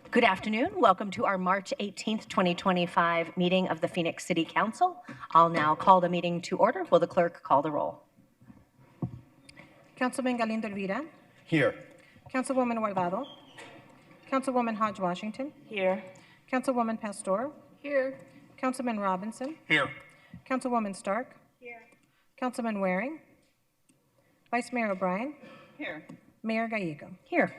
Good afternoon. Welcome to our March 18th, 2025 meeting of the Phoenix City Council. I'll now call the meeting to order. Will the clerk call the roll? Councilman Galindo Elvira. Here. Councilwoman Guardado. Councilwoman Hodge Washington. Here. Councilwoman Pastor. Here. Councilman Robinson. Here. Councilwoman Stark. Here. Councilman Waring. Vice Mayor O'Brien. Here. Mayor Gallego. Here.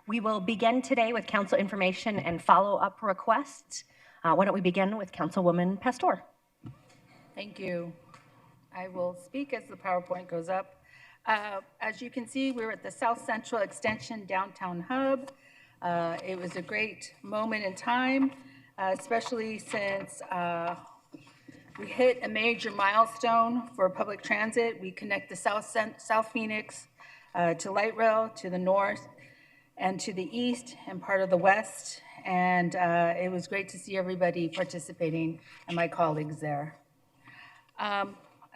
We will begin today with council information and follow-up requests. Why don't we begin with Councilwoman Pastor? Thank you. I will speak as the PowerPoint goes up. As you can see, we're at the South Central Extension Downtown Hub. It was a great moment in time, especially since we hit a major milestone for public transit. We connect the South Phoenix to light rail to the north and to the east and part of the west. And it was great to see everybody participating and my colleagues there. I'd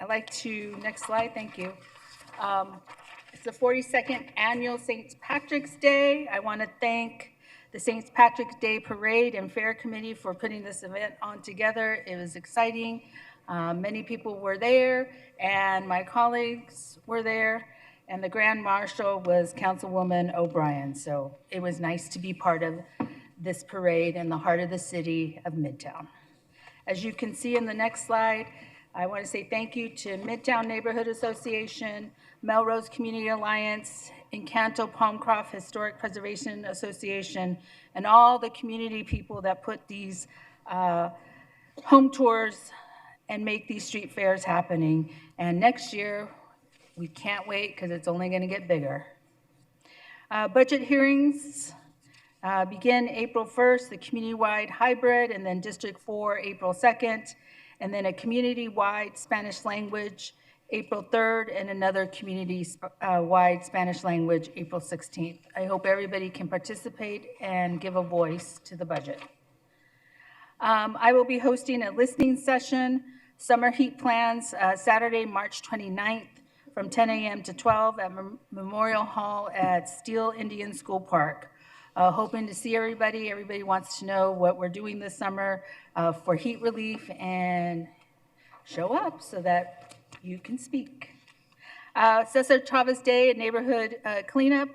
like to, next slide, thank you. It's the 42nd annual St. Patrick's Day. I want to thank the St. Patrick's Day Parade and Fair Committee for putting this event on together. It was exciting. Many people were there and my colleagues were there. And the Grand Marshal was Councilwoman O'Brien. So it was nice to be part of this parade in the heart of the city of Midtown. As you can see in the next slide, I want to say thank you to Midtown Neighborhood Association, Melrose Community Alliance, Encanto Palmcroft Historic Preservation Association, and all the community people that put these home tours and make these street fairs happening. And next year, we can't wait because it's only going to get bigger. Budget hearings begin April 1st, the community-wide hybrid, and then District 4, April 2nd, and then a community-wide Spanish language, April 3rd, and another community-wide Spanish language, April 16th. I hope everybody can participate and give a voice to the budget. I will be hosting a listening session, Summer Heat Plans, Saturday, March 29th, from 10 a.m. to 12 at Memorial Hall at Steele Indian School Park. Hoping to see everybody. Everybody wants to know what we're doing this summer for heat relief, and show up so that you can speak. Cesar Chavez Day at Neighborhood Cleanup,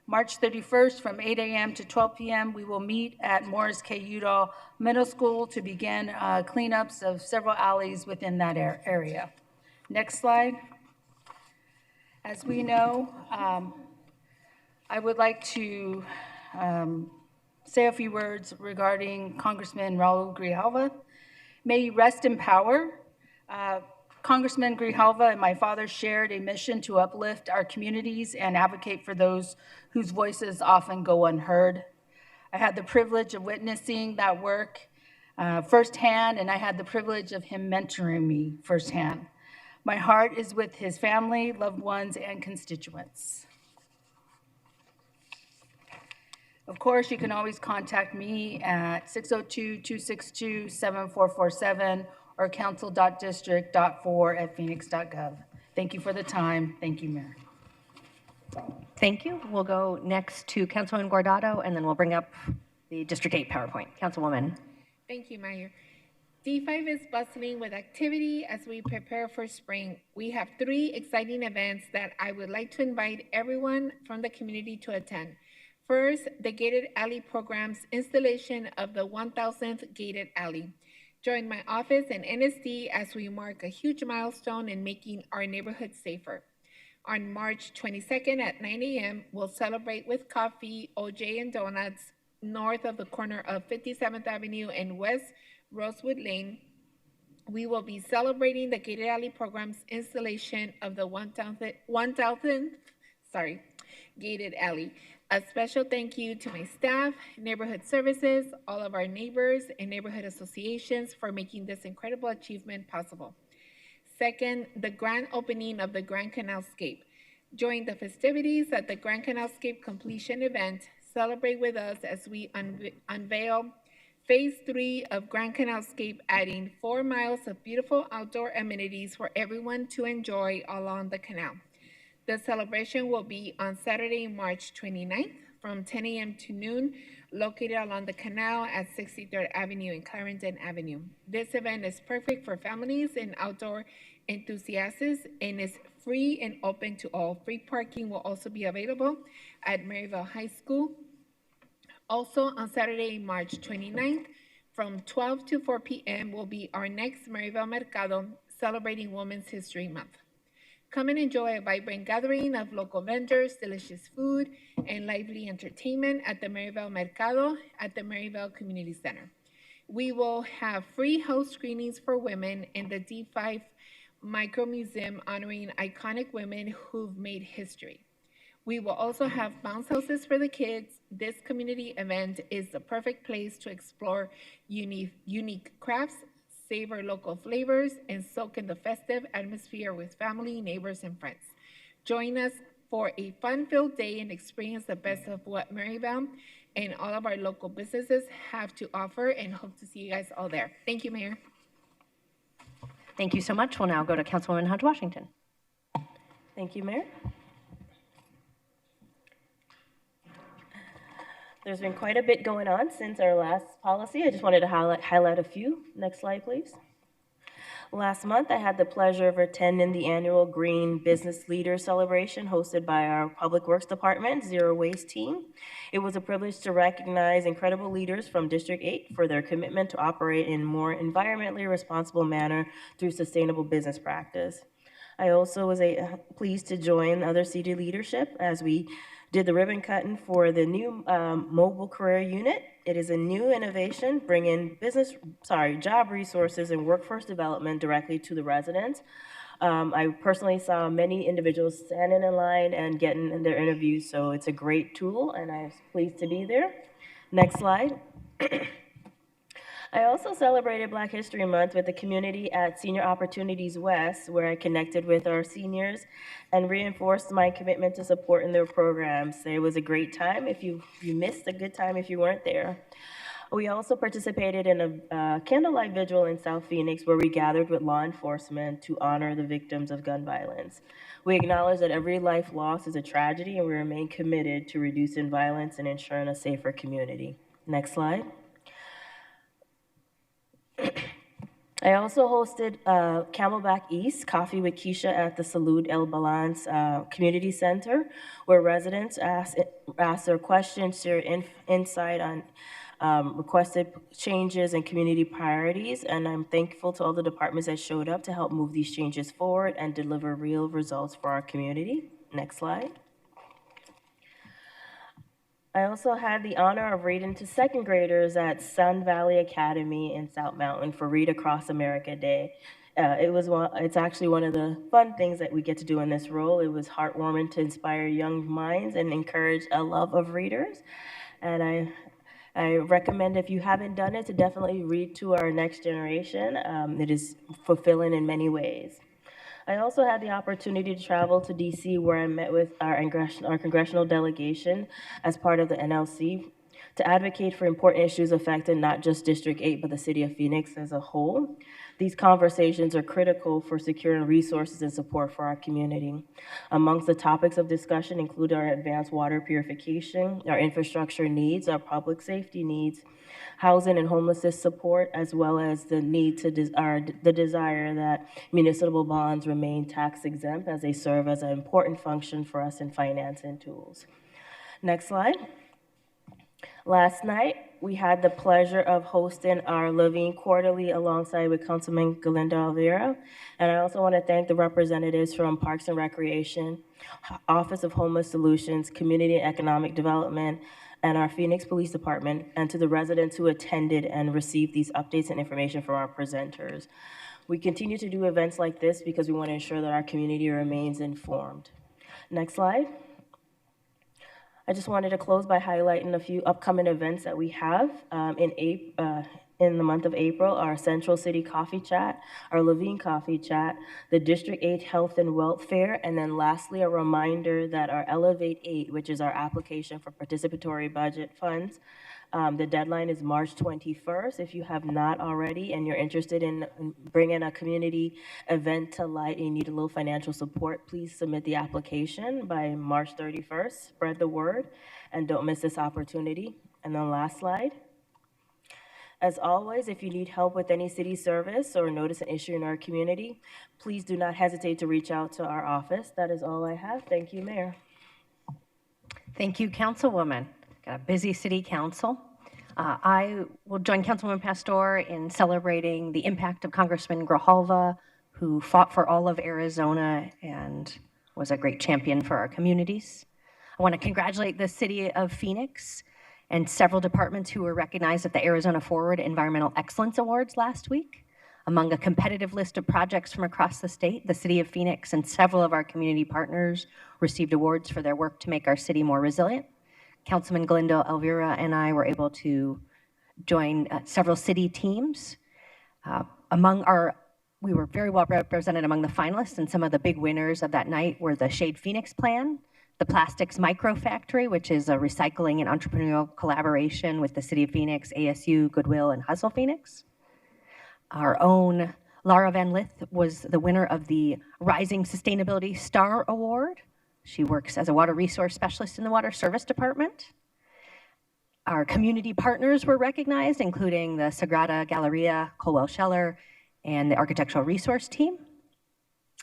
March 31st from 8 a.m. to 12 p.m. We will meet at Morris K. Udall Middle School to begin cleanups of several alleys within that area. Next slide. As we know, I would like to say a few words regarding Congressman Raul Grijalva. May he rest in power. Congressman Grijalva and my father shared a mission to uplift our communities and advocate for those whose voices often go unheard. I had the privilege of witnessing that work firsthand, and I had the privilege of him mentoring me firsthand. My heart is with his family, loved ones, and constituents. Of course, you can always contact me at 602-262-7447 or council.district.4@phoenix.gov. Thank you for the time. Thank you, Mayor. Thank you. We'll go next to Councilwoman Guardado, and then we'll bring up the District 8 PowerPoint. Councilwoman. Thank you, Mayor. D5 is bustling with activity as we prepare for spring. We have 3 exciting events that I would like to invite everyone from the community to attend. First, the Gated Alley program's installation of the 1,000th Gated Alley. Join my office and NSD as we mark a huge milestone in making our neighborhood safer. On March 22nd at 9 a.m., we'll celebrate with coffee, OJ, and donuts north of the corner of 57th Avenue and West Rosewood Lane. We will be celebrating the Gated Alley program's installation of the 1,000th Gated Alley. A special thank you to my staff, neighborhood services, all of our neighbors and neighborhood associations for making this incredible achievement possible. Second, the grand opening of the Grand Canalscape. Join the festivities at the Grand Canalscape completion event. Celebrate with us as we unveil Phase 3 of Grand Canalscape, adding 4 miles of beautiful outdoor amenities for everyone to enjoy along the canal. The celebration will be on Saturday, March 29th from 10 a.m. to noon, located along the canal at 63rd Avenue and Clarendon Avenue. This event is perfect for families and outdoor enthusiasts and is free and open to all. Free parking will also be available at Maryville High School. Also, on Saturday, March 29th, from 12 to 4 p.m. will be our next Maryville Mercado celebrating Women's History Month. Come and enjoy a vibrant gathering of local vendors, delicious food, and lively entertainment at the Maryville Mercado at the Maryville Community Center. We will have free house screenings for women in the D5 Micro Museum honoring iconic women who've made history. We will also have bounce houses for the kids. This community event is the perfect place to explore unique crafts, savor local flavors, and soak in the festive atmosphere with family, neighbors, and friends. Join us for a fun-filled day and experience the best of what Maryville and all of our local businesses have to offer, and hope to see you guys all there. Thank you, Mayor. Thank you so much. We'll now go to Councilwoman Hodge Washington. Thank you, Mayor. There's been quite a bit going on since our last policy. I just wanted to highlight a few. Next slide, please. Last month, I had the pleasure of attending the annual Green Business Leader Celebration hosted by our Public Works Department Zero Waste team. It was a privilege to recognize incredible leaders from District 8 for their commitment to operate in a more environmentally responsible manner through sustainable business practice. I also was pleased to join other city leadership as we did the ribbon cutting for the new mobile career unit. It is a new innovation bringing job resources and workforce development directly to the residents. I personally saw many individuals standing in line and getting their interviews, so it's a great tool, and I was pleased to be there. Next slide. I also celebrated Black History Month with the community at Senior Opportunities West, where I connected with our seniors and reinforced my commitment to supporting their programs. It was a great time. If you missed a good time if you weren't there. We also participated in a candlelight vigil in South Phoenix where we gathered with law enforcement to honor the victims of gun violence. We acknowledge that every life lost is a tragedy, and we remain committed to reducing violence and ensuring a safer community. Next slide. I also hosted Camelback East Coffee with Keisha at the Salud El Balance Community Center, where residents asked their questions, share insight on requested changes and community priorities, and I'm thankful to all the departments that showed up to help move these changes forward and deliver real results for our community. Next slide. I also had the honor of reading to second graders at Sun Valley Academy in South Mountain for Read Across America Day. It's actually one of the fun things that we get to do in this role. It was heartwarming to inspire young minds and encourage a love of readers. And I recommend, if you haven't done it, to definitely read to our next generation. It is fulfilling in many ways. I also had the opportunity to travel to DC, where I met with our congressional delegation as part of the NLC to advocate for important issues affecting not just District 8, but the city of Phoenix as a whole. These conversations are critical for securing resources and support for our community. Amongst the topics of discussion include our advanced water purification, our infrastructure needs, our public safety needs, housing and homelessness support, as well as the need to the desire that municipal bonds remain tax exempt, as they serve as an important function for us in financing tools. Next slide. Last night, we had the pleasure of hosting our Levine Quarterly alongside with Councilman Galinda Alvera. And I also want to thank the representatives from Parks and Recreation, Office of Homeless Solutions, Community and Economic Development, and our Phoenix Police Department, and to the residents who attended and received these updates and information from our presenters. We continue to do events like this because we want to ensure that our community remains informed. Next slide. I just wanted to close by highlighting a few upcoming events that we have in the month of April: our Central City Coffee Chat, our Levine Coffee Chat, the District 8 Health and Wealth Fair, and then lastly, a reminder that our Elevate 8, which is our application for participatory budget funds, the deadline is March 21st. If you have not already and you're interested in bringing a community event to light and you need a little financial support, please submit the application by March 31st. Spread the word and don't miss this opportunity. And then last slide. As always, if you need help with any city service or notice an issue in our community, please do not hesitate to reach out to our office. That is all I have. Thank you, Mayor. Thank you, Councilwoman. Got a busy city council. I will join Councilwoman Pastor in celebrating the impact of Congressman Grijalva, who fought for all of Arizona and was a great champion for our communities. I want to congratulate the City of Phoenix and several departments who were recognized at the Arizona Forward Environmental Excellence Awards last week. Among a competitive list of projects from across the state, the City of Phoenix and several of our community partners received awards for their work to make our city more resilient. Councilman Galindo Elvira and I were able to join several city teams. We were very well represented among the finalists, and some of the big winners of that night were the Shade Phoenix Plan, the Plastics Micro Factory, which is a recycling and entrepreneurial collaboration with the City of Phoenix, ASU, Goodwill, and Hustle Phoenix. Our own Lara Van Lith was the winner of the Rising Sustainability Star Award. She works as a water resource specialist in the Water Service Department. Our community partners were recognized, including the Sagrada Galleria, Colwell Scheller, and the Architectural Resource Team.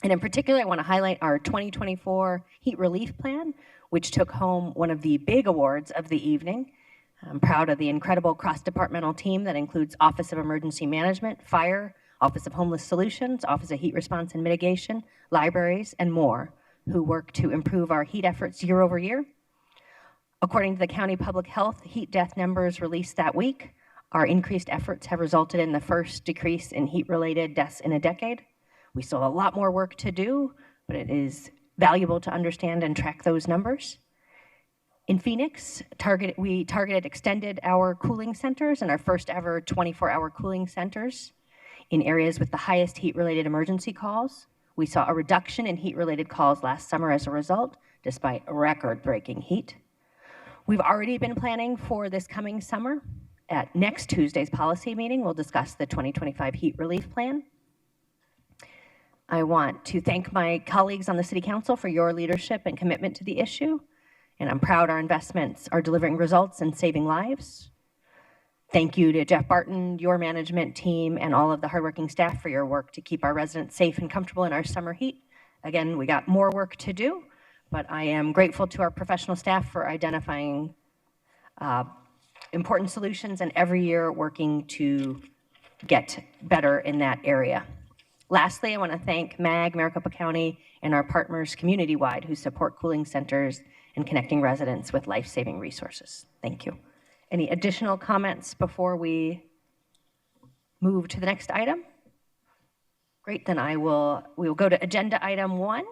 And in particular, I want to highlight our 2024 Heat Relief Plan, which took home one of the big awards of the evening. I'm proud of the incredible cross-departmental team that includes Office of Emergency Management, Fire, Office of Homeless Solutions, Office of Heat Response and Mitigation, libraries, and more, who work to improve our heat efforts year over year. According to the County Public Health heat death numbers released that week, our increased efforts have resulted in the first decrease in heat-related deaths in a decade. We still have a lot more work to do, but it is valuable to understand and track those numbers. In Phoenix, we targeted extended hour cooling centers and our first ever 24-hour cooling centers in areas with the highest heat-related emergency calls. We saw a reduction in heat-related calls last summer as a result, despite record-breaking heat. We've already been planning for this coming summer. At next Tuesday's policy meeting, we'll discuss the 2025 heat relief plan. I want to thank my colleagues on the City Council for your leadership and commitment to the issue, and I'm proud our investments are delivering results and saving lives. Thank you to Jeff Barton, your management team, and all of the hardworking staff for your work to keep our residents safe and comfortable in our summer heat. Again, we got more work to do, but I am grateful to our professional staff for identifying important solutions and every year working to get better in that area. Lastly, I want to thank MAG, Maricopa County, and our partners community-wide who support cooling centers and connecting residents with life-saving resources. Thank you. Any additional comments before we move to the next item? Great, then we will go to agenda item 1,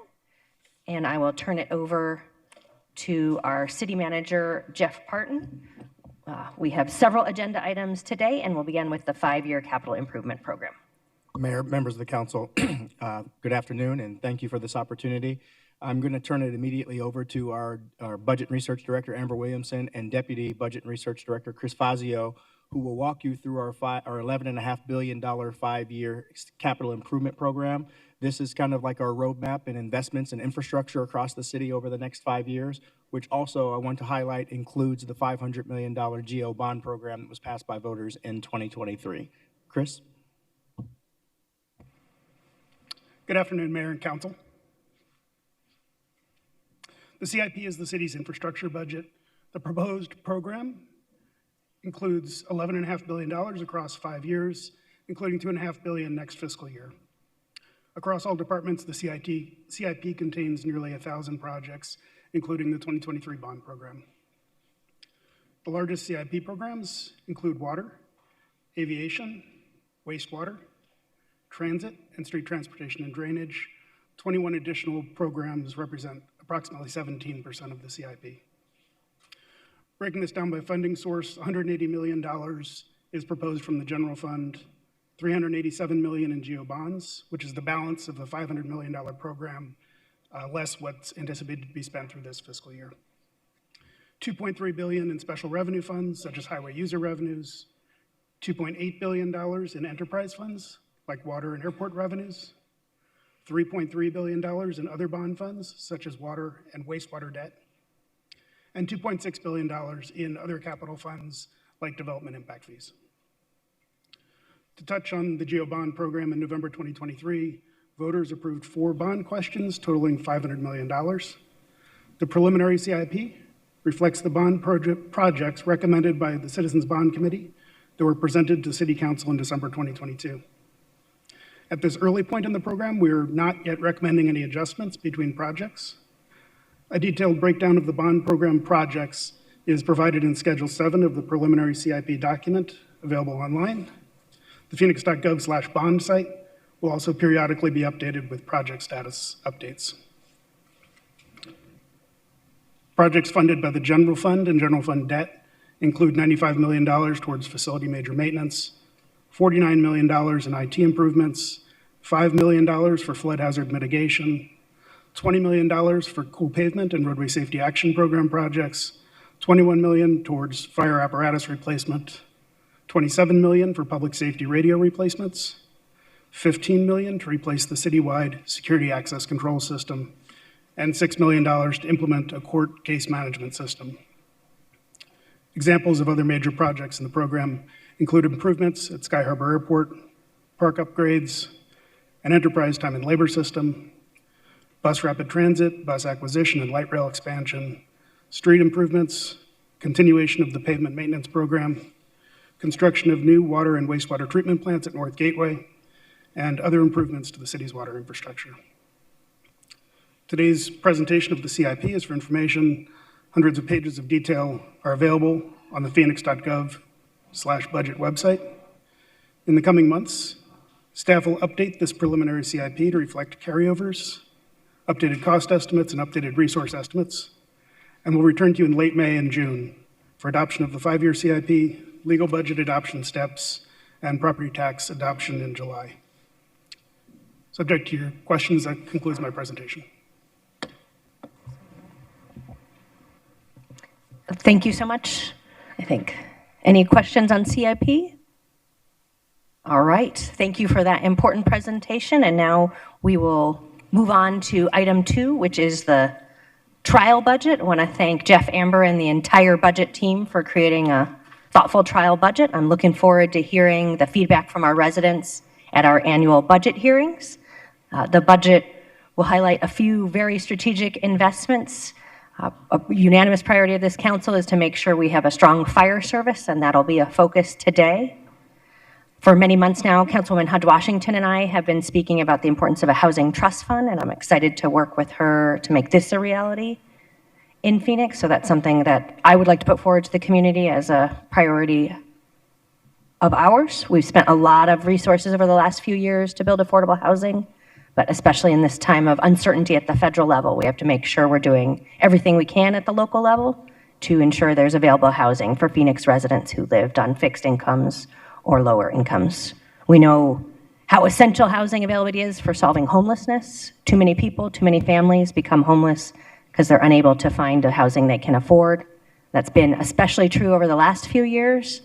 and I will turn it over to our city manager, Jeff Parton. We have several agenda items today, and we'll begin with the 5-year capital improvement program. Mayor, members of the council, good afternoon, and thank you for this opportunity. I'm going to turn it immediately over to our Budget and Research Director, Amber Williamson, and Deputy Budget and Research Director, Chris Fazio, who will walk you through our $11.5 billion 5-year capital improvement program. This is kind of like our roadmap and investments and infrastructure across the city over the next 5 years, which also I want to highlight includes the $500 million GO bond program that was passed by voters in 2023. Chris? Good afternoon, Mayor and Council. The CIP is the city's infrastructure budget. The proposed program includes $11.5 billion across 5 years, including $2.5 billion next fiscal year. Across all departments, the CIP contains nearly 1,000 projects, including the 2023 bond program. The largest CIP programs include water, aviation, wastewater, transit, and street transportation and drainage. 21 additional programs represent approximately 17% of the CIP. Breaking this down by funding source, $180 million is proposed from the general fund, $387 million in GO bonds, which is the balance of the $500 million program, less what's anticipated to be spent through this fiscal year. $2.3 billion in special revenue funds, such as highway user revenues, $2.8 billion in enterprise funds, like water and airport revenues, $3.3 billion in other bond funds, such as water and wastewater debt, and $2.6 billion in other capital funds like development impact fees. To touch on the GEO bond program, in November 2023, voters approved 4 bond questions totaling $500 million. The preliminary CIP reflects the bond projects recommended by the Citizens Bond Committee that were presented to City Council in December 2022. At this early point in the program, we're not yet recommending any adjustments between projects. A detailed breakdown of the bond program projects is provided in Schedule 7 of the preliminary CIP document available online. The phoenix.gov/bond site will also periodically be updated with project status updates. Projects funded by the general fund and general fund debt include $95 million towards facility major maintenance, $49 million in IT improvements, $5 million for flood hazard mitigation, $20 million for cool pavement and roadway safety action program projects, $21 million towards fire apparatus replacement, $27 million for public safety radio replacements, $15 million to replace the citywide security access control system, and $6 million to implement a court case management system. Examples of other major projects in the program include improvements at Sky Harbor Airport, park upgrades, an enterprise time and labor system, bus rapid transit, bus acquisition and light rail expansion, street improvements, continuation of the pavement maintenance program, construction of new water and wastewater treatment plants at North Gateway, and other improvements to the city's water infrastructure. Today's presentation of the CIP is for information. Hundreds of pages of detail are available on the phoenix.gov/budget website. In the coming months, staff will update this preliminary CIP to reflect carryovers, updated cost estimates, and updated resource estimates, and we'll return to you in late May and June for adoption of the 5-year CIP, legal budget adoption steps, and property tax adoption in July. Subject to your questions, that concludes my presentation. Thank you so much. I think. Any questions on CIP? All right. Thank you for that important presentation. And now we will move on to item 2, which is the trial budget. I want to thank Jeff Amber and the entire budget team for creating a thoughtful trial budget. I'm looking forward to hearing the feedback from our residents at our annual budget hearings. The budget will highlight a few very strategic investments. A unanimous priority of this council is to make sure we have a strong fire service, and that'll be a focus today. For many months now, Councilwoman Hudge Washington and I have been speaking about the importance of a housing trust fund, and I'm excited to work with her to make this a reality in Phoenix. So that's something that I would like to put forward to the community as a priority of ours. We've spent a lot of resources over the last few years to build affordable housing, but especially in this time of uncertainty at the federal level, we have to make sure we're doing everything we can at the local level to ensure there's available housing for Phoenix residents who lived on fixed incomes or lower incomes. We know how essential housing availability is for solving homelessness. Too many people, too many families become homeless because they're unable to find a housing they can afford. That's been especially true over the last few years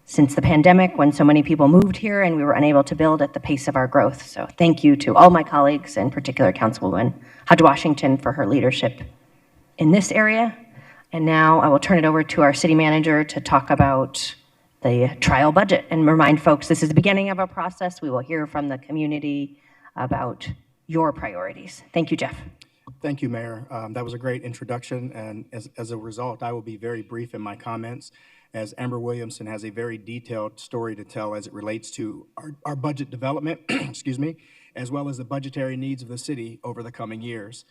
since the pandemic, when so many people moved here and we were unable to build at the pace of our growth. So thank you to all my colleagues, in particular Councilwoman Hudge Washington, for her leadership in this area. And now I will turn it over to our city manager to talk about the trial budget and remind folks this is the beginning of a process. We will hear from the community about your priorities. Thank you, Jeff. Thank you, Mayor. That was a great introduction, and as a result, I will be very brief in my comments, as Amber Williamson has a very detailed story to tell as it relates to our budget development, excuse me, as well as the budgetary needs of the city over the coming years.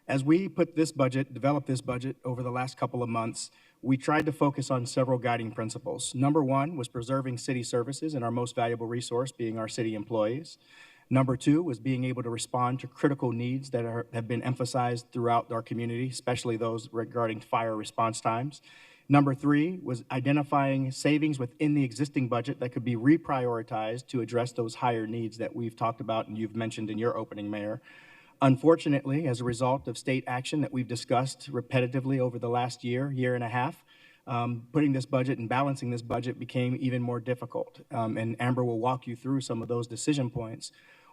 As we developed this budget over the last couple of months, we tried to focus on several guiding principles. Number 1 was preserving city services and our most valuable resource being our city employees. Number 2 was being able to respond to critical needs that have been emphasized throughout our community, especially those regarding fire response times. Number 3 was identifying savings within the existing budget that could be reprioritized to address those higher needs that we've talked about and you've mentioned in your opening, Mayor. Unfortunately, as a result of state action that we've discussed repetitively over the last year and a half, putting this budget and balancing this budget became even more difficult. And Amber will walk you through some of those decision points.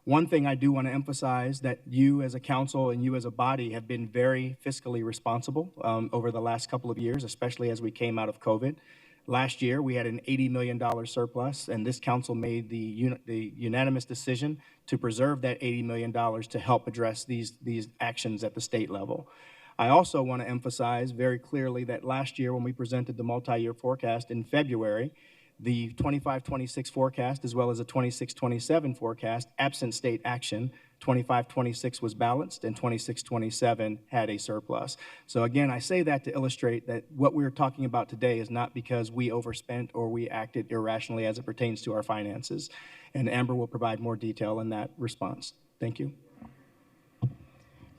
One thing I do want to emphasize that you as a council and you as a body have been very fiscally responsible over the last couple of years, especially as we came out of COVID. Last year, we had an $80 million surplus, and this council made the unanimous decision to preserve that $80 million to help address these actions at the state level. I also want to emphasize very clearly that last year when we presented the multi-year forecast in February, the 25-26 forecast as well as the 26-27 forecast, absent state action, 25-26 was balanced and 26-27 had a surplus. So again, I say that to illustrate that what we're talking about today is not because we overspent or we acted irrationally as it pertains to our finances. And Amber will provide more detail in that response. Thank you.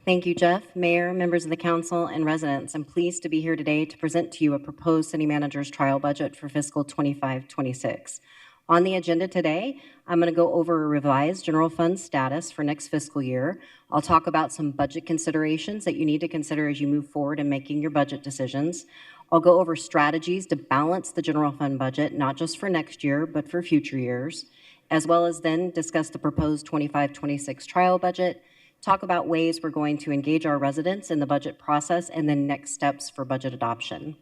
Thank you, Jeff. Mayor, members of the council, and residents. I'm pleased to be here today to present to you a proposed city manager's trial budget for fiscal 25-26. On the agenda today, I'm going to go over a revised general fund status for next fiscal year. I'll talk about some budget considerations that you need to consider as you move forward in making your budget decisions. I'll go over strategies to balance the general fund budget, not just for next year, but for future years, as well as then discuss the proposed 25-26 trial budget, talk about ways we're going to engage our residents in the budget process, and then next steps for budget adoption.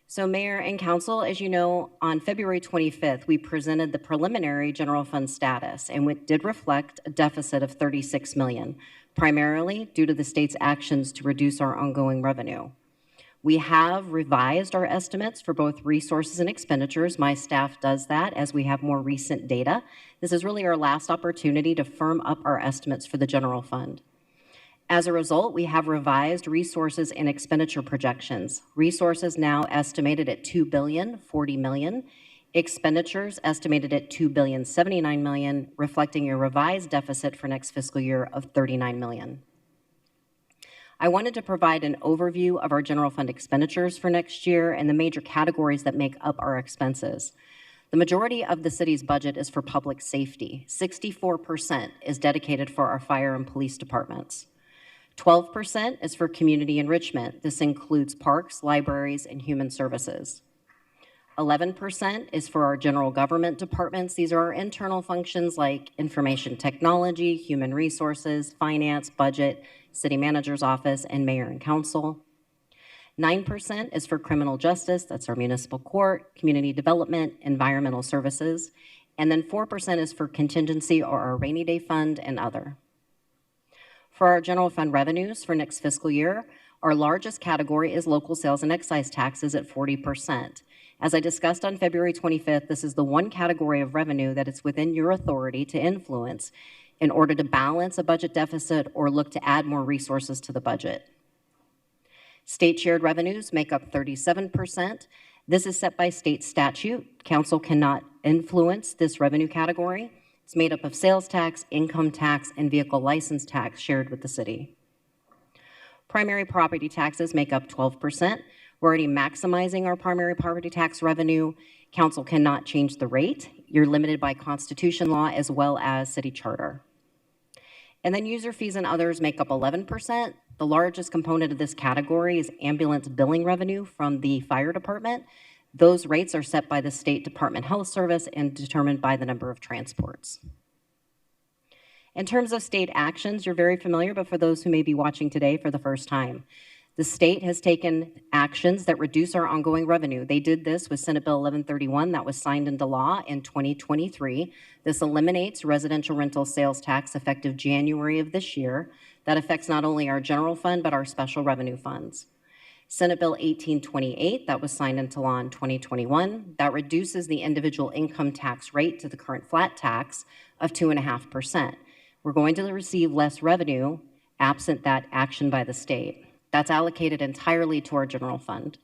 So Mayor and Council, as you know, on February 25th, we presented the preliminary general fund status, and it did reflect a deficit of $36 million, primarily due to the state's actions to reduce our ongoing revenue. We have revised our estimates for both resources and expenditures. My staff does that as we have more recent data. This is really our last opportunity to firm up our estimates for the general fund. As a result, we have revised resources and expenditure projections. Resources now estimated at $2.040 billion, expenditures estimated at $2.079 billion, reflecting a revised deficit for next fiscal year of $39 million. I wanted to provide an overview of our general fund expenditures for next year and the major categories that make up our expenses. The majority of the city's budget is for public safety. 64% is dedicated for our fire and police departments. 12% is for community enrichment. This includes parks, libraries, and human services. 11% is for our general government departments. These are our internal functions like information technology, human resources, finance, budget, city manager's office, and mayor and council. 9% is for criminal justice. That's our municipal court, community development, environmental services. And then 4% is for contingency or our rainy day fund and other. For our general fund revenues for next fiscal year, our largest category is local sales and excise taxes at 40%. As I discussed on February 25th, this is the one category of revenue that is within your authority to influence in order to balance a budget deficit or look to add more resources to the budget. State shared revenues make up 37%. This is set by state statute. Council cannot influence this revenue category. It's made up of sales tax, income tax, and vehicle license tax shared with the city. Primary property taxes make up 12%. We're already maximizing our primary property tax revenue. Council cannot change the rate. You're limited by Constitution law as well as city charter. And then user fees and others make up 11%. The largest component of this category is ambulance billing revenue from the fire department. Those rates are set by the State Department Health Service and determined by the number of transports. In terms of state actions, you're very familiar, but for those who may be watching today for the first time, the state has taken actions that reduce our ongoing revenue. They did this with Senate Bill 1131 that was signed into law in 2023. This eliminates residential rental sales tax effective January of this year. That affects not only our general fund, but our special revenue funds. Senate Bill 1828 that was signed into law in 2021, that reduces the individual income tax rate to the current flat tax of 2.5%. We're going to receive less revenue absent that action by the state. That's allocated entirely to our general fund.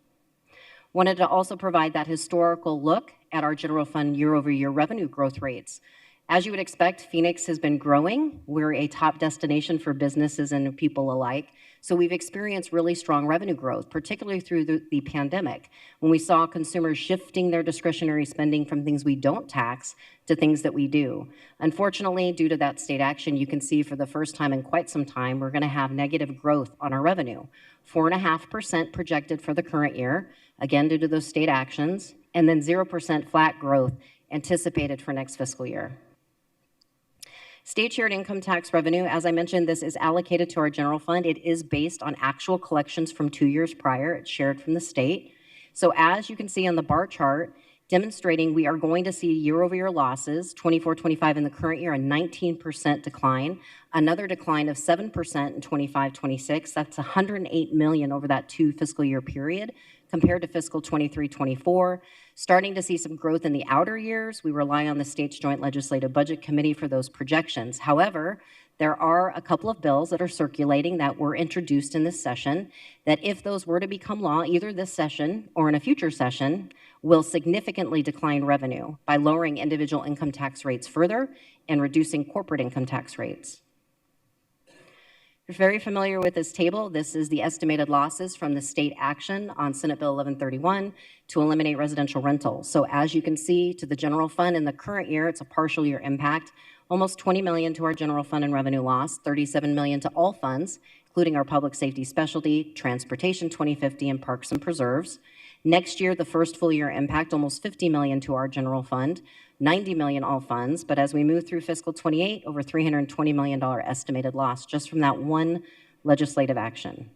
Wanted to also provide that historical look at our general fund year-over-year revenue growth rates. As you would expect, Phoenix has been growing. We're a top destination for businesses and people alike. So we've experienced really strong revenue growth, particularly through the pandemic, when we saw consumers shifting their discretionary spending from things we don't tax to things that we do. Unfortunately, due to that state action, you can see for the first time in quite some time, we're gonna have negative growth on our revenue. 4.5% projected for the current year, again, due to those state actions, and then 0% flat growth anticipated for next fiscal year. State shared income tax revenue, as I mentioned, this is allocated to our general fund. It is based on actual collections from 2 years prior. It's shared from the state. So as you can see on the bar chart, demonstrating we are going to see year-over-year losses, 24-25 in the current year, a 19% decline, another decline of 7% in 25-26. That's $108 million over that 2 fiscal year period compared to fiscal 23-24. Starting to see some growth in the outer years. We rely on the state's Joint Legislative Budget Committee for those projections. However, there are a couple of bills that are circulating that were introduced in this session that if those were to become law, either this session or in a future session, will significantly decline revenue by lowering individual income tax rates further and reducing corporate income tax rates. If you're very familiar with this table, this is the estimated losses from the state action on Senate Bill 1131 to eliminate residential rentals. So as you can see, to the general fund in the current year, it's a partial year impact, almost $20 million to our general fund and revenue loss, $37 million to all funds, including our public safety specialty, transportation 2050, and parks and preserves. Next year, the first full year impact, almost $50 million to our general fund, $90 million all funds, but as we move through fiscal 28, over $320 million estimated loss just from that one legislative action.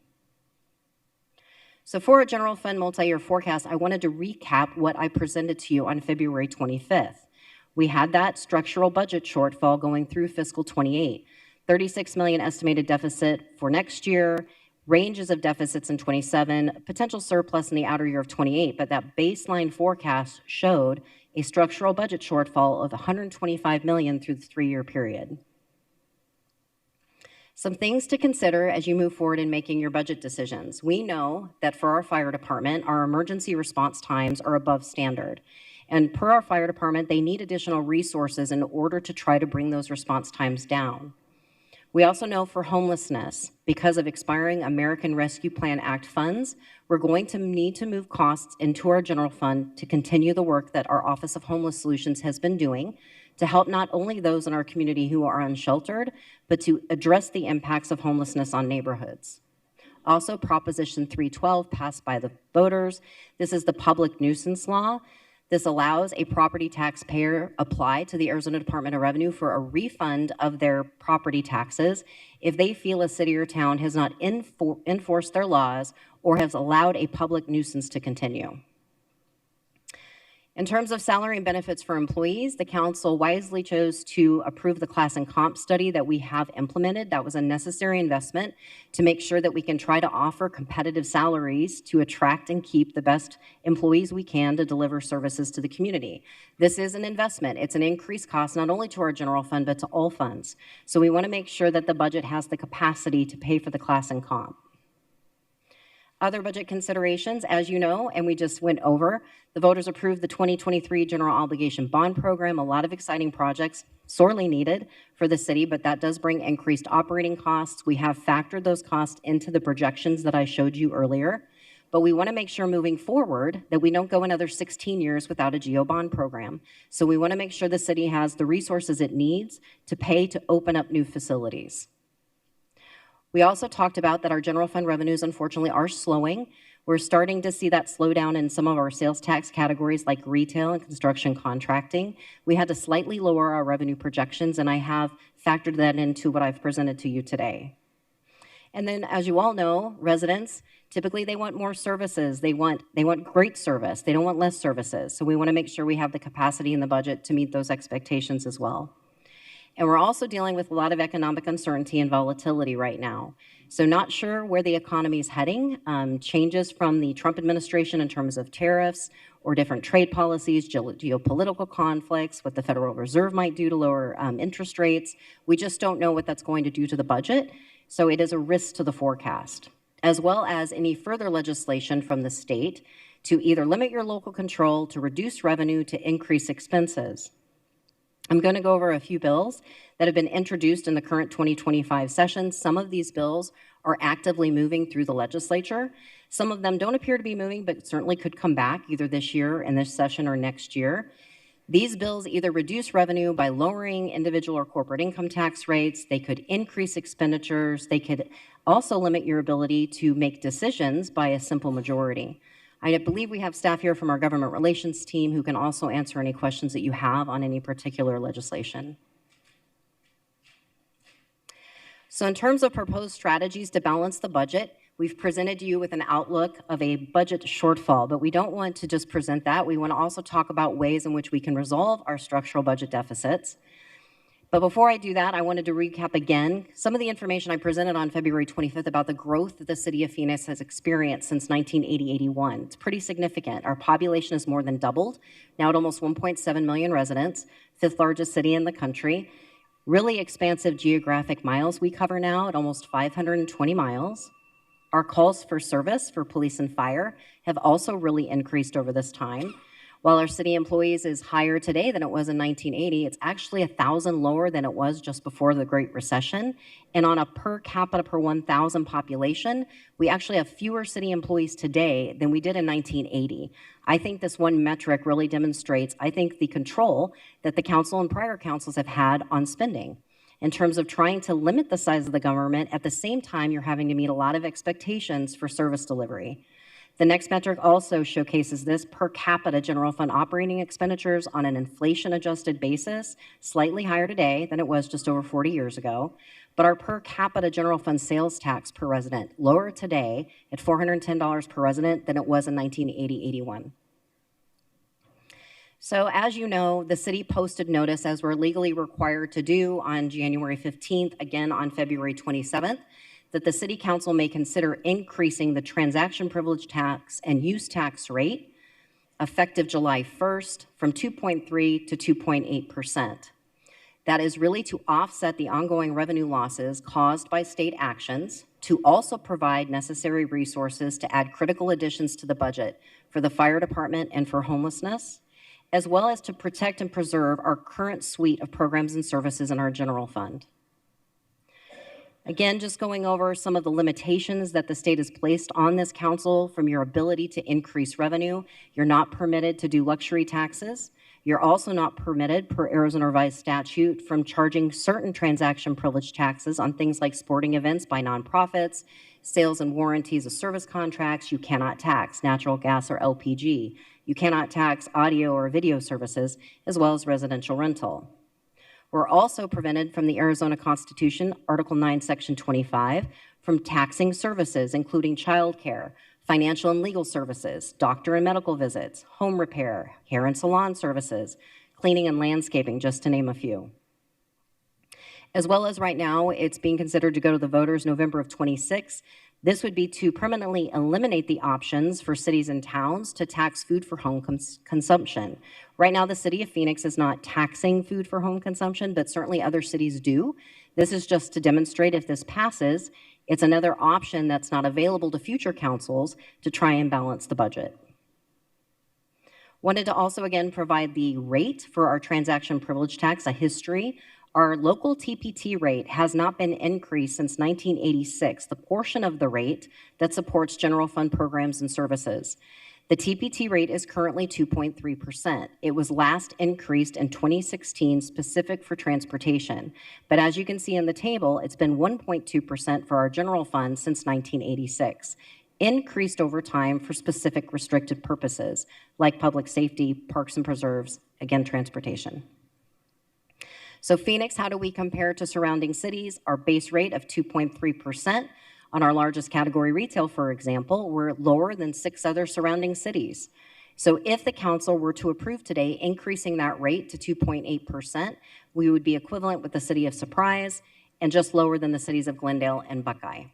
So for a general fund multi-year forecast, I wanted to recap what I presented to you on February 25th. We had that structural budget shortfall going through fiscal 28, $36 million estimated deficit for next year, ranges of deficits in 27, potential surplus in the outer year of 28, but that baseline forecast showed a structural budget shortfall of $125 million through the 3-year period. Some things to consider as you move forward in making your budget decisions. We know that for our fire department, our emergency response times are above standard. And per our fire department, they need additional resources in order to try to bring those response times down. We also know for homelessness, because of expiring American Rescue Plan Act funds, we're going to need to move costs into our general fund to continue the work that our Office of Homeless Solutions has been doing to help not only those in our community who are unsheltered, but to address the impacts of homelessness on neighborhoods. Also, Proposition 312 passed by the voters. This is the public nuisance law. This allows a property taxpayer apply to the Arizona Department of Revenue for a refund of their property taxes if they feel a city or town has not enforced their laws or has allowed a public nuisance to continue. In terms of salary and benefits for employees, the council wisely chose to approve the class and comp study that we have implemented. That was a necessary investment to make sure that we can try to offer competitive salaries to attract and keep the best employees we can to deliver services to the community. This is an investment. It's an increased cost not only to our general fund, but to all funds. So we want to make sure that the budget has the capacity to pay for the class and comp. Other budget considerations, as you know, and we just went over, the voters approved the 2023 General Obligation Bond Program, a lot of exciting projects, sorely needed for the city, but that does bring increased operating costs. We have factored those costs into the projections that I showed you earlier, but we want to make sure moving forward that we don't go another 16 years without a GO bond program. So we want to make sure the city has the resources it needs to pay to open up new facilities. We also talked about that our general fund revenues, unfortunately, are slowing. We're starting to see that slow down in some of our sales tax categories like retail and construction contracting. We had to slightly lower our revenue projections, and I have factored that into what I've presented to you today. And then, as you all know, residents, typically they want more services. They want great service. They don't want less services. So we want to make sure we have the capacity in the budget to meet those expectations as well. And we're also dealing with a lot of economic uncertainty and volatility right now. So not sure where the economy is heading. Changes from the Trump administration in terms of tariffs or different trade policies, geopolitical conflicts, what the Federal Reserve might do to lower interest rates. We just don't know what that's going to do to the budget. So it is a risk to the forecast, as well as any further legislation from the state to either limit your local control, to reduce revenue, to increase expenses. I'm going to go over a few bills that have been introduced in the current 2025 session. Some of these bills are actively moving through the legislature. Some of them don't appear to be moving, but certainly could come back either this year in this session or next year. These bills either reduce revenue by lowering individual or corporate income tax rates. They could increase expenditures. They could also limit your ability to make decisions by a simple majority. I believe we have staff here from our government relations team who can also answer any questions that you have on any particular legislation. So in terms of proposed strategies to balance the budget, we've presented you with an outlook of a budget shortfall, but we don't want to just present that. We want to also talk about ways in which we can resolve our structural budget deficits. But before I do that, I wanted to recap again some of the information I presented on February 25th about the growth that the city of Phoenix has experienced since 1980-81. It's pretty significant. Our population has more than doubled, now at almost 1.7 million residents, fifth largest city in the country. Really expansive geographic miles we cover now at almost 520 miles. Our calls for service for police and fire have also really increased over this time. While our city employees is higher today than it was in 1980, it's actually 1,000 lower than it was just before the Great Recession. And on a per capita per 1,000 population, we actually have fewer city employees today than we did in 1980. I think this one metric really demonstrates, I think, the control that the council and prior councils have had on spending in terms of trying to limit the size of the government. At the same time, you're having to meet a lot of expectations for service delivery. The next metric also showcases this: per capita general fund operating expenditures on an inflation-adjusted basis, slightly higher today than it was just over 40 years ago. But our per capita general fund sales tax per resident, lower today at $410 per resident than it was in 1980-81. So as you know, the city posted notice, as we're legally required to do, on January 15th, again on February 27th, that the City Council may consider increasing the transaction privilege tax and use tax rate effective July 1st from 2.3 to 2.8%. That is really to offset the ongoing revenue losses caused by state actions, to also provide necessary resources to add critical additions to the budget for the fire department and for homelessness, as well as to protect and preserve our current suite of programs and services in our general fund. Again, just going over some of the limitations that the state has placed on this council from your ability to increase revenue. You're not permitted to do luxury taxes. You're also not permitted, per Arizona Revised Statute, from charging certain transaction privilege taxes on things like sporting events by nonprofits, sales and warranties of service contracts. You cannot tax natural gas or LPG. You cannot tax audio or video services, as well as residential rental. We're also prevented from the Arizona Constitution, Article 9, Section 25, from taxing services, including childcare, financial and legal services, doctor and medical visits, home repair, hair and salon services, cleaning and landscaping, just to name a few. As well as right now, it's being considered to go to the voters November of 26. This would be to permanently eliminate the options for cities and towns to tax food for home consumption. Right now, the city of Phoenix is not taxing food for home consumption, but certainly other cities do. This is just to demonstrate, if this passes, it's another option that's not available to future councils to try and balance the budget. Wanted to also again provide the rate for our transaction privilege tax, a history. Our local TPT rate has not been increased since 1986, the portion of the rate that supports general fund programs and services. The TPT rate is currently 2.3%. It was last increased in 2016, specific for transportation. But as you can see in the table, it's been 1.2% for our general fund since 1986, increased over time for specific restricted purposes, like public safety, parks and preserves, again, transportation. So Phoenix, how do we compare to surrounding cities? Our base rate of 2.3% on our largest category, retail, for example, we're lower than 6 other surrounding cities. So if the council were to approve today increasing that rate to 2.8%, we would be equivalent with the city of Surprise and just lower than the cities of Glendale and Buckeye.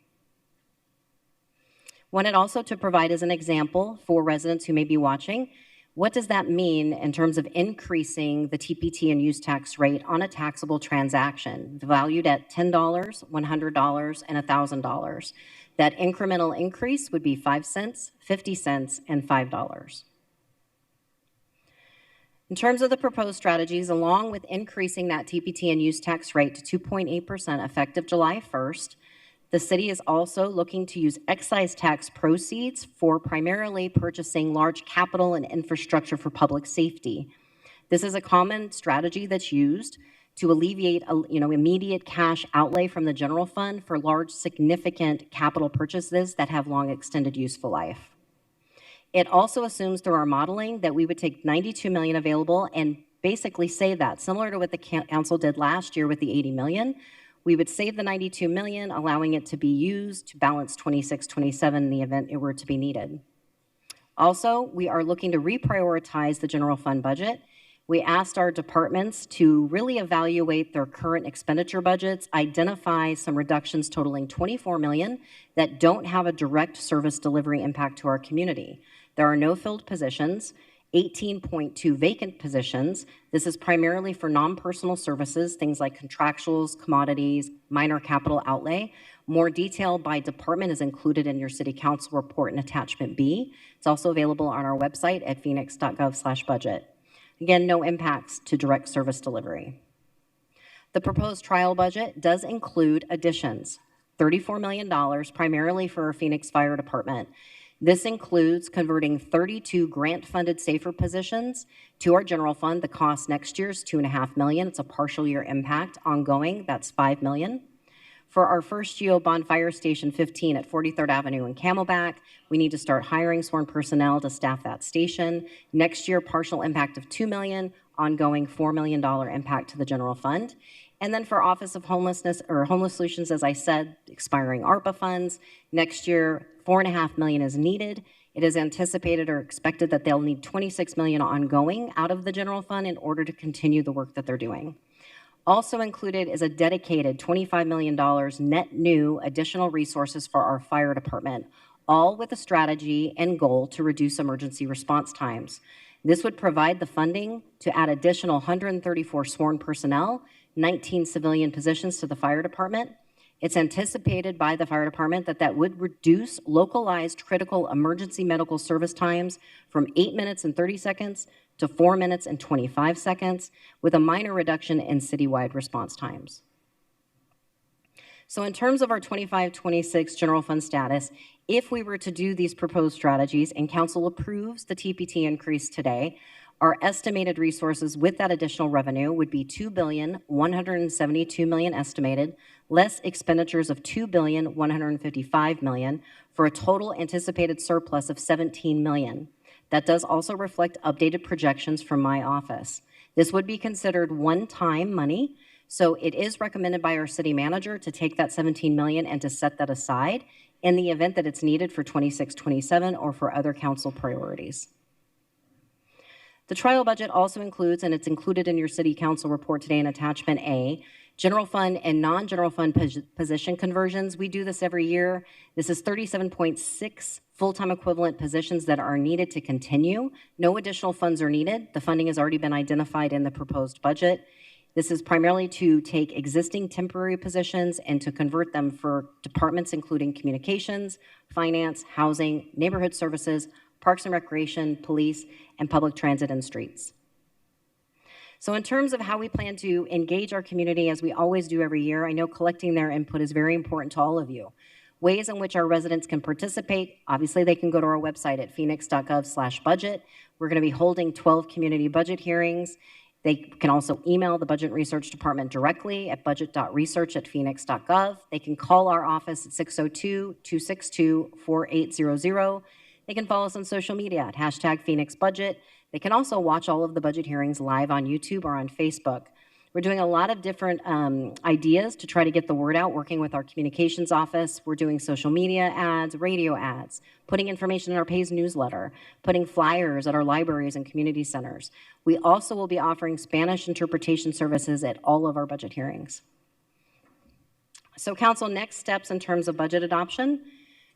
Wanted also to provide as an example for residents who may be watching, what does that mean in terms of increasing the TPT and use tax rate on a taxable transaction valued at $10, $100, and $1,000? That incremental increase would be 5 cents, 50 cents, and $5. In terms of the proposed strategies, along with increasing that TPT and use tax rate to 2.8% effective July 1st, the city is also looking to use excise tax proceeds for primarily purchasing large capital and infrastructure for public safety. This is a common strategy that's used to alleviate immediate cash outlay from the general fund for large, significant capital purchases that have long extended useful life. It also assumes through our modeling that we would take $92 million available and basically say that, similar to what the council did last year with the $80 million, We would save the $92 million, allowing it to be used to balance 26-27 in the event it were to be needed. Also, we are looking to reprioritize the general fund budget. We asked our departments to really evaluate their current expenditure budgets, identify some reductions totaling $24 million that don't have a direct service delivery impact to our community. There are no filled positions, 18.2 vacant positions. This is primarily for non-personal services, things like contractuals, commodities, minor capital outlay. More detail by department is included in your City Council report in Attachment B. It's also available on our website at phoenix.gov/budget. Again, no impacts to direct service delivery. The proposed trial budget does include additions, $34 million, primarily for our Phoenix Fire Department. This includes converting 32 grant-funded SAFER positions to our general fund. The cost next year is $2.5 million. It's a partial year impact. Ongoing, that's $5 million. For our first GEO Bond Fire Station 15 at 43rd Avenue in Camelback, we need to start hiring sworn personnel to staff that station. Next year, partial impact of $2 million, ongoing $4 million impact to the general fund. And then for Office of Homelessness or Homeless Solutions, as I said, expiring ARPA funds. Next year, $4.5 million is needed. It is anticipated or expected that they'll need $26 million ongoing out of the general fund in order to continue the work that they're doing. Also included is a dedicated $25 million net new additional resources for our fire department, all with a strategy and goal to reduce emergency response times. This would provide the funding to add additional 134 sworn personnel, 19 civilian positions to the fire department. It's anticipated by the fire department that that would reduce localized critical emergency medical service times from 8 minutes and 30 seconds to 4 minutes and 25 seconds, with a minor reduction in citywide response times. So in terms of our 25-26 general fund status, if we were to do these proposed strategies and council approves the TPT increase today, our estimated resources with that additional revenue would be $2,172 million estimated, less expenditures of $2,155 million, for a total anticipated surplus of $17 million. That does also reflect updated projections from my office. This would be considered one-time money, so it is recommended by our city manager to take that $17 million and to set that aside in the event that it's needed for 26-27 or for other council priorities. The trial budget also includes, and it's included in your city council report today in attachment A, general fund and non-general fund position conversions. We do this every year. This is 37.6 full-time equivalent positions that are needed to continue. No additional funds are needed. The funding has already been identified in the proposed budget. This is primarily to take existing temporary positions and to convert them for departments including communications, finance, housing, neighborhood services, parks and recreation, police, and public transit and streets. So in terms of how we plan to engage our community, as we always do every year, I know collecting their input is very important to all of you. Ways in which our residents can participate, obviously they can go to our website at phoenix.gov/budget. We're going to be holding 12 community budget hearings. They can also email the Budget and Research Department directly at budget.research@phoenix.gov. They can call our office at 602-262-4800. They can follow us on social media at #PhoenixBudget. They can also watch all of the budget hearings live on YouTube or on Facebook. We're doing a lot of different ideas to try to get the word out, working with our communications office. We're doing social media ads, radio ads, putting information in our PAYS newsletter, putting flyers at our libraries and community centers. We also will be offering Spanish interpretation services at all of our budget hearings. So council, next steps in terms of budget adoption.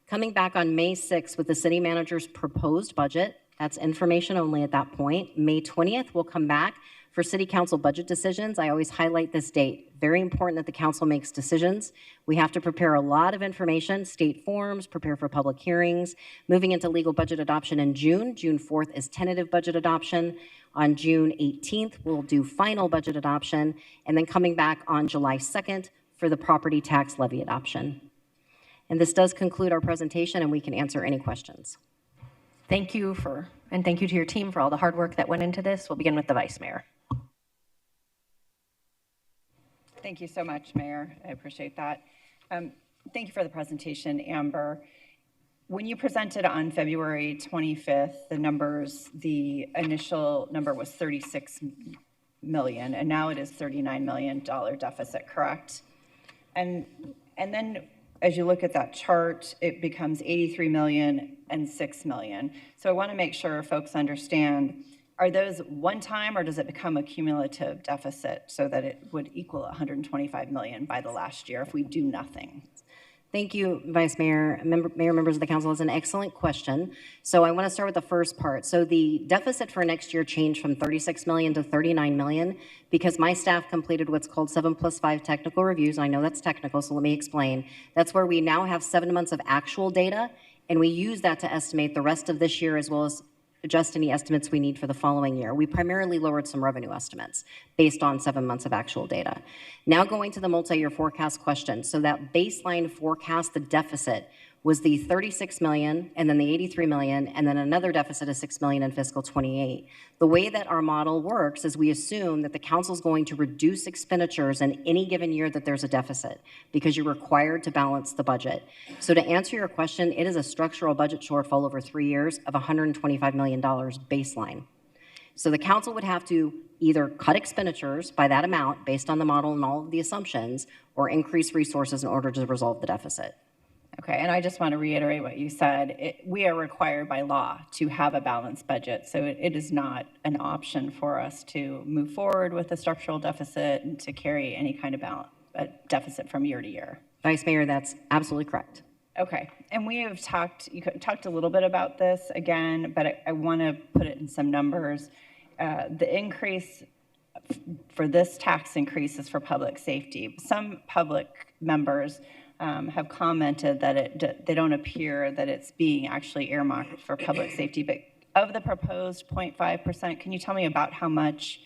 Coming back on May 6th with the city manager's proposed budget. That's information only at that point. May 20th, we'll come back for city council budget decisions. I always highlight this date. Very important that the council makes decisions. We have to prepare a lot of information, state forms, prepare for public hearings. Moving into legal budget adoption in June. June 4th is tentative budget adoption. On June 18th, we'll do final budget adoption. And then coming back on July 2nd for the property tax levy adoption. And this does conclude our presentation, and we can answer any questions. Thank you and thank you to your team for all the hard work that went into this. We'll begin with the Vice Mayor. Thank you so much, Mayor. I appreciate that. Thank you for the presentation, Amber. When you presented on February 25th, the initial number was $36 million, and now it is $39 million deficit, correct? And then as you look at that chart, it becomes 83 million and 6 million. So I want to make sure folks understand, are those one time or does it become a cumulative deficit so that it would equal 125 million by the last year if we do nothing? Thank you, Vice Mayor. Mayor, members of the council, is an excellent question. So I want to start with the first part. So the deficit for next year changed from 36 million to 39 million because my staff completed what's called 7+5 technical reviews. I know that's technical, so let me explain. That's where we now have 7 months of actual data, and we use that to estimate the rest of this year as well as adjust any estimates we need for the following year. We primarily lowered some revenue estimates based on 7 months of actual data. Now going to the multi-year forecast question. So that baseline forecast, the deficit, was the 36 million and then the 83 million and then another deficit of 6 million in fiscal 28. The way that our model works is we assume that the council is going to reduce expenditures in any given year that there's a deficit because you're required to balance the budget. So to answer your question, it is a structural budget shortfall over 3 years of $125 million baseline. So the council would have to either cut expenditures by that amount based on the model and all of the assumptions or increase resources in order to resolve the deficit. Okay, and I just want to reiterate what you said. We are required by law to have a balanced budget, so it is not an option for us to move forward with a structural deficit and to carry any kind of deficit from year to year. Vice Mayor, that's absolutely correct. Okay, and we have you talked a little bit about this again, but I want to put it in some numbers. The increase for this tax increase is for public safety. Some public members have commented that they don't appear that it's being actually earmarked for public safety. But of the proposed 0.5%, can you tell me about how much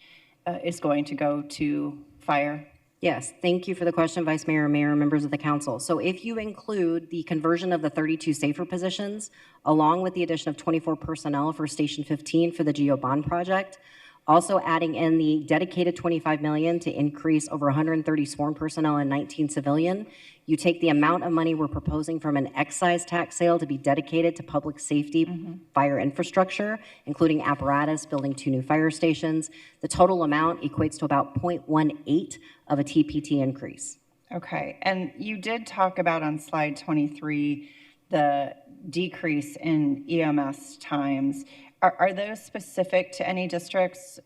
is going to go to fire? Yes, thank you for the question, Vice Mayor, Mayor, members of the council. So if you include the conversion of the 32 safer positions, along with the addition of 24 personnel for Station 15 for the GEO bond project, also adding in the dedicated 25 million to increase over 130 sworn personnel and 19 civilian. You take the amount of money we're proposing from an excise tax sale to be dedicated to public safety fire infrastructure, including apparatus, building 2 new fire stations. The total amount equates to about 0.18 of a TPT increase. Okay, and you did talk about on slide 23 the decrease in EMS times. Are those specific to any districts,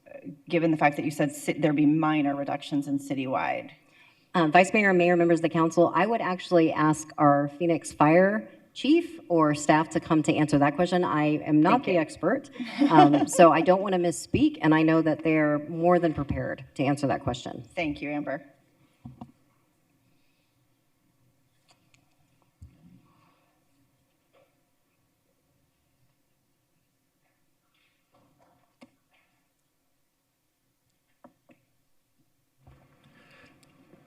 given the fact that you said there'd be minor reductions in citywide? Vice Mayor, Mayor, members of the council, I would actually ask our Phoenix Fire Chief or staff to come to answer that question. I am not the expert, so I don't want to misspeak, and I know that they're more than prepared to answer that question. Thank you, Amber.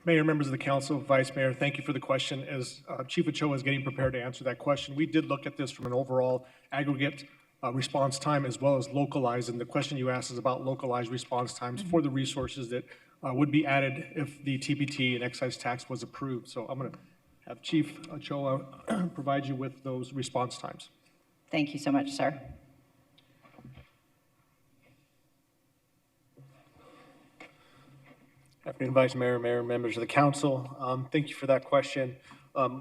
Mayor, members of the council, Vice Mayor, thank you for the question. As Chief Ochoa is getting prepared to answer that question, we did look at this from an overall aggregate response time as well as localized. And the question you asked is about localized response times for the resources that would be added if the TPT and excise tax was approved. So I'm going to have Chief Ochoa provide you with those response times. Thank you so much, sir. Afternoon, Vice Mayor, Mayor, members of the council. Thank you for that question.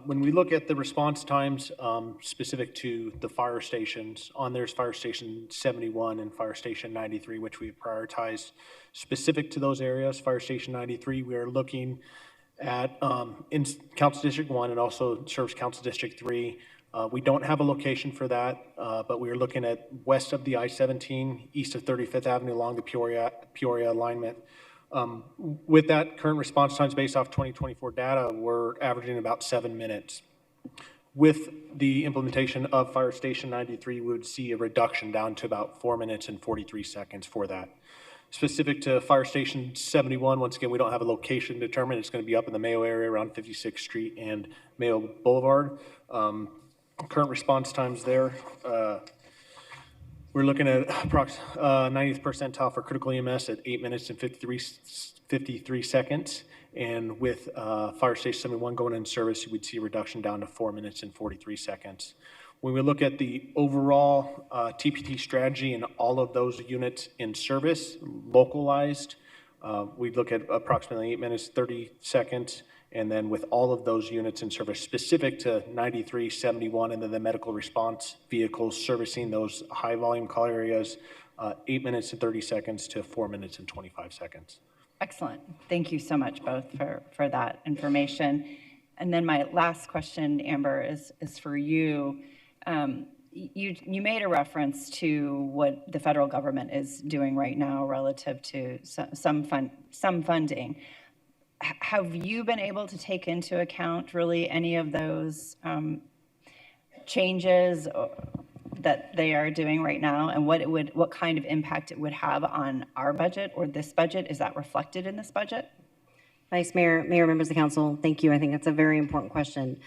When we look at the response times specific to the fire stations, there's Fire Station 71 and Fire Station 93, which we have prioritized specific to those areas. Fire Station 93, we are looking at in Council District 1 and also serves Council District 3. We don't have a location for that, but we are looking at west of the I-17, east of 35th Avenue along the Peoria alignment. With that, current response times based off 2024 data, we're averaging about 7 minutes. With the implementation of Fire Station 93, we would see a reduction down to about 4 minutes and 43 seconds for that. Specific to Fire Station 71, once again, we don't have a location determined. It's going to be up in the Mayo area around 56th Street and Mayo Boulevard. Current response times there, we're looking at 90th percentile for critical EMS at 8 minutes and 53 seconds. And with Fire Station 71 going in service, we'd see a reduction down to 4 minutes and 43 seconds. When we look at the overall TPT strategy and all of those units in service, localized, we'd look at approximately 8 minutes, 30 seconds. And then with all of those units in service specific to 93, 71, and then the medical response vehicles servicing those high volume call areas, 8 minutes and 30 seconds to 4 minutes and 25 seconds. Excellent. Thank you so much both for that information. And then my last question, Amber, is for you. You made a reference to what the federal government is doing right now relative to some funding. Have you been able to take into account really any of those changes that they are doing right now, and what kind of impact it would have on our budget or this budget? Is that reflected in this budget? Vice Mayor, members of the council, thank you. I think that's a very important question.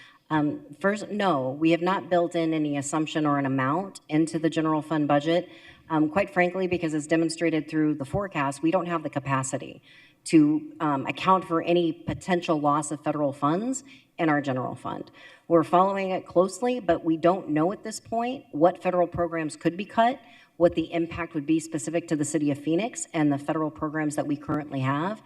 First, no, we have not built in any assumption or an amount into the general fund budget. Quite frankly, because as demonstrated through the forecast, we don't have the capacity to account for any potential loss of federal funds in our general fund. We're following it closely, but we don't know at this point what federal programs could be cut, what the impact would be specific to the city of Phoenix and the federal programs that we currently have.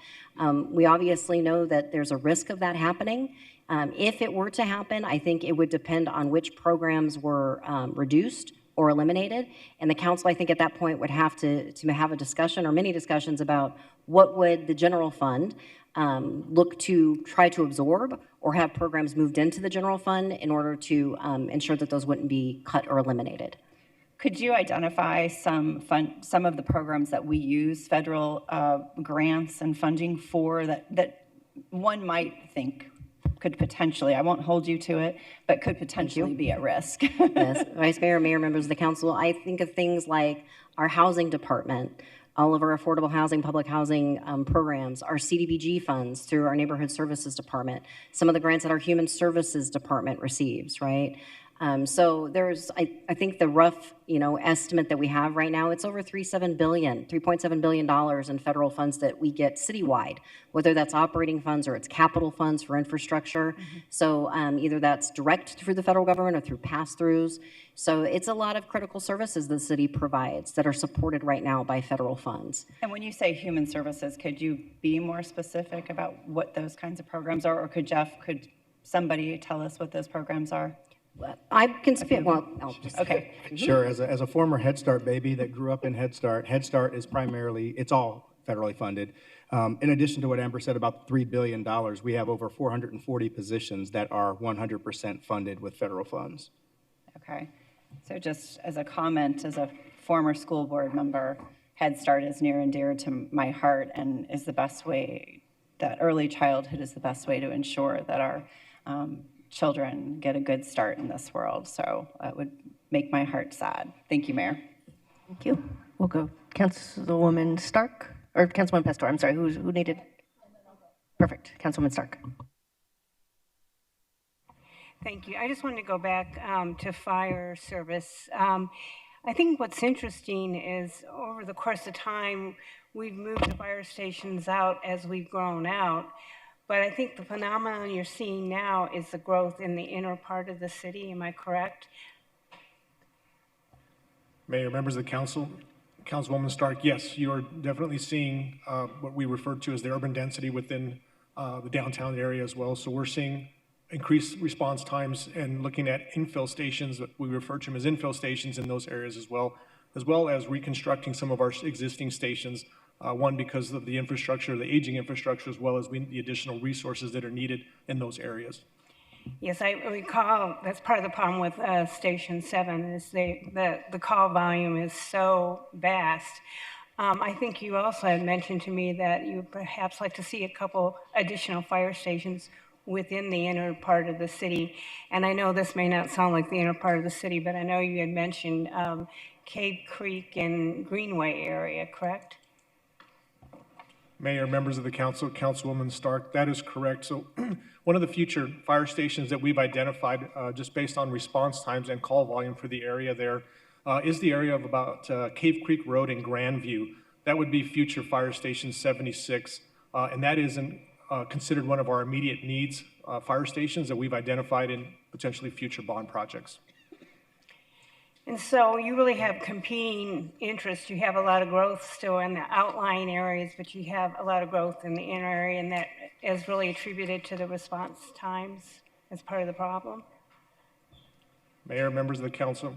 We obviously know that there's a risk of that happening. If it were to happen, I think it would depend on which programs were reduced or eliminated. And the council, I think at that point, would have to have a discussion or many discussions about what would the general fund look to try to absorb or have programs moved into the general fund in order to ensure that those wouldn't be cut or eliminated. Could you identify some of the programs that we use federal grants and funding for that one might think could potentially, I won't hold you to it, but could potentially be at risk? Yes, Vice Mayor, members of the council, I think of things like our housing department, all of our affordable housing, public housing programs, our CDBG funds through our neighborhood services department, some of the grants that our human services department receives, right? So there's, I think the rough, estimate that we have right now, it's over $3.7 billion in federal funds that we get citywide, whether that's operating funds or it's capital funds for infrastructure. Mm-hmm. So either that's direct through the federal government or through pass-throughs. So it's a lot of critical services the city provides that are supported right now by federal funds. And when you say human services, could you be more specific about what those kinds of programs are? Or could somebody tell us what those programs are? I can speak, well, I'll just. Okay. Sure, as a former Head Start baby that grew up in Head Start is primarily, it's all federally funded. In addition to what Amber said about $3 billion, we have over 440 positions that are 100% funded with federal funds. Okay. So just as a comment, as a former school board member, Head Start is near and dear to my heart and is the best way, that early childhood is the best way to ensure that our children get a good start in this world. So that would make my heart sad. Thank you, Mayor. Thank you. We'll go Councilwoman Stark, or Councilwoman Pastor, I'm sorry, who needed? Perfect, Councilwoman Stark. Thank you. I just wanted to go back to fire service. I think what's interesting is over the course of time, we've moved the fire stations out as we've grown out. But I think the phenomenon you're seeing now is the growth in the inner part of the city. Am I correct? Mayor, members of the council, Councilwoman Stark, yes, you are definitely seeing what we refer to as the urban density within the downtown area as well. So we're seeing increased response times and looking at infill stations, that we refer to them as infill stations in those areas as well as reconstructing some of our existing stations. One, because of the infrastructure, the aging infrastructure, as well as the additional resources that are needed in those areas. Yes, I recall that's part of the problem with Station 7 is the call volume is so vast. I think you also had mentioned to me that you perhaps like to see a couple additional fire stations within the inner part of the city. And I know this may not sound like the inner part of the city, but I know you had mentioned Cave Creek and Greenway area, correct? Mayor, members of the council, Councilwoman Stark, that is correct. So one of the future fire stations that we've identified just based on response times and call volume for the area there is the area of about Cave Creek Road and Grandview. That would be future fire station 76, and that is considered one of our immediate needs fire stations that we've identified in potentially future bond projects. And so you really have competing interests. You have a lot of growth still in the outlying areas, but you have a lot of growth in the inner area, and that is really attributed to the response times as part of the problem. Mayor, members of the council,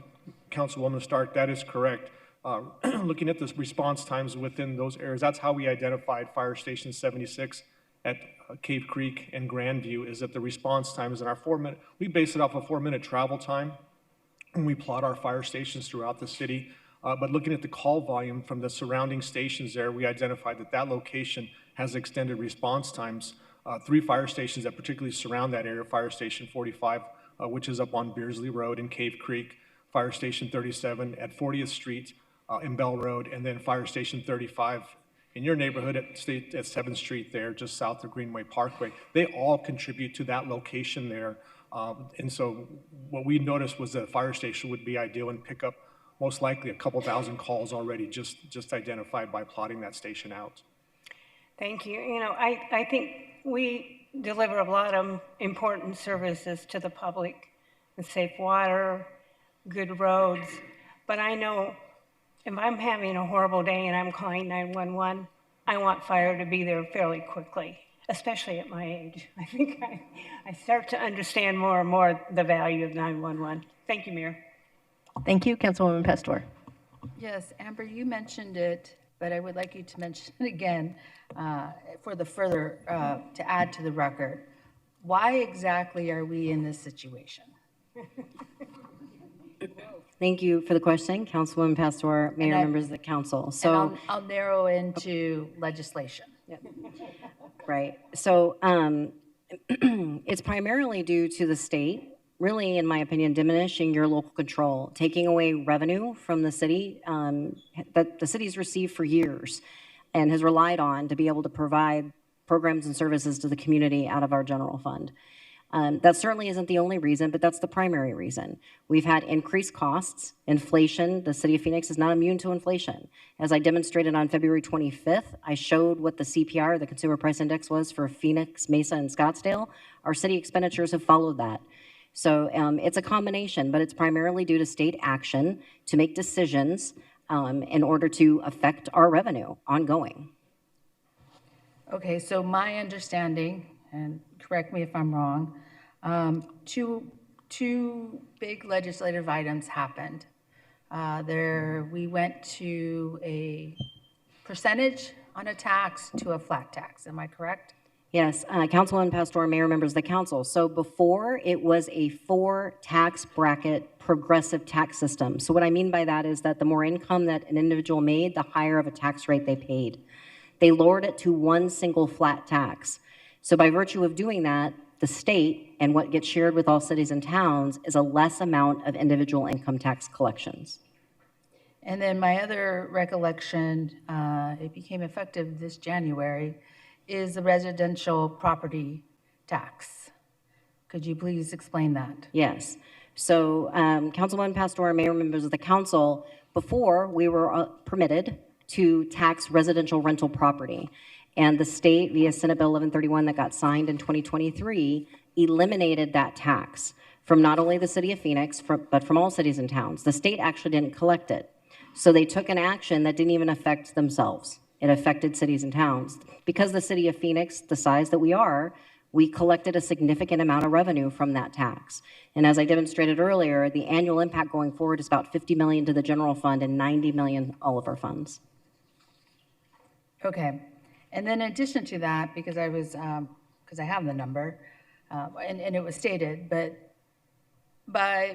Councilwoman Stark, that is correct. Looking at the response times within those areas, that's how we identified Fire Station 76 at Cave Creek and Grandview, is that the response times in our 4-minute, we base it off a 4-minute travel time when we plot our fire stations throughout the city. But looking at the call volume from the surrounding stations there, we identified that that location has extended response times. 3 fire stations that particularly surround that area, Fire Station 45, which is up on Beardsley Road in Cave Creek, Fire Station 37 at 40th Street in Bell Road, and then Fire Station 35 in your neighborhood at 7th Street there, just south of Greenway Parkway. They all contribute to that location there. And so what we noticed was that a fire station would be ideal and pick up most likely a couple thousand calls already just identified by plotting that station out. Thank you. You know, I think we deliver a lot of important services to the public, the safe water, good roads, but I know if I'm having a horrible day and I'm calling 911, I want fire to be there fairly quickly, especially at my age. I think I start to understand more and more the value of 911. Thank you, Mayor. Thank you, Councilwoman Pastor. Yes, Amber, you mentioned it, but I would like you to mention it again for the further, to add to the record. Why exactly are we in this situation? Thank you for the question, Councilwoman Pastor, Mayor, members of the council. So And I'll narrow into legislation. right. So it's primarily due to the state, really, in my opinion, diminishing your local control, taking away revenue from the city that the city's received for years and has relied on to be able to provide programs and services to the community out of our general fund. That certainly isn't the only reason, but that's the primary reason. We've had increased costs, inflation. The city of Phoenix is not immune to inflation. As I demonstrated on February 25th, I showed what the CPR, the Consumer Price Index, was for Phoenix, Mesa, and Scottsdale. Our city expenditures have followed that. So it's a combination, but it's primarily due to state action to make decisions in order to affect our revenue ongoing. Okay, so my understanding, and correct me if I'm wrong, two big legislative items happened. We went to a percentage on a tax to a flat tax. Am I correct? Yes, Councilwoman Pastor, Mayor, members of the council. So before, it was a 4-tax bracket progressive tax system. So what I mean by that is that the more income that an individual made, the higher of a tax rate they paid. They lowered it to one single flat tax. So by virtue of doing that, the state and what gets shared with all cities and towns is a less amount of individual income tax collections. And then my other recollection, it became effective this January, is the residential property tax. Could you please explain that? Yes. So Councilwoman Pastor, Mayor, members of the council, before we were permitted to tax residential rental property. And the state, via Senate Bill 1131 that got signed in 2023, eliminated that tax from not only the city of Phoenix, but from all cities and towns. The state actually didn't collect it. So they took an action that didn't even affect themselves. It affected cities and towns. Because the city of Phoenix, the size that we are, we collected a significant amount of revenue from that tax. And as I demonstrated earlier, the annual impact going forward is about $50 million to the general fund and $90 million all of our funds. Okay. And then in addition to that, because I have the number, and it was stated, but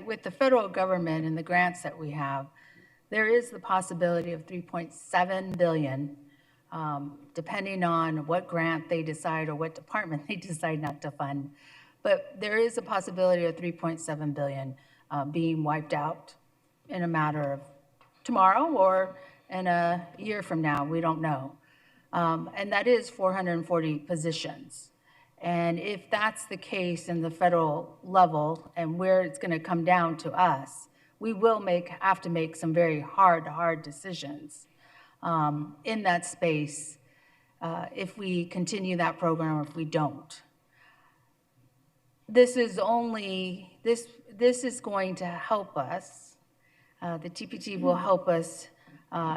with the federal government and the grants that we have, there is the possibility of $3.7 billion, depending on what grant they decide or what department they decide not to fund. But there is a possibility of $3.7 billion being wiped out in a matter of tomorrow or in a year from now. We don't know. And that is 440 positions. And if that's the case in the federal level and where it's going to come down to us, we will have to make some very hard decisions in that space if we continue that program or if we don't. This is going to help us The TPT will help us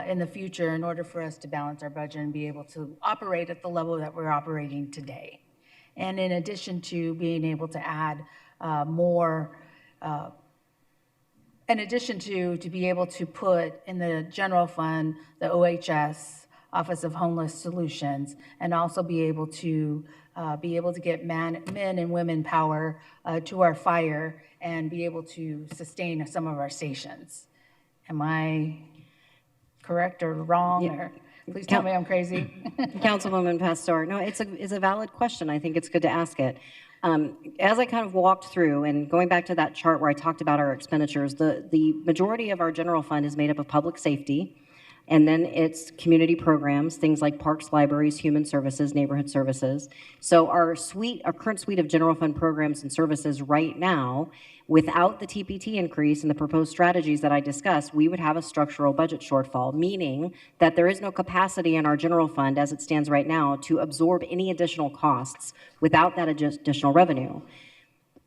in the future in order for us to balance our budget and be able to operate at the level that we're operating today. And in addition to being able to add more, in addition to be able to put in the general fund, the OHS, Office of Homeless Solutions, and also be able to get men and women power to our fire and be able to sustain some of our stations. Am I correct or wrong? Yeah. Or please tell me I'm crazy. Councilwoman Pastor, no, it's a valid question. I think it's good to ask it. As I kind of walked through and going back to that chart where I talked about our expenditures, the majority of our general fund is made up of public safety, and then it's community programs, things like parks, libraries, human services, neighborhood services. So our current suite of general fund programs and services right now, without the TPT increase and the proposed strategies that I discussed, we would have a structural budget shortfall, meaning that there is no capacity in our general fund as it stands right now to absorb any additional costs without that additional revenue.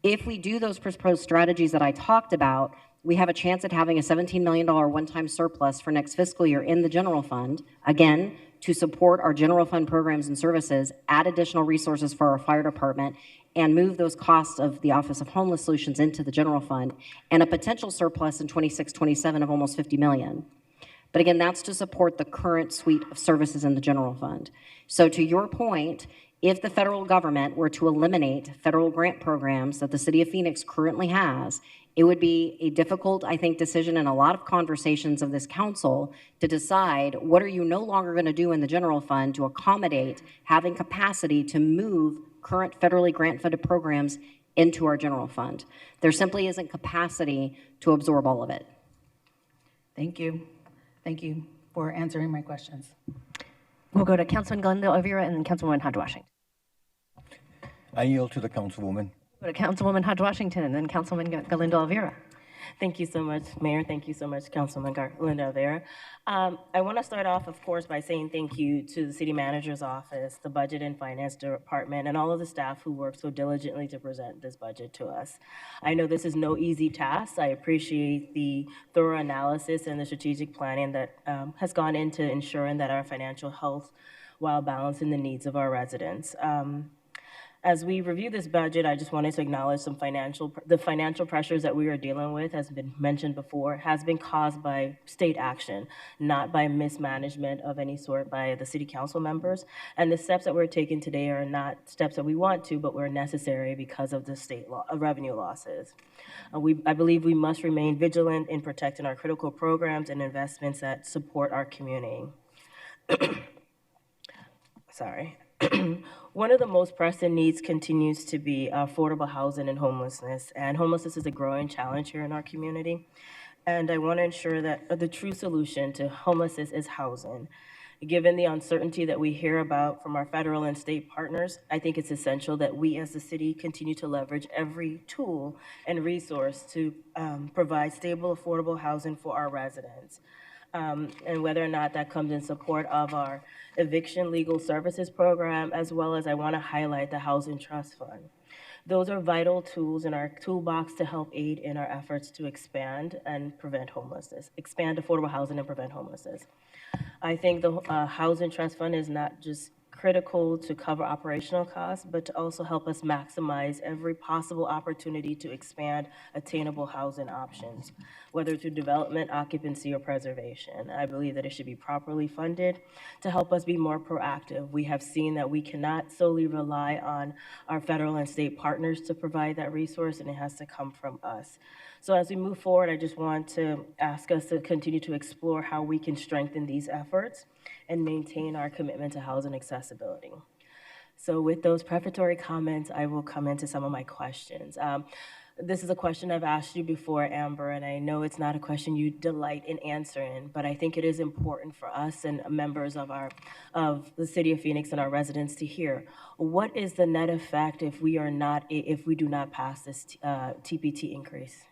If we do those proposed strategies that I talked about, we have a chance at having a $17 million one-time surplus for next fiscal year in the general fund, again, to support our general fund programs and services, add additional resources for our fire department, and move those costs of the Office of Homeless Solutions into the general fund, and a potential surplus in 26-27 of almost $50 million. But again, that's to support the current suite of services in the general fund. So to your point, if the federal government were to eliminate federal grant programs that the City of Phoenix currently has, it would be a difficult, I think, decision and a lot of conversations of this council to decide what are you no longer going to do in the general fund to accommodate having capacity to move current federally grant-funded programs into our general fund. There simply isn't capacity to absorb all of it. Thank you. Thank you for answering my questions. We'll go to Councilman Glendale Oviedo and then Councilwoman Hodge Washington. I yield to the councilwoman. Go to Councilwoman Hodge Washington and then Councilman Galindo Alvira. Thank you so much, Mayor. Thank you so much, Councilman Linda Vera. I want to start off, of course, by saying thank you to the City Manager's Office, the Budget and Finance Department, and all of the staff who worked so diligently to present this budget to us. I know this is no easy task. I appreciate the thorough analysis and the strategic planning that has gone into ensuring that our financial health while balancing the needs of our residents. As we review this budget, I just wanted to acknowledge the financial pressures that we are dealing with, has been mentioned before, has been caused by state action, not by mismanagement of any sort by the city council members. And the steps that we're taking today are not steps that we want to, but were necessary because of the state revenue losses. I believe we must remain vigilant in protecting our critical programs and investments that support our community. Sorry. One of the most pressing needs continues to be affordable housing and homelessness. And homelessness is a growing challenge here in our community. And I want to ensure that the true solution to homelessness is housing. Given the uncertainty that we hear about from our federal and state partners, I think it's essential that we as the city continue to leverage every tool and resource to provide stable, affordable housing for our residents. And whether or not that comes in support of our eviction legal services program, as well as I want to highlight the Housing Trust Fund. Those are vital tools in our toolbox to help aid in our efforts to expand and prevent homelessness, expand affordable housing and prevent homelessness. I think the Housing Trust Fund is not just critical to cover operational costs, but to also help us maximize every possible opportunity to expand attainable housing options, whether through development, occupancy, or preservation. I believe that it should be properly funded to help us be more proactive. We have seen that we cannot solely rely on our federal and state partners to provide that resource, and it has to come from us. So as we move forward, I just want to ask us to continue to explore how we can strengthen these efforts and maintain our commitment to housing accessibility. So with those prefatory comments, I will come into some of my questions. This is a question I've asked you before, Amber, and I know it's not a question you delight in answering, but I think it is important for us and members of the City of Phoenix and our residents to hear. What is the net effect if we do not pass this TPT increase?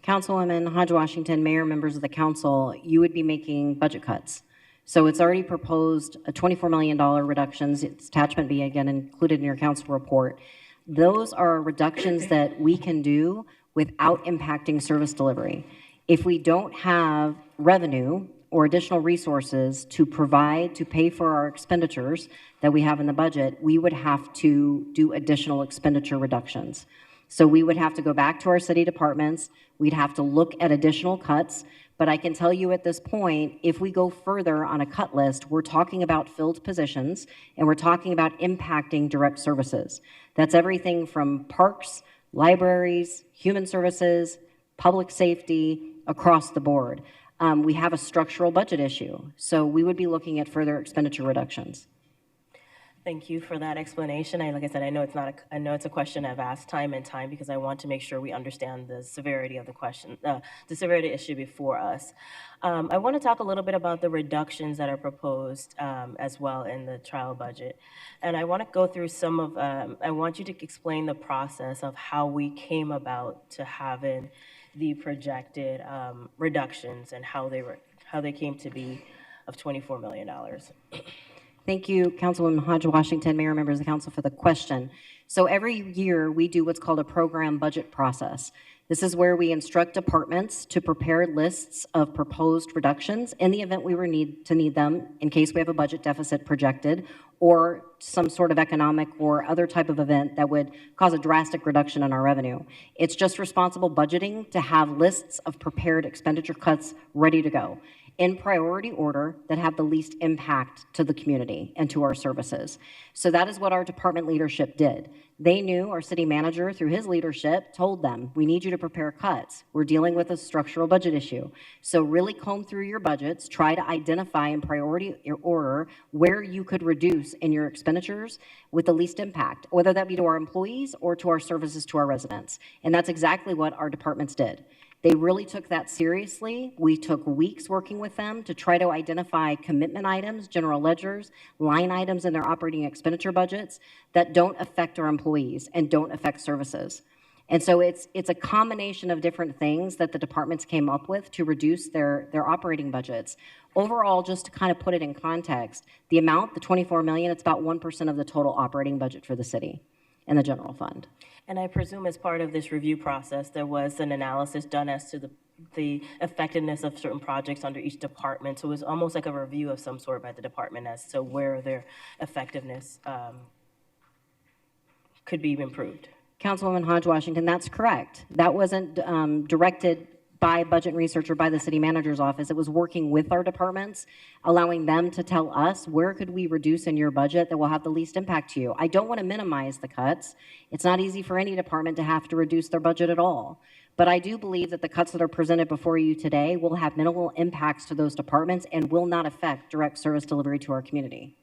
Councilwoman Hodge Washington, Mayor, members of the council, you would be making budget cuts. So it's already proposed a $24 million reductions. It's attachment B, again, included in your council report. Those are reductions that we can do without impacting service delivery. If we don't have revenue or additional resources to provide, to pay for our expenditures that we have in the budget, we would have to do additional expenditure reductions. So we would have to go back to our city departments, we'd have to look at additional cuts, but I can tell you at this point, if we go further on a cut list, we're talking about filled positions, and we're talking about impacting direct services. That's everything from parks, libraries, human services, public safety, across the board. We have a structural budget issue, so we would be looking at further expenditure reductions. Thank you for that explanation. Like I said, I know it's a question I've asked time and time because I want to make sure we understand the severity of the question, the severity issue before us. I want to talk a little bit about the reductions that are proposed as well in the trial budget. And I want to go through some of, I want you to explain the process of how we came about to having the projected reductions and how they came to be of $24 million. Thank you, Councilwoman Hodge Washington, Mayor, members of the council, for the question. So every year we do what's called a program budget process. This is where we instruct departments to prepare lists of proposed reductions in the event we were need them in case we have a budget deficit projected or some sort of economic or other type of event that would cause a drastic reduction in our revenue. It's just responsible budgeting to have lists of prepared expenditure cuts ready to go in priority order that have the least impact to the community and to our services. So that is what our department leadership did. They knew, our city manager, through his leadership, told them, we need you to prepare cuts. We're dealing with a structural budget issue. So really comb through your budgets, try to identify in priority order where you could reduce in your expenditures with the least impact, whether that be to our employees or to our services to our residents. And that's exactly what our departments did. They really took that seriously. We took weeks working with them to try to identify commitment items, general ledgers, line items in their operating expenditure budgets that don't affect our employees and don't affect services. And so it's a combination of different things that the departments came up with to reduce their operating budgets. Overall, just to kind of put it in context, the amount, the $24 million, it's about 1% of the total operating budget for the city and the general fund. And I presume as part of this review process, there was an analysis done as to the effectiveness of certain projects under each department. So it was almost like a review of some sort by the department as to where their effectiveness could be improved. Councilwoman Hodge Washington, that's correct. That wasn't directed by budget and research or by the city manager's office. It was working with our departments, allowing them to tell us where could we reduce in your budget that will have the least impact to you. I don't want to minimize the cuts. It's not easy for any department to have to reduce their budget at all. But I do believe that the cuts that are presented before you today will have minimal impacts to those departments and will not affect direct service delivery to our community.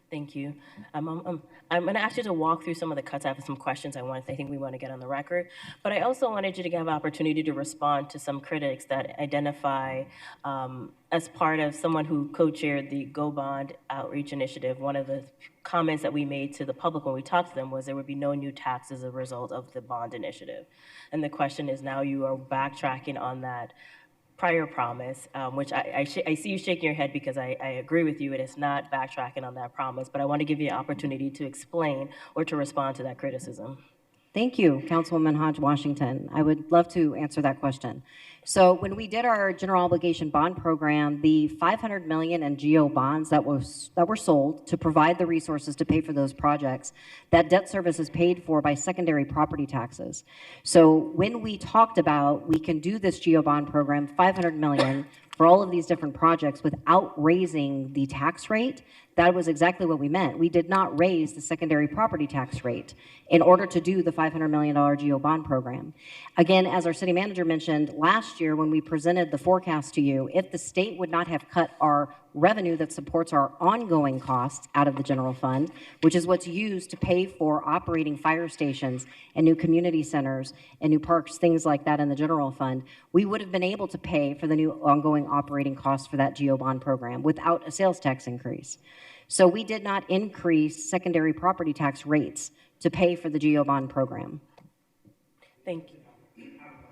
Thank you. I'm going to ask you to walk through some of the cuts. I have some questions I think we want to get on the record. But I also wanted you to have an opportunity to respond to some critics that identify, as part of someone who co-chaired the Go Bond Outreach Initiative, one of the comments that we made to the public when we talked to them was there would be no new tax as a result of the bond initiative. And the question is now you are backtracking on that prior promise, which I see you shaking your head because I agree with you. It is not backtracking on that promise, but I want to give you an opportunity to explain or to respond to that criticism. Thank you, Councilwoman Hodge Washington. I would love to answer that question. So when we did our general obligation bond program, the $500 million in GO bonds that were sold to provide the resources to pay for those projects, that debt service is paid for by secondary property taxes. So when we talked about we can do this GO bond program, $500 million for all of these different projects without raising the tax rate, that was exactly what we meant. We did not raise the secondary property tax rate in order to do the $500 million GO bond program. Again, as our city manager mentioned, last year when we presented the forecast to you, if the state would not have cut our revenue that supports our ongoing costs out of the general fund, which is what's used to pay for operating fire stations and new community centers and new parks, things like that in the general fund, we would have been able to pay for the new ongoing operating costs for that GO bond program without a sales tax increase. So we did not increase secondary property tax rates to pay for the GO bond program. Thank you.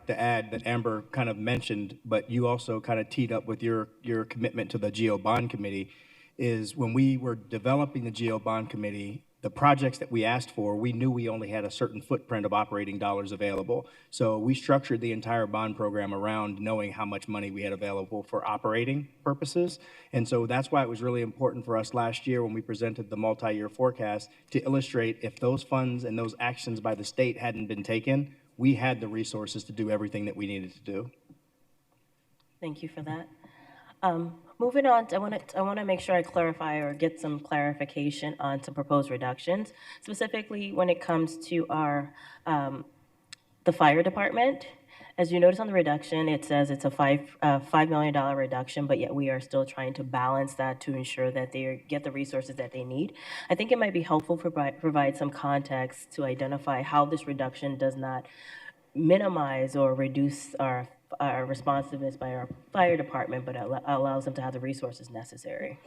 To add that Amber kind of mentioned, but you also kind of teed up with your commitment to the GO Bond Committee, is when we were developing the GO Bond Committee, the projects that we asked for, we knew we only had a certain footprint of operating dollars available. So we structured the entire bond program around knowing how much money we had available for operating purposes. And so that's why it was really important for us last year when we presented the multi-year forecast to illustrate if those funds and those actions by the state hadn't been taken, we had the resources to do everything that we needed to do. Thank you for that. Moving on, I want to make sure I clarify or get some clarification on some proposed reductions, specifically when it comes to our the fire department. As you notice on the reduction, it says it's a $5 million reduction, but yet we are still trying to balance that to ensure that they get the resources that they need. I think it might be helpful to provide some context to identify how this reduction does not minimize or reduce our responsiveness by our fire department, but allows them to have the resources necessary.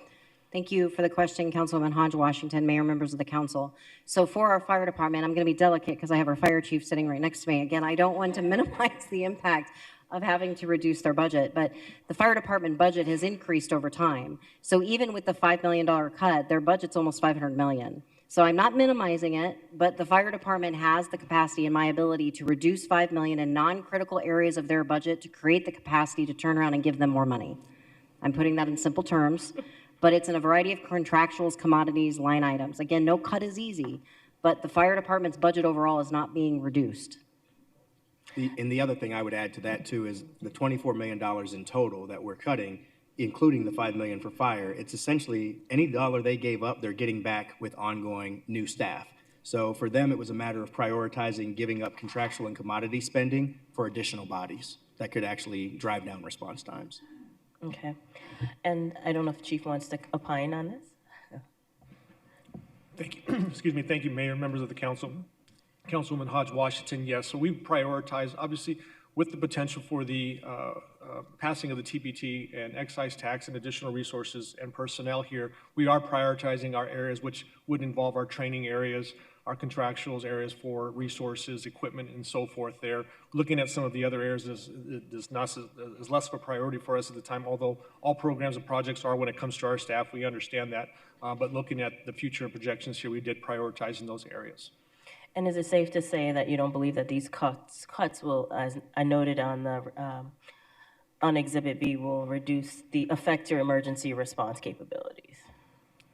Thank you for the question, Councilwoman Hodge Washington, Mayor, members of the council. So for our fire department, I'm going to be delicate because I have our fire chief sitting right next to me. Again, I don't want to minimize the impact of having to reduce their budget, but the fire department budget has increased over time. So even with the $5 million cut, their budget's almost $500 million. So I'm not minimizing it, but the fire department has the capacity and my ability to reduce $5 million in non-critical areas of their budget to create the capacity to turn around and give them more money. I'm putting that in simple terms, but it's in a variety of contractuals, commodities, line items. Again, no cut is easy, but the fire department's budget overall is not being reduced. And the other thing I would add to that too is the $24 million in total that we're cutting, including the $5 million for fire. It's essentially any dollar they gave up, they're getting back with ongoing new staff. So for them, it was a matter of prioritizing giving up contractual and commodity spending for additional bodies that could actually drive down response times. Okay. And I don't know if the chief wants to opine on this. Thank you. Excuse me. Thank you, Mayor, members of the council. Councilwoman Hodge Washington, yes. So we prioritize, obviously, with the potential for the passing of the TPT and excise tax and additional resources and personnel here, we are prioritizing our areas, which would involve our training areas, our contractuals areas for resources, equipment, and so forth there. Looking at some of the other areas is less of a priority for us at the time, although all programs and projects are when it comes to our staff, we understand that. But looking at the future projections here, we did prioritize in those areas. And is it safe to say that you don't believe that these cuts will, as I noted on the on Exhibit B, will affect your emergency response capabilities?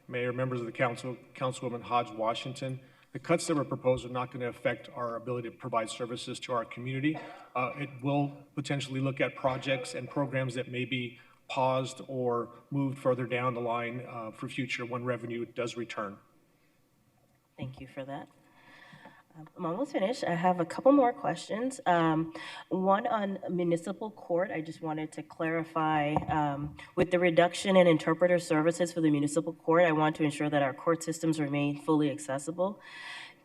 Mayor, members of the council, Councilwoman Hodge Washington, the cuts that were proposed are not going to affect our ability to provide services to our community. It will potentially look at projects and programs that may be paused or moved further down the line for future when revenue does return. Thank you for that. I'm almost finished. I have a couple more questions. One on municipal court. I just wanted to clarify, with the reduction in interpreter services for the municipal court, I want to ensure that our court systems remain fully accessible.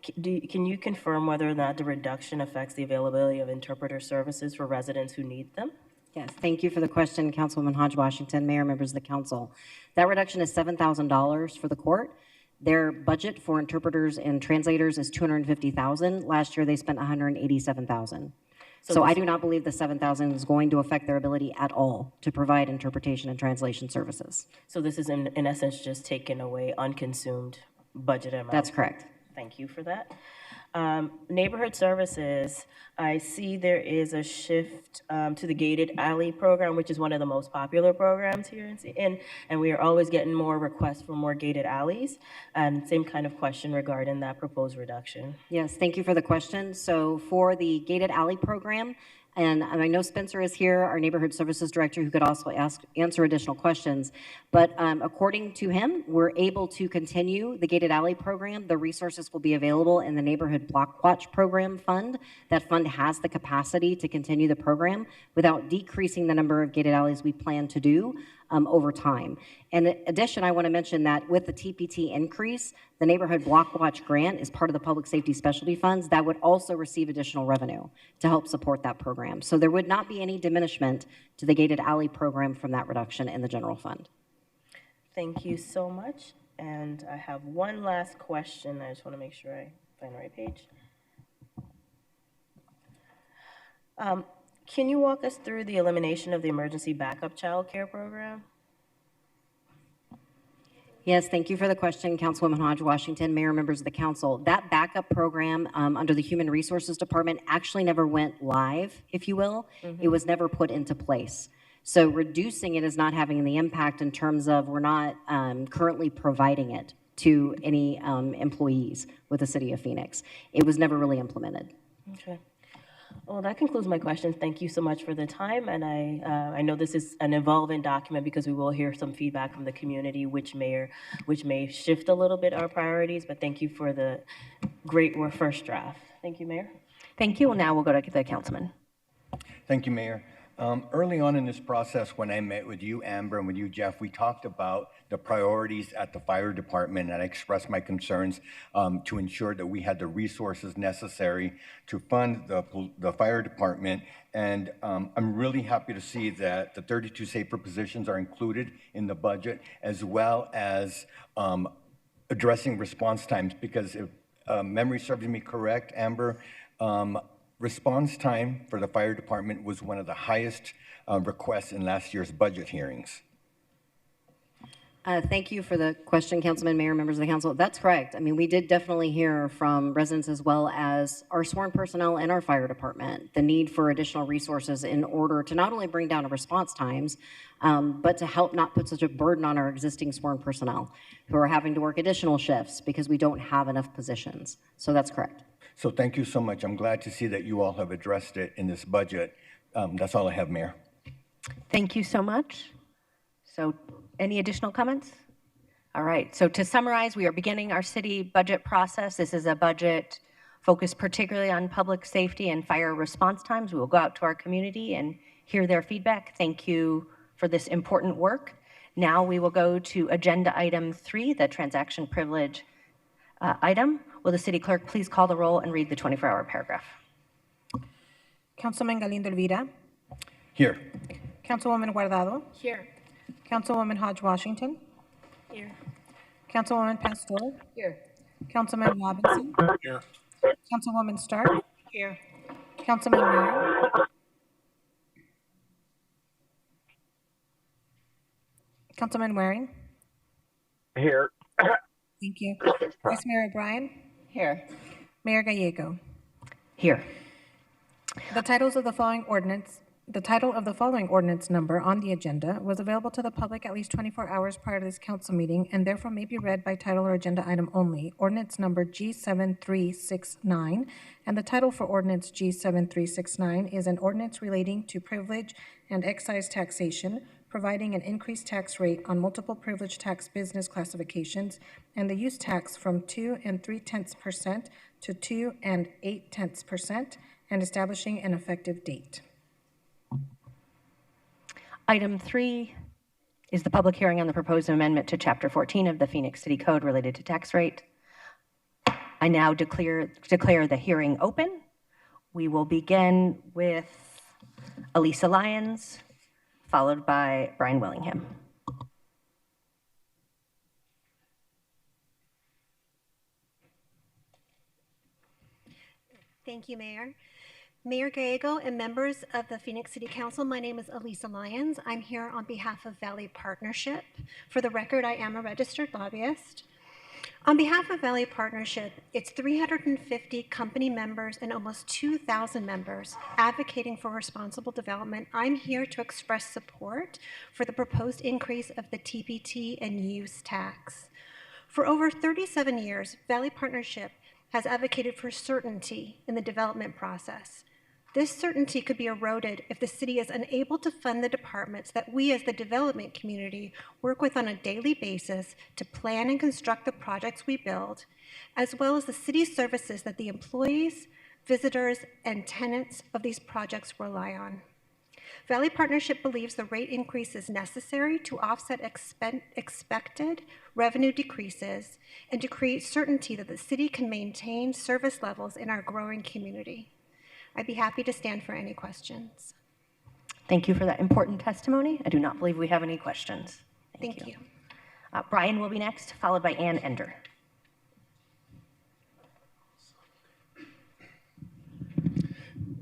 Can you confirm whether or not the reduction affects the availability of interpreter services for residents who need them? Yes, thank you for the question, Councilwoman Hodge Washington, Mayor, members of the council. That reduction is $7,000 for the court. Their budget for interpreters and translators is $250,000. Last year, they spent $187,000. So I do not believe the $7,000 is going to affect their ability at all to provide interpretation and translation services. So this is in essence just taking away unconsumed budget amount? That's correct. Thank you for that. Neighborhood services, I see there is a shift to the gated alley program, which is one of the most popular programs here and we are always getting more requests for more gated alleys. And same kind of question regarding that proposed reduction. Yes, thank you for the question. So for the gated alley program, and I know Spencer is here, our neighborhood services director, who could also answer additional questions. But according to him, we're able to continue the gated alley program. The resources will be available in the neighborhood block watch program fund. That fund has the capacity to continue the program without decreasing the number of gated alleys we plan to do over time. And in addition, I want to mention that with the TPT increase, the neighborhood block watch grant is part of the public safety specialty funds that would also receive additional revenue to help support that program. So there would not be any diminishment to the gated alley program from that reduction in the general fund. Thank you so much. And I have one last question. I just want to make sure I find the right page. Can you walk us through the elimination of the emergency backup child care program? Yes, thank you for the question, Councilwoman Hodge Washington, Mayor, members of the council. That backup program under the Human Resources Department actually never went live, if you will. It was never put into place. So reducing it is not having the impact in terms of we're not currently providing it to any employees with the city of Phoenix. It was never really implemented. Okay. Well, that concludes my questions. Thank you so much for the time. And I know this is an evolving document because we will hear some feedback from the community, which may shift a little bit our priorities. But thank you for the great work first draft. Thank you, Mayor. Thank you. Well, now we'll go to the councilman. Thank you, Mayor. Early on in this process, when I met with you, Amber, and with you, Jeff, we talked about the priorities at the fire department, and I expressed my concerns to ensure that we had the resources necessary to fund the fire department. And I'm really happy to see that the 32 safer positions are included in the budget, as well as addressing response times, because if memory serves me correct, Amber, response time for the fire department was one of the highest requests in last year's budget hearings. Thank you for the question, Councilman, Mayor, members of the council. That's correct. I mean, we did definitely hear from residents as well as our sworn personnel and our fire department the need for additional resources in order to not only bring down response times, but to help not put such a burden on our existing sworn personnel who are having to work additional shifts because we don't have enough positions. So that's correct. So thank you so much. I'm glad to see that you all have addressed it in this budget. That's all I have, Mayor. Thank you so much. So any additional comments? All right. So to summarize, we are beginning our city budget process. This is a budget focused particularly on public safety and fire response times. We will go out to our community and hear their feedback. Thank you for this important work. Now we will go to agenda item 3, the transaction privilege item. Will the city clerk please call the roll and read the 24-hour paragraph? Councilman Galindo Elvira. Here. Councilwoman Guardado. Here. Councilwoman Hodge Washington. Here. Councilwoman Pastor. Here. Councilman Robinson. Here. Councilwoman Stark. Here. Councilman Waring. Councilman Waring. Here. Thank you. Vice Mayor O'Brien. Here. Mayor Gallego. Here. The title of the following ordinance number on the agenda was available to the public at least 24 hours prior to this council meeting and therefore may be read by title or agenda item only. Ordinance number G7369, and the title for ordinance G7369 is an ordinance relating to privilege and excise taxation, providing an increased tax rate on multiple privilege tax business classifications and the use tax from 2 3/10% to 2 8/10%, and establishing an effective date. Item 3 is the public hearing on the proposed amendment to Chapter 14 of the Phoenix City Code related to tax rate. I now declare the hearing open. We will begin with Elisa Lyons, followed by Brian Willingham. Thank you, Mayor. Mayor Gallego and members of the Phoenix City Council, my name is Elisa Lyons. I'm here on behalf of Valley Partnership. For the record, I am a registered lobbyist. On behalf of Valley Partnership, it's 350 company members and almost 2,000 members advocating for responsible development. I'm here to express support for the proposed increase of the TPT and use tax. For over 37 years, Valley Partnership has advocated for certainty in the development process. This certainty could be eroded if the city is unable to fund the departments that we as the development community work with on a daily basis to plan and construct the projects we build, as well as the city services that the employees, visitors, and tenants of these projects rely on. Valley Partnership believes the rate increase is necessary to offset expected revenue decreases and to create certainty that the city can maintain service levels in our growing community. I'd be happy to stand for any questions. Thank you for that important testimony. I do not believe we have any questions. Thank you. Brian will be next, followed by Ann Ender.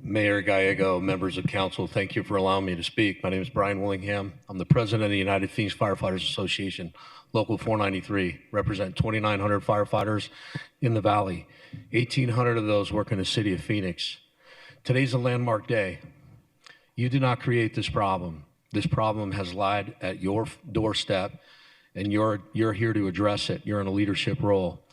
Mayor Gallego, members of council, thank you for allowing me to speak. My name is Brian Willingham. I'm the president of the United Phoenix Firefighters Association, Local 493, represent 2,900 firefighters in the Valley. 1,800 of those work in the city of Phoenix. Today's a landmark day. You did not create this problem. This problem has lied at your doorstep, and you're here to address it. You're in a leadership role.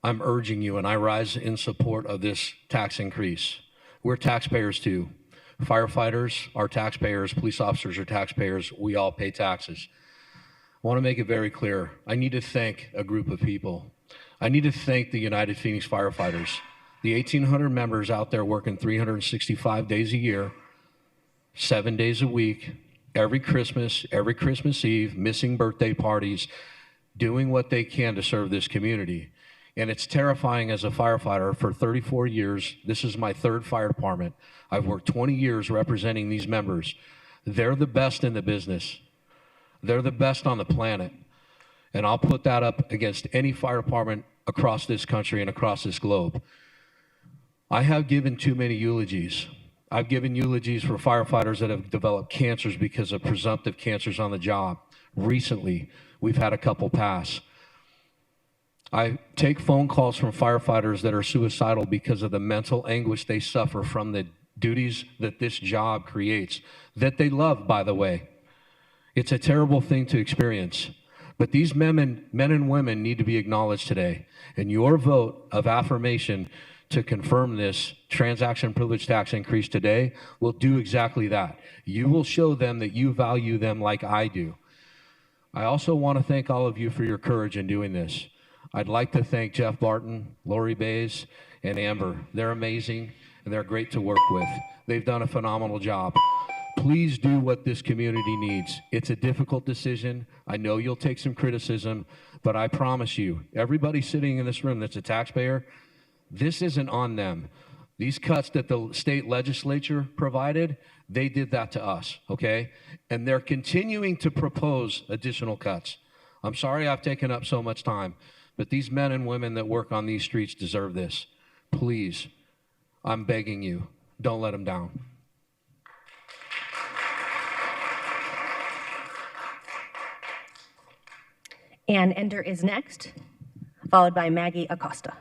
I'm urging you, and I rise in support of this tax increase. We're taxpayers too. Firefighters are taxpayers, police officers are taxpayers, we all pay taxes. I want to make it very clear. I need to thank a group of people. I need to thank the United Phoenix Firefighters, the 1,800 members out there working 365 days a year, 7 days a week, every Christmas Eve, missing birthday parties, doing what they can to serve this community. And it's terrifying as a firefighter. For 34 years, this is my third fire department. I've worked 20 years representing these members. They're the best in the business. They're the best on the planet. And I'll put that up against any fire department across this country and across this globe. I have given too many eulogies. I've given eulogies for firefighters that have developed cancers because of presumptive cancers on the job. Recently, we've had a couple pass. I take phone calls from firefighters that are suicidal because of the mental anguish they suffer from the duties that this job creates, that they love, by the way. It's a terrible thing to experience. But these men and women need to be acknowledged today. And your vote of affirmation to confirm this transaction privilege tax increase today will do exactly that. You will show them that you value them like I do. I also want to thank all of you for your courage in doing this. I'd like to thank Jeff Barton, Lori Bays, and Amber. They're amazing, and they're great to work with. They've done a phenomenal job. Please do what this community needs. It's a difficult decision. I know you'll take some criticism, but I promise you, everybody sitting in this room that's a taxpayer, this isn't on them. These cuts that the state legislature provided, they did that to us, okay? And they're continuing to propose additional cuts. I'm sorry I've taken up so much time, but these men and women that work on these streets deserve this. Please, I'm begging you, don't let them down. Ann Ender is next, followed by Maggie Acosta.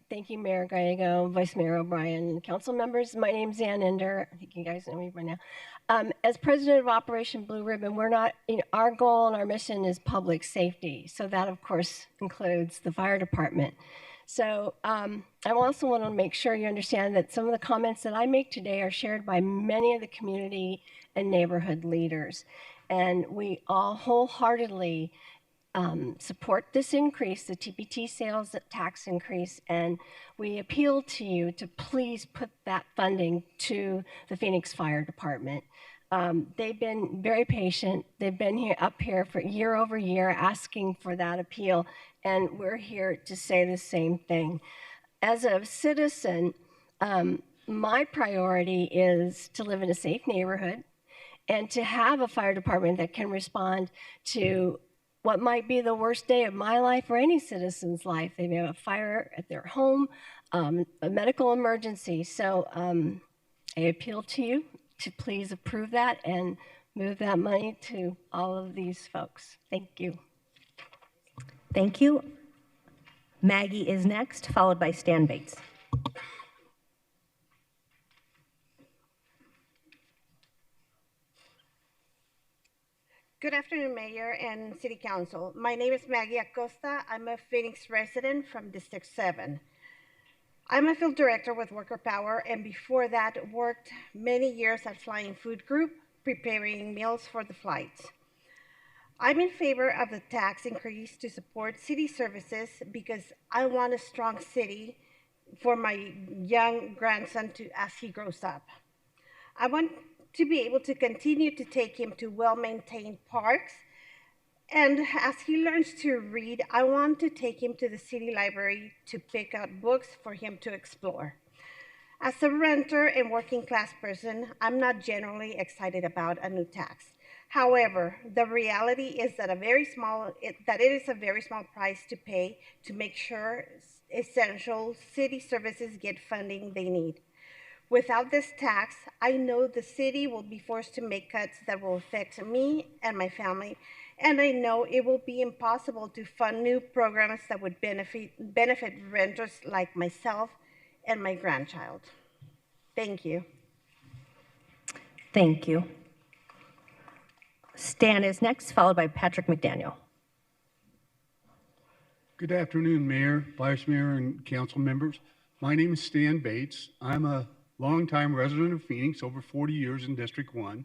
Thank you, Mayor Gallego, Vice Mayor O'Brien, council members. My name's Ann Ender. I think you guys know me by now. As president of Operation Blue Ribbon, our goal and our mission is public safety. So that, of course, includes the fire department. So I also want to make sure you understand that some of the comments that I make today are shared by many of the community and neighborhood leaders. And we all wholeheartedly support this increase, the TPT sales tax increase, and we appeal to you to please put that funding to the Phoenix Fire Department. They've been very patient. They've been up here for year over year asking for that appeal, and we're here to say the same thing. As a citizen, my priority is to live in a safe neighborhood and to have a fire department that can respond to what might be the worst day of my life or any citizen's life. They may have a fire at their home, a medical emergency. So I appeal to you to please approve that and move that money to all of these folks. Thank you. Thank you. Maggie is next, followed by Stan Bates. Good afternoon, Mayor and City Council. My name is Maggie Acosta. I'm a Phoenix resident from District 7. I'm a field director with Worker Power, and before that worked many years at Flying Food Group, preparing meals for the flights. I'm in favor of the tax increase to support city services because I want a strong city for my young grandson as he grows up. I want to be able to continue to take him to well-maintained parks. And as he learns to read, I want to take him to the city library to pick out books for him to explore. As a renter and working class person, I'm not generally excited about a new tax. However, the reality is that it is a very small price to pay to make sure essential city services get funding they need. Without this tax, I know the city will be forced to make cuts that will affect me and my family, and I know it will be impossible to fund new programs that would benefit renters like myself and my grandchild. Thank you. Thank you. Stan is next, followed by Patrick McDaniel. Good afternoon, Mayor, Vice Mayor, and council members. My name is Stan Bates. I'm a longtime resident of Phoenix, over 40 years in District 1.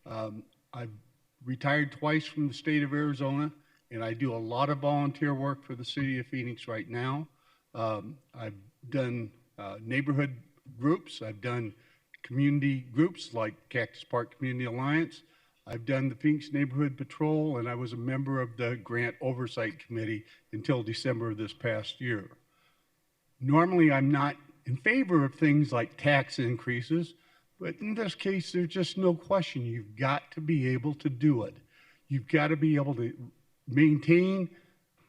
I've retired twice from the state of Arizona, and I do a lot of volunteer work for the city of Phoenix right now. I've done neighborhood groups. I've done community groups like Cactus Park Community Alliance. I've done the Phoenix Neighborhood Patrol, and I was a member of the Grant Oversight Committee until December of this past year. Normally, I'm not in favor of things like tax increases, but in this case, there's just no question. You've got to be able to do it. You've got to be able to maintain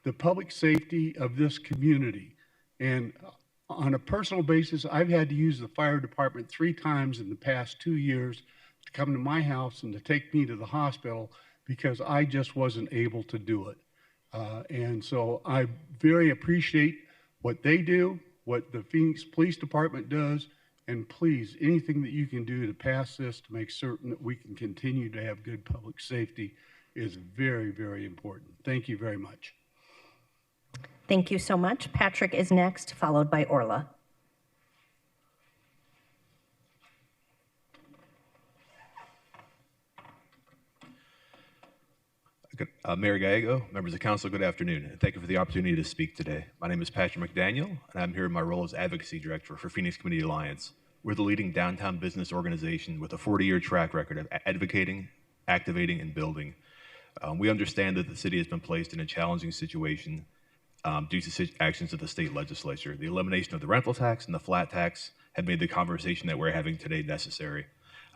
the public safety of this community. And on a personal basis, I've had to use the fire department 3 times in the past 2 years to come to my house and to take me to the hospital because I just wasn't able to do it. And so I very appreciate what they do, what the Phoenix Police Department does, and please, anything that you can do to pass this to make certain that we can continue to have good public safety is very, very important. Thank you very much. Thank you so much. Patrick is next, followed by Orla. Mayor Gallego, members of council, good afternoon, and thank you for the opportunity to speak today. My name is Patrick McDaniel, and I'm here in my role as Advocacy Director for Phoenix Community Alliance. We're the leading downtown business organization with a 40-year track record of advocating, activating, and building. We understand that the city has been placed in a challenging situation due to actions of the state legislature. The elimination of the rental tax and the flat tax have made the conversation that we're having today necessary.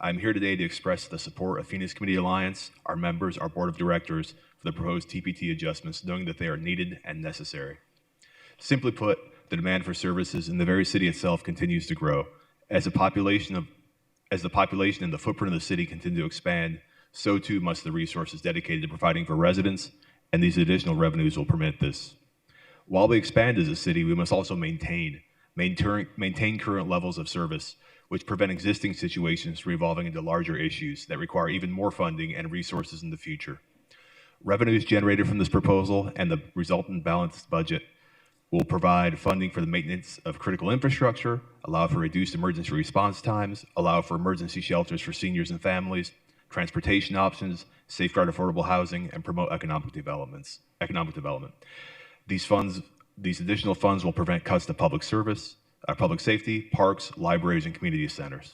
I'm here today to express the support of Phoenix Community Alliance, our members, our board of directors, for the proposed TPT adjustments, knowing that they are needed and necessary. Simply put, the demand for services in the very city itself continues to grow. As the population and the footprint of the city continue to expand, so too must the resources dedicated to providing for residents, and these additional revenues will permit this. While we expand as a city, we must also maintain current levels of service, which prevent existing situations from evolving into larger issues that require even more funding and resources in the future. Revenues generated from this proposal and the resultant balanced budget will provide funding for the maintenance of critical infrastructure, allow for reduced emergency response times, allow for emergency shelters for seniors and families, transportation options, safeguard affordable housing, and promote economic development. These additional funds will prevent cuts to public service, public safety, parks, libraries, and community centers.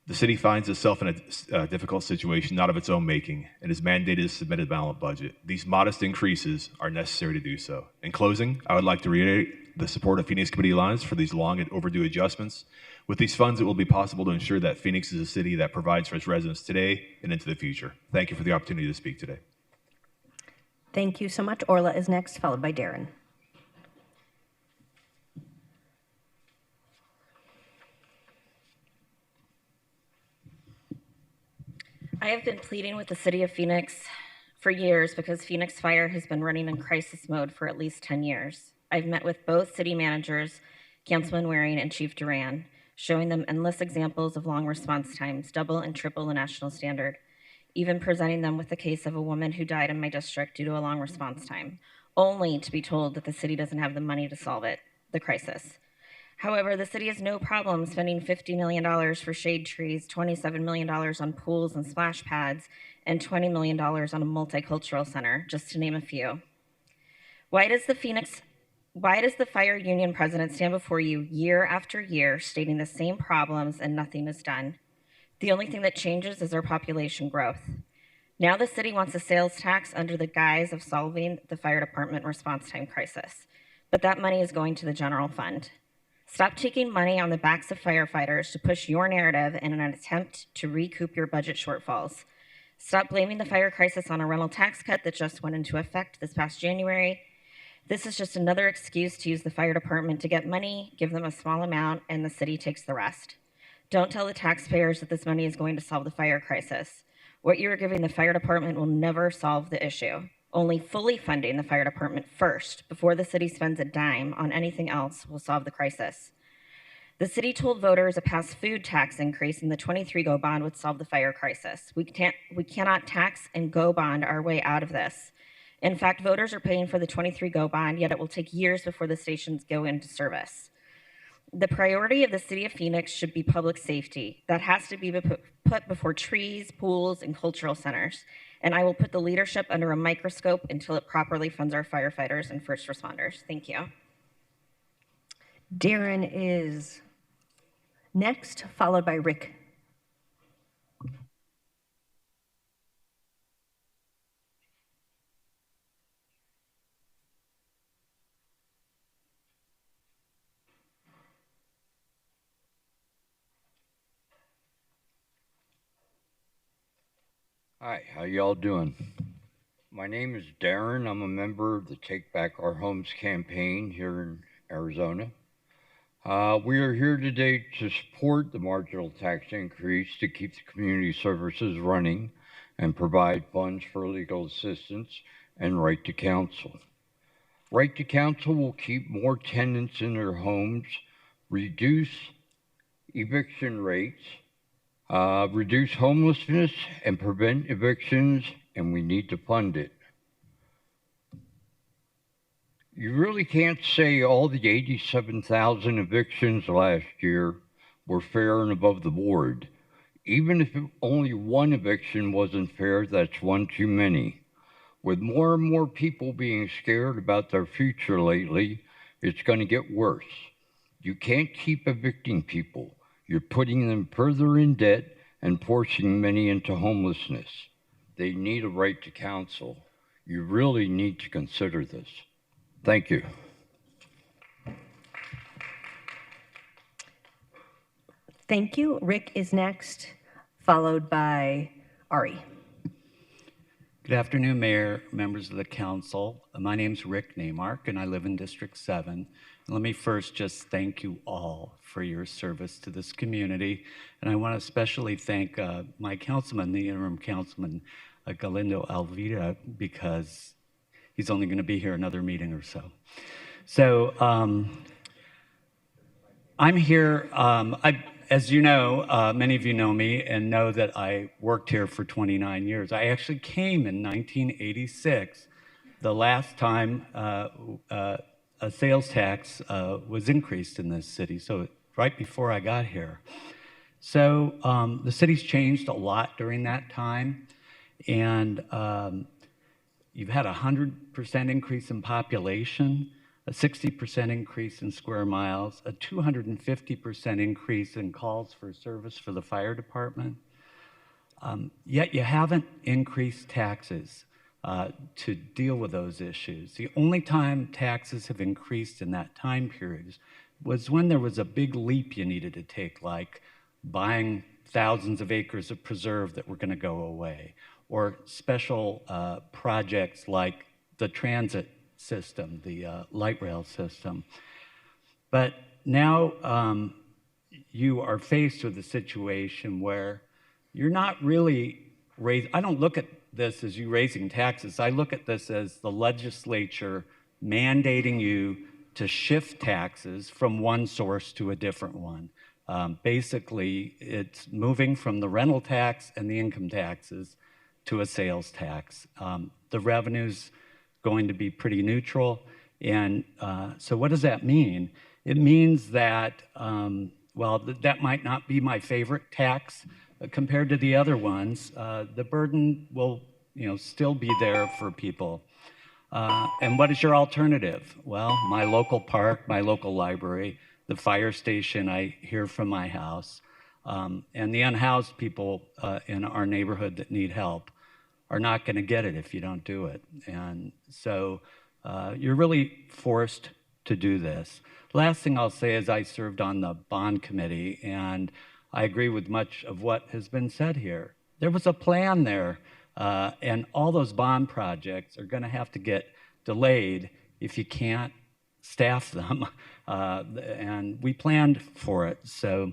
The city finds itself in a difficult situation not of its own making and is mandated to submit a balanced budget. These modest increases are necessary to do so. In closing, I would like to reiterate the support of Phoenix Community Alliance for these long and overdue adjustments. With these funds, it will be possible to ensure that Phoenix is a city that provides for its residents today and into the future. Thank you for the opportunity to speak today. Thank you so much. Orla is next, followed by Darren. I have been pleading with the city of Phoenix for years because Phoenix Fire has been running in crisis mode for at least 10 years. I've met with both city managers, Councilman Waring and Chief Duran, showing them endless examples of long response times, double and triple the national standard, even presenting them with the case of a woman who died in my district due to a long response time, only to be told that the city doesn't have the money to solve the crisis. However, the city has no problem spending $50 million for shade trees, $27 million on pools and splash pads, and $20 million on a multicultural center, just to name a few. Why does the fire union president stand before you year after year stating the same problems and nothing is done? The only thing that changes is our population growth. Now the city wants a sales tax under the guise of solving the fire department response time crisis, but that money is going to the general fund. Stop taking money on the backs of firefighters to push your narrative in an attempt to recoup your budget shortfalls. Stop blaming the fire crisis on a rental tax cut that just went into effect this past January. This is just another excuse to use the fire department to get money, give them a small amount, and the city takes the rest. Don't tell the taxpayers that this money is going to solve the fire crisis. What you are giving the fire department will never solve the issue. Only fully funding the fire department first, before the city spends a dime on anything else, will solve the crisis. The city told voters a past food tax increase in the 23 go bond would solve the fire crisis. We cannot tax and go bond our way out of this. In fact, voters are paying for the 23 go bond, yet it will take years before the stations go into service. The priority of the city of Phoenix should be public safety. That has to be put before trees, pools, and cultural centers. And I will put the leadership under a microscope until it properly funds our firefighters and first responders. Thank you. Darren is next, followed by Rick. Hi, how y'all doing? My name is Darren. I'm a member of the Take Back Our Homes campaign here in Arizona. We are here today to support the marginal tax increase to keep the community services running and provide funds for legal assistance and right to counsel. Right to counsel will keep more tenants in their homes, reduce eviction rates, reduce homelessness and prevent evictions, and we need to fund it. You really can't say all the 87,000 evictions last year were fair and above the board. Even if only one eviction wasn't fair, that's one too many. With more and more people being scared about their future lately, it's going to get worse. You can't keep evicting people. You're putting them further in debt and forcing many into homelessness. They need a right to counsel. You really need to consider this. Thank you. Thank you. Rick is next, followed by Ari. Good afternoon, Mayor, members of the council. My name's Rick Neymark, and I live in District 7. Let me first just thank you all for your service to this community. And I want to especially thank my councilman, the interim councilman, Galindo Alvira, because he's only going to be here another meeting or so. So I'm here, as you know, many of you know me and know that I worked here for 29 years. I actually came in 1986, the last time a sales tax was increased in this city, so right before I got here. So the city's changed a lot during that time, and you've had a 100% increase in population, a 60% increase in square miles, a 250% increase in calls for service for the fire department. Yet you haven't increased taxes to deal with those issues. The only time taxes have increased in that time period was when there was a big leap you needed to take, like buying thousands of acres of preserve that were going to go away, or special projects like the transit system, the light rail system. But now you are faced with a situation where you're not really raising, I don't look at this as you raising taxes. I look at this as the legislature mandating you to shift taxes from one source to a different one. Basically, it's moving from the rental tax and the income taxes to a sales tax. The revenue's going to be pretty neutral. And so what does that mean? It means that, well, that might not be my favorite tax compared to the other ones. The burden will, still be there for people. And what is your alternative? Well, my local park, my local library, the fire station I hear from my house, and the unhoused people in our neighborhood that need help are not going to get it if you don't do it. And so you're really forced to do this. Last thing I'll say is I served on the bond committee, and I agree with much of what has been said here. There was a plan there, and all those bond projects are going to have to get delayed if you can't staff them. And we planned for it. So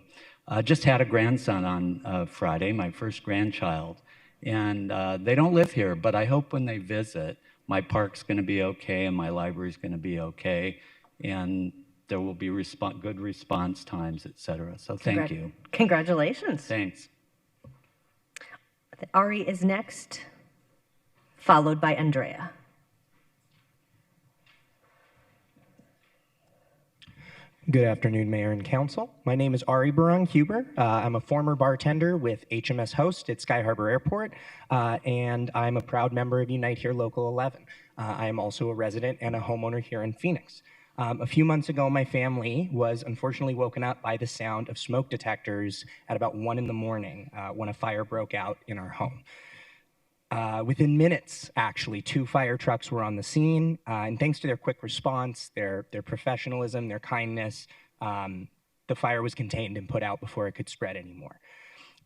I just had a grandson on Friday, my first grandchild. And they don't live here, but I hope when they visit, my park's going to be okay and my library's going to be okay. And there will be good response times, et cetera. So thank you. Congratulations. Thanks. Ari is next, followed by Andrea. Good afternoon, Mayor and Council. My name is Ari Barung-Huber. I'm a former bartender with HMS Host at Sky Harbor Airport, and I'm a proud member of Unite Here Local 11. I am also a resident and a homeowner here in Phoenix. A few months ago, my family was unfortunately woken up by the sound of smoke detectors at about 1 in the morning when a fire broke out in our home. Within minutes, actually, 2 fire trucks were on the scene, and thanks to their quick response, their professionalism, their kindness, the fire was contained and put out before it could spread anymore.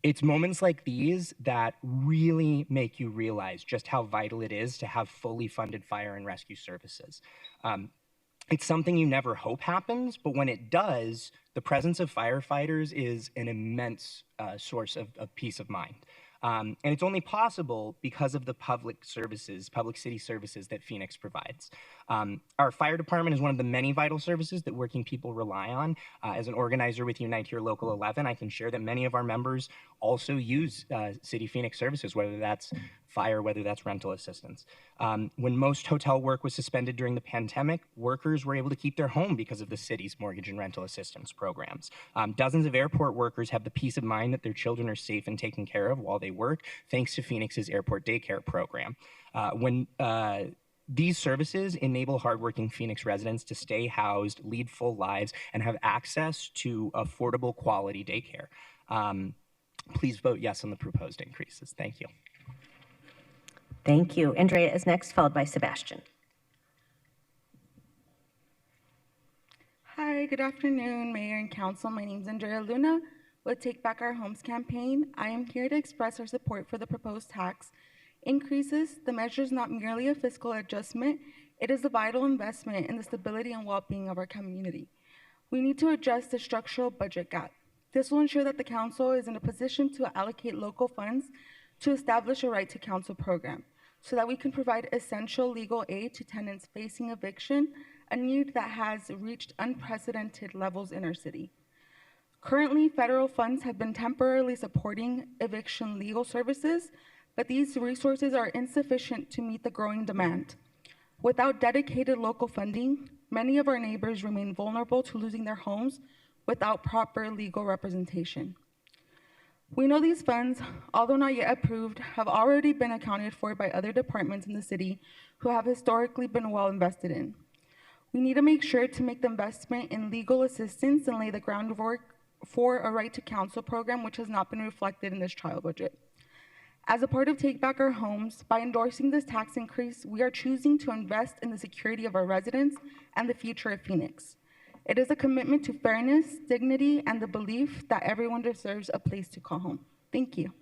It's moments like these that really make you realize just how vital it is to have fully funded fire and rescue services. It's something you never hope happens, but when it does, the presence of firefighters is an immense source of peace of mind. And it's only possible because of the public city services that Phoenix provides. Our fire department is one of the many vital services that working people rely on. As an organizer with Unite Here Local 11, I can share that many of our members also use City Phoenix services, whether that's fire, whether that's rental assistance. When most hotel work was suspended during the pandemic, workers were able to keep their home because of the city's mortgage and rental assistance programs. Dozens of airport workers have the peace of mind that their children are safe and taken care of while they work, thanks to Phoenix's airport daycare program. These services enable hardworking Phoenix residents to stay housed, lead full lives, and have access to affordable quality daycare. Please vote yes on the proposed increases. Thank you. Thank you. Andrea is next, followed by Sebastian. Hi, good afternoon, Mayor and Council. My name is Andrea Luna with Take Back Our Homes campaign. I am here to express our support for the proposed tax increases. The measure is not merely a fiscal adjustment, it is a vital investment in the stability and well-being of our community. We need to address the structural budget gap. This will ensure that the council is in a position to allocate local funds to establish a right to counsel program so that we can provide essential legal aid to tenants facing eviction, a need that has reached unprecedented levels in our city. Currently, federal funds have been temporarily supporting eviction legal services, but these resources are insufficient to meet the growing demand. Without dedicated local funding, many of our neighbors remain vulnerable to losing their homes without proper legal representation. We know these funds, although not yet approved, have already been accounted for by other departments in the city who have historically been well invested in. We need to make sure to make the investment in legal assistance and lay the groundwork for a right to counsel program, which has not been reflected in this trial budget. As a part of Take Back Our Homes, by endorsing this tax increase, we are choosing to invest in the security of our residents and the future of Phoenix. It is a commitment to fairness, dignity, and the belief that everyone deserves a place to call home. Thank you.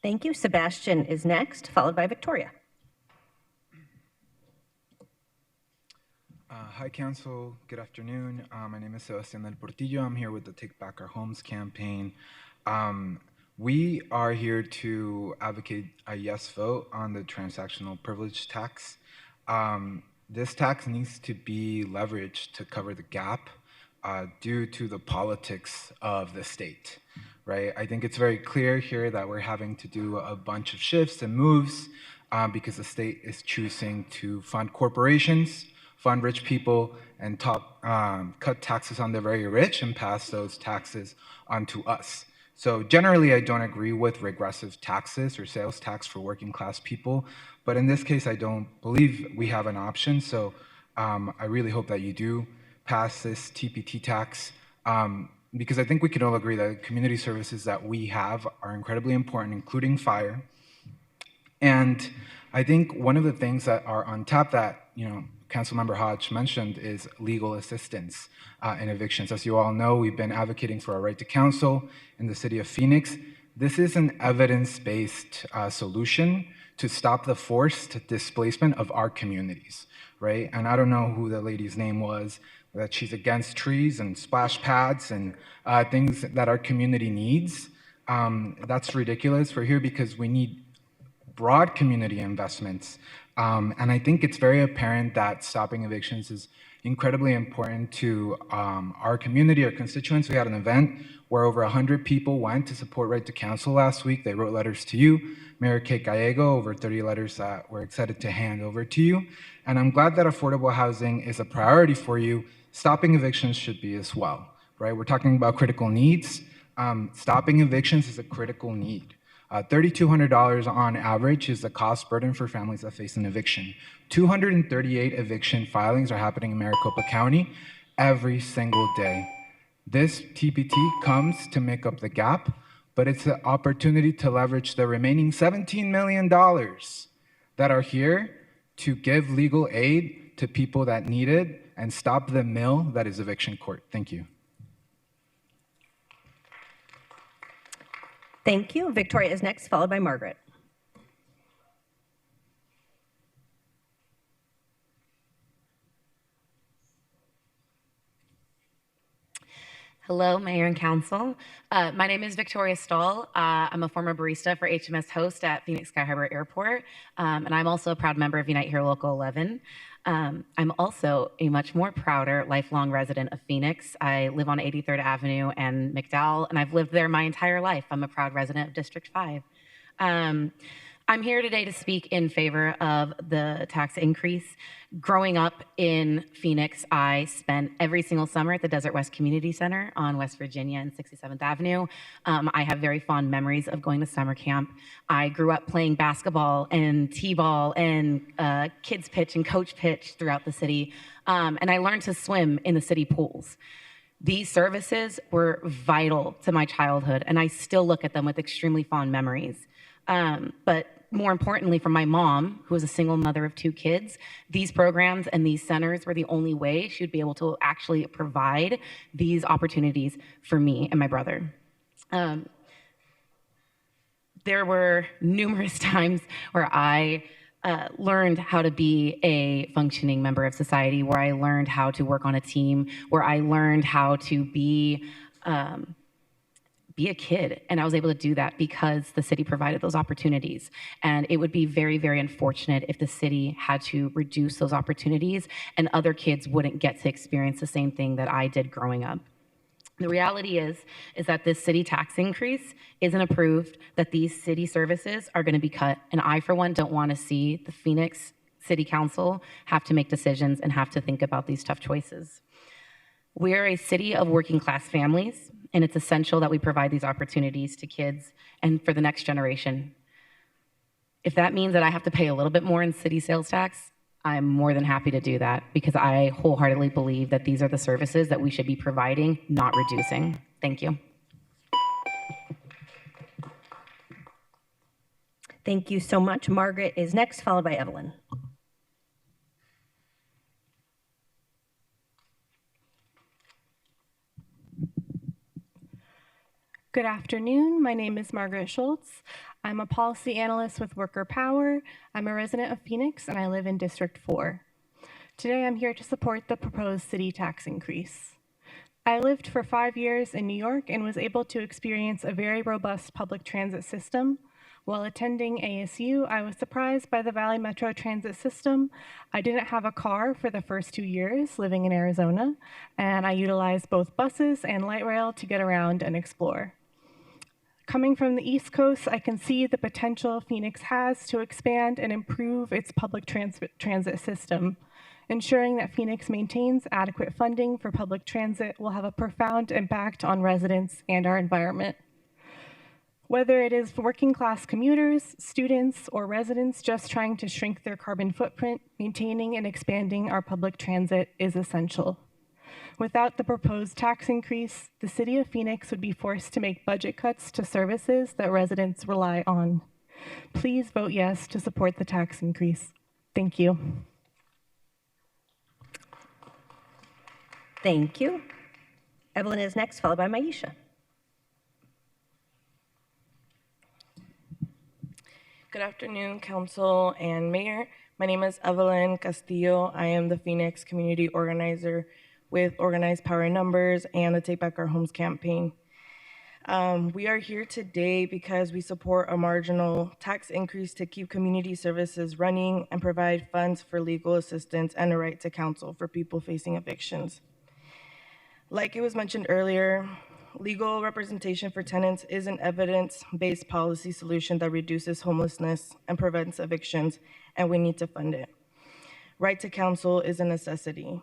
Thank you. Sebastian is next, followed by Victoria. Hi, Council. Good afternoon. My name is Sebastian del Portillo. I'm here with the Take Back Our Homes campaign. We are here to advocate a yes vote on the transactional privilege tax. This tax needs to be leveraged to cover the gap due to the politics of the state, right? I think it's very clear here that we're having to do a bunch of shifts and moves because the state is choosing to fund corporations, fund rich people, and cut taxes on the very rich and pass those taxes onto us. So generally, I don't agree with regressive taxes or sales tax for working class people, but in this case, I don't believe we have an option. So I really hope that you do pass this TPT tax because I think we can all agree that community services that we have are incredibly important, including fire. And I think one of the things that are on tap that, Councilmember Hodge mentioned is legal assistance in evictions. As you all know, we've been advocating for a right to counsel in the city of Phoenix. This is an evidence-based solution to stop the forced displacement of our communities, right? And I don't know who the lady's name was, that she's against trees and splash pads and things that our community needs. That's ridiculous. We're here because we need broad community investments. And I think it's very apparent that stopping evictions is incredibly important to our community, our constituents. We had an event where over 100 people went to support Right to Counsel last week. They wrote letters to you, Mayor Kate Gallego, over 30 letters that we're excited to hand over to you. And I'm glad that affordable housing is a priority for you. Stopping evictions should be as well, right? We're talking about critical needs. Stopping evictions is a critical need. $3,200 on average is the cost burden for families that face an eviction. 238 eviction filings are happening in Maricopa County every single day. This TPT comes to make up the gap, but it's an opportunity to leverage the remaining $17 million that are here to give legal aid to people that need it and stop the mill that is eviction court. Thank you. Thank you. Victoria is next, followed by Margaret. Hello, Mayor and Council. My name is Victoria Stahl. I'm a former barista for HMS Host at Phoenix Sky Harbor Airport, and I'm also a proud member of Unite Here Local 11. I'm also a much more prouder lifelong resident of Phoenix. I live on 83rd Avenue and McDowell, and I've lived there my entire life. I'm a proud resident of District 5. I'm here today to speak in favor of the tax increase. Growing up in Phoenix, I spent every single summer at the Desert West Community Center on West Virginia and 67th Avenue. I have very fond memories of going to summer camp. I grew up playing basketball and t-ball and kids pitch and coach pitch throughout the city. And I learned to swim in the city pools. These services were vital to my childhood, and I still look at them with extremely fond memories. But more importantly, for my mom, who was a single mother of 2 kids, these programs and these centers were the only way she would be able to actually provide these opportunities for me and my brother. There were numerous times where I learned how to be a functioning member of society, where I learned how to work on a team, where I learned how to be a kid, and I was able to do that because the city provided those opportunities. And it would be very, very unfortunate if the city had to reduce those opportunities and other kids wouldn't get to experience the same thing that I did growing up. The reality is that this city tax increase isn't approved, that these city services are going to be cut, and I, for one, don't want to see the Phoenix City Council have to make decisions and have to think about these tough choices. We're a city of working class families, and it's essential that we provide these opportunities to kids and for the next generation. If that means that I have to pay a little bit more in city sales tax, I'm more than happy to do that because I wholeheartedly believe that these are the services that we should be providing, not reducing. Thank you. Thank you so much. Margaret is next, followed by Evelyn. Good afternoon. My name is Margaret Schultz. I'm a policy analyst with Worker Power. I'm a resident of Phoenix, and I live in District 4. Today, I'm here to support the proposed city tax increase. I lived for 5 years in New York and was able to experience a very robust public transit system. While attending ASU, I was surprised by the Valley Metro transit system. I didn't have a car for the first 2 years living in Arizona, and I utilized both buses and light rail to get around and explore. Coming from the East Coast, I can see the potential Phoenix has to expand and improve its public transit system. Ensuring that Phoenix maintains adequate funding for public transit will have a profound impact on residents and our environment. Whether it is working class commuters, students, or residents just trying to shrink their carbon footprint, maintaining and expanding our public transit is essential. Without the proposed tax increase, the city of Phoenix would be forced to make budget cuts to services that residents rely on. Please vote yes to support the tax increase. Thank you. Thank you. Evelyn is next, followed by Maisha. Good afternoon, Council and Mayor. My name is Evelyn Castillo. I am the Phoenix community organizer with Organized Power in Numbers and the Take Back Our Homes campaign. We are here today because we support a marginal tax increase to keep community services running and provide funds for legal assistance and a right to counsel for people facing evictions. Like it was mentioned earlier, legal representation for tenants is an evidence-based policy solution that reduces homelessness and prevents evictions, and we need to fund it. Right to counsel is a necessity.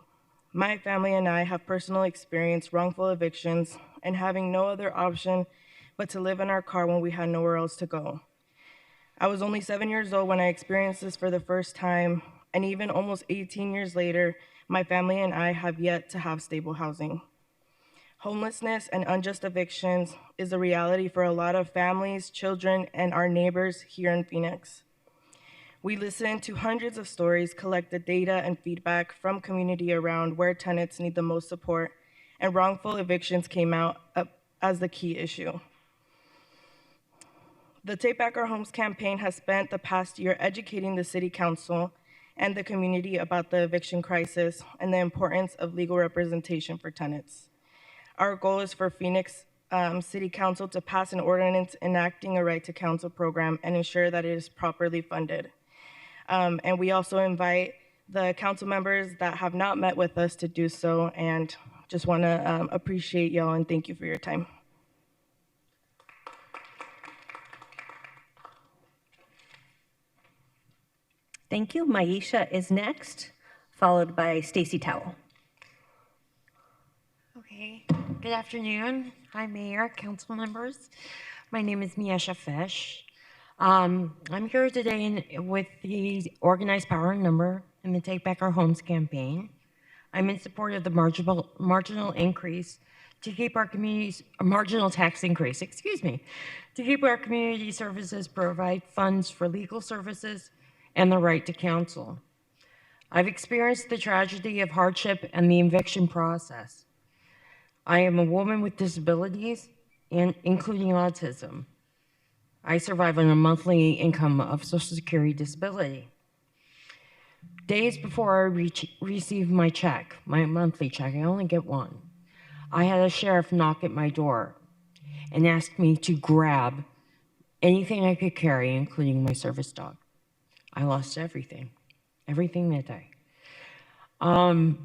My family and I have personally experienced wrongful evictions and having no other option but to live in our car when we had nowhere else to go. I was only 7 years old when I experienced this for the first time, and even almost 18 years later, my family and I have yet to have stable housing. Homelessness and unjust evictions is a reality for a lot of families, children, and our neighbors here in Phoenix. We listened to hundreds of stories, collected data and feedback from community around where tenants need the most support, and wrongful evictions came out as the key issue. The Take Back Our Homes campaign has spent the past year educating the City Council and the community about the eviction crisis and the importance of legal representation for tenants. Our goal is for Phoenix City Council to pass an ordinance enacting a right to counsel program and ensure that it is properly funded. And we also invite the council members that have not met with us to do so, and just want to appreciate y'all and thank you for your time. Thank you. Maisha is next, followed by Stacy Towell. Okay, good afternoon. Hi, Mayor, council members. My name is Miesha Fish. I'm here today with the Organized Power in Number and the Take Back Our Homes campaign. I'm in support of the marginal increase to keep our communities, marginal tax increase, to keep our community services, provide funds for legal services, and the right to counsel. I've experienced the tragedy of hardship and the eviction process. I am a woman with disabilities, including autism. I survive on a monthly income of Social Security disability. Days before I received my check, my monthly check, I only get one, I had a sheriff knock at my door and ask me to grab anything I could carry, including my service dog. I lost everything that day. 2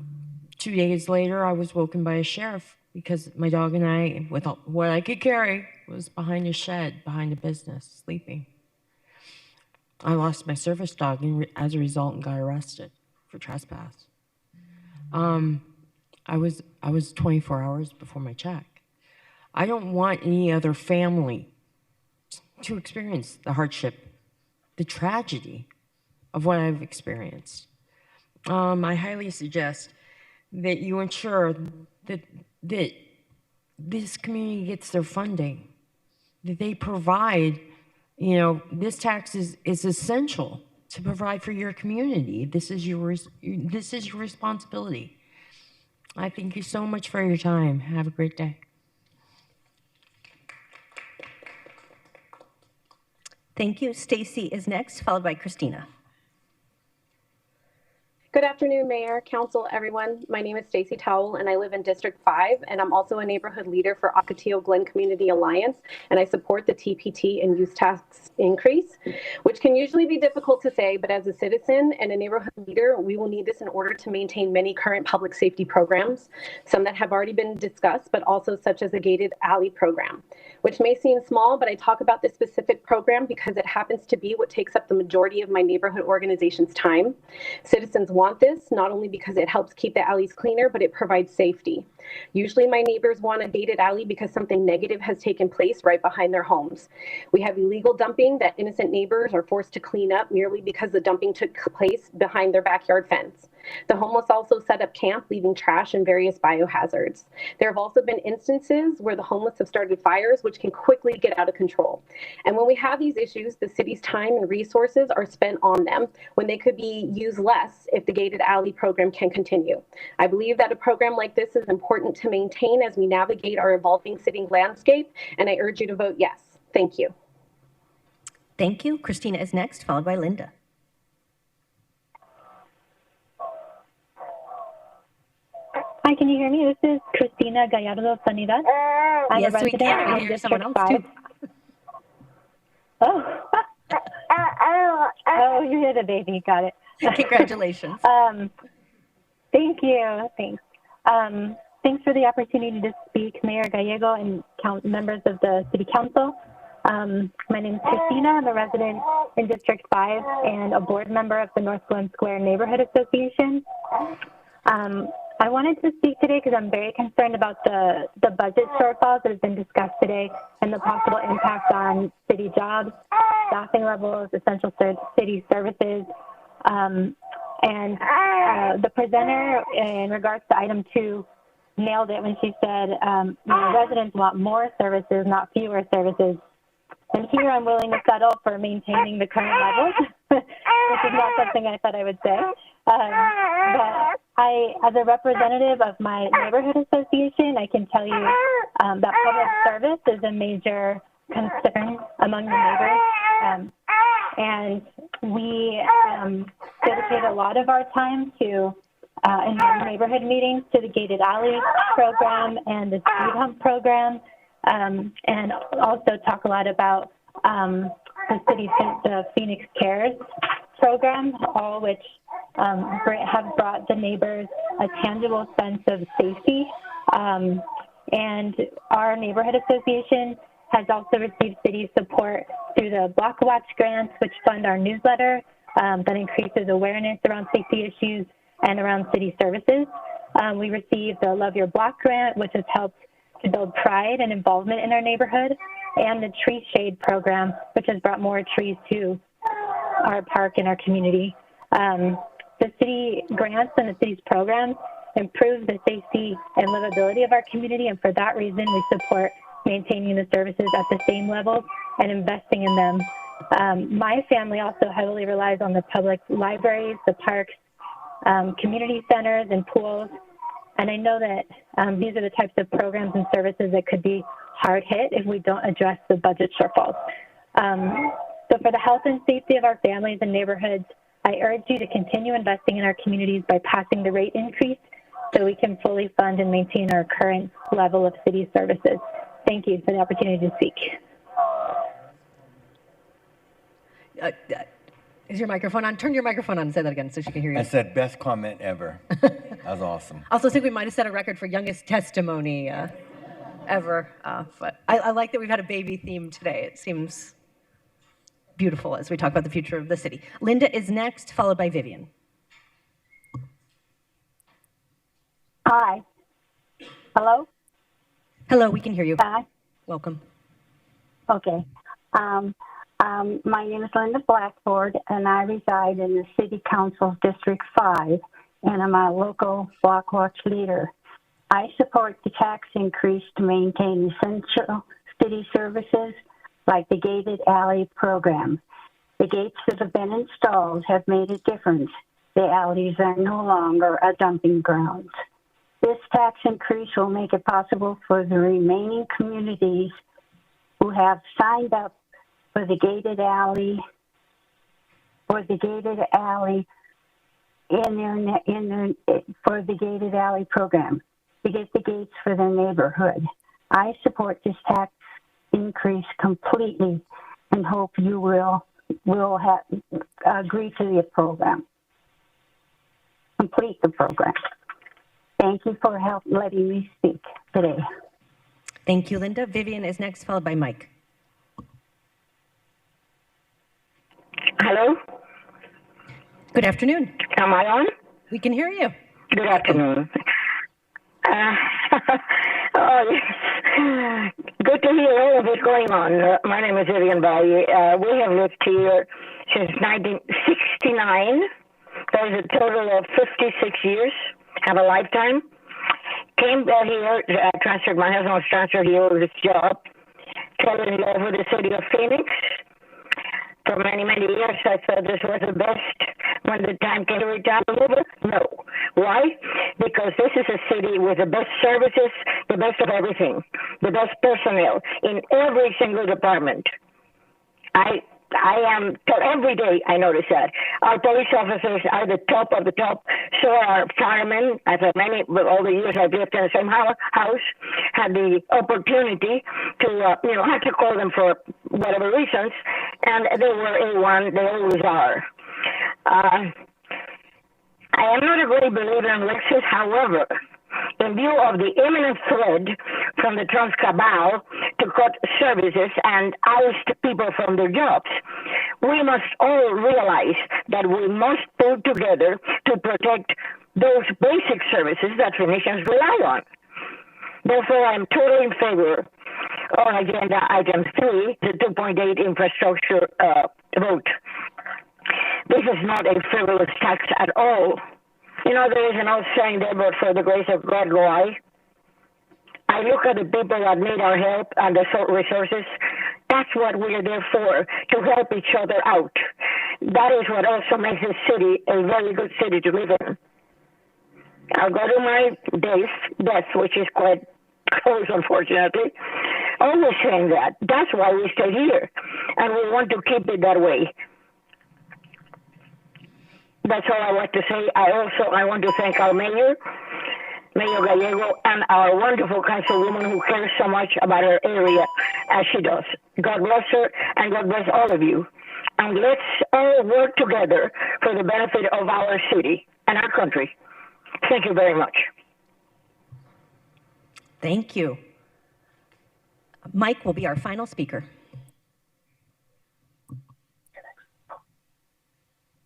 days later, I was woken by a sheriff because my dog and I, with what I could carry, was behind a shed, behind a business, sleeping. I lost my service dog and as a result got arrested for trespass. I was 24 hours before my check. I don't want any other family to experience the hardship, the tragedy of what I've experienced. I highly suggest that you ensure that this community gets their funding, that they provide, this tax is essential to provide for your community. This is your responsibility. I thank you so much for your time. Have a great day. Thank you. Stacy is next, followed by Christina. Good afternoon, Mayor, Council, everyone. My name is Stacy Towell, and I live in District 5, and I'm also a neighborhood leader for Ocotillo Glen Community Alliance, and I support the TPT and use tax increase, which can usually be difficult to say, but as a citizen and a neighborhood leader, we will need this in order to maintain many current public safety programs, some that have already been discussed, but also such as the gated alley program, which may seem small, but I talk about this specific program because it happens to be what takes up the majority of my neighborhood organization's time. Citizens want this, not only because it helps keep the alleys cleaner, but it provides safety. Usually my neighbors want a gated alley because something negative has taken place right behind their homes. We have illegal dumping that innocent neighbors are forced to clean up merely because the dumping took place behind their backyard fence. The homeless also set up camp, leaving trash and various biohazards. There have also been instances where the homeless have started fires, which can quickly get out of control. And when we have these issues, the city's time and resources are spent on them when they could be used less if the gated alley program can continue. I believe that a program like this is important to maintain as we navigate our evolving city landscape, and I urge you to vote yes. Thank you. Thank you. Christina is next, followed by Linda. Hi, can you hear me? This is Christina Gallardo Sanidad. I'm Yes, a we resident can. We in can hear someone District else 5. too. Oh, you hear the baby. Got it. Congratulations. Thank you. Thanks. Thanks for the opportunity to speak, Mayor Gallego and members of the City Council. My name is Christina. I'm a resident in District 5 and a board member of the North Glen Square Neighborhood Association. I wanted to speak today because I'm very concerned about the budget shortfalls that have been discussed today and the possible impact on city jobs, staffing levels, essential city services. The presenter in regards to item 2 nailed it when she said residents want more services, not fewer services. And here I'm willing to settle for maintaining the current levels, which is not something I thought I would say. But as a representative of my neighborhood association, I can tell you that public service is a major concern among the neighbors. And we dedicate a lot of our time to, in the neighborhood meetings, to the Gated Alley program and the Speed Hump program, and also talk a lot about the Phoenix Cares program, all which have brought the neighbors a tangible sense of safety. And our neighborhood association has also received city support through the Block Watch grants, which fund our newsletter that increases awareness around safety issues and around city services. We received the Love Your Block grant, which has helped to build pride and involvement in our neighborhood, and the Tree Shade program, which has brought more trees to our park and our community. The city grants and the city's programs improve the safety and livability of our community, and for that reason, we support maintaining the services at the same level and investing in them. My family also heavily relies on the public libraries, the parks, community centers, and pools. And I know that these are the types of programs and services that could be hard hit if we don't address the budget shortfalls. So for the health and safety of our families and neighborhoods, I urge you to continue investing in our communities by passing the rate increase so we can fully fund and maintain our current level of city services. Thank you for the opportunity to speak. Is your microphone on? Turn your microphone on and say that again so she can hear you. I said best comment ever. That was awesome. I also think we might have set a record for youngest testimony ever. But I like that we've had a baby theme today. It seems beautiful as we talk about the future of the city. Linda is next, followed by Vivian. Hi. Hello? Hello, we can hear you. Hi. Welcome. Okay. My name is Linda Blackford, and I reside in the City Council District 5, and I'm a local Block Watch leader. I support the tax increase to maintain essential city services like the Gated Alley program. The gates that have been installed have made a difference. The alleys are no longer a dumping ground. This tax increase will make it possible for the remaining communities who have signed up for the Gated Alley, for the Gated Alley for the Gated Alley program to get the gates for their neighborhood. I support this tax increase completely and hope you will agree to the program, complete the program. Thank you for letting me speak today. Thank you, Linda. Vivian is next, followed by Mike. Hello? Good afternoon. Am I on? We can hear you. Good afternoon. Oh, yes. Good to hear all of it going on. My name is Vivian Baye. We have lived here since 1969. That is a total of 56 years. Have a lifetime. Came here, transferred, my husband was transferred here with his job. Fell in love with the city of Phoenix. For many, many years, I thought this was the best. When the time came to retire, no. Why? Because this is a city with the best services, the best of everything, the best personnel in every single department. I I am, every day I notice that. Our police officers are the top of the top. So are firemen. As many, with all the years I've lived in the same house, had the opportunity to, had to call them for whatever reasons. And they were A1, they always are. I am not a great believer in Lexus, however, in view of the imminent threat from the Trump cabal to cut services and oust people from their jobs, we must all realize that we must pull together to protect those basic services that Phoenicians rely on. Therefore, I am totally in favor on agenda item 3, the 2.8 infrastructure vote. This is not a frivolous tax at all. There is an old saying there, but for the grace of God go I. I look at the people that need our help and the resources. That's what we are there for, to help each other out. That is what also makes this city a very good city to live in. I'll go to my death, which is quite close, unfortunately, always saying that. That's why we stay here, and we want to keep it that way. That's all I want to say. I want to thank our mayor, Mayor Gallego, and our wonderful councilwoman who cares so much about her area as she does. God bless her, and God bless all of you. And let's all work together for the benefit of our city and our country. Thank you very much. Thank you. Mike will be our final speaker.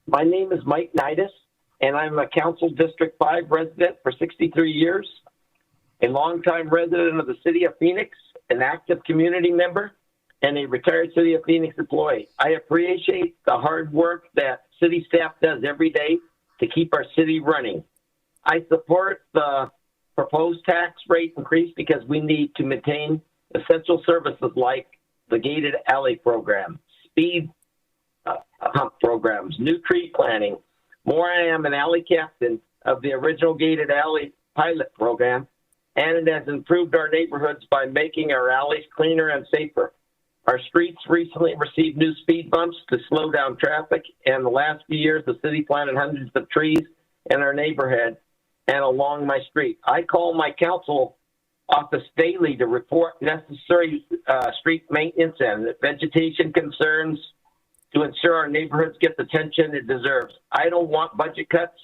My name is Mike Nidus, and I'm a Council District 5 resident for 63 years, a longtime resident of the City of Phoenix, an active community member, and a retired City of Phoenix employee. I appreciate the hard work that city staff does every day to keep our city running. I support the proposed tax rate increase because we need to maintain essential services like the gated alley program, speed hump programs, new tree planting. More, I am an alley captain of the original gated alley pilot program, and it has improved our neighborhoods by making our alleys cleaner and safer. Our streets recently received new speed bumps to slow down traffic, and the last few years, the city planted hundreds of trees in our neighborhood and along my street. I call my council office daily to report necessary street maintenance and vegetation concerns to ensure our neighborhoods get the attention it deserves. I don't want budget cuts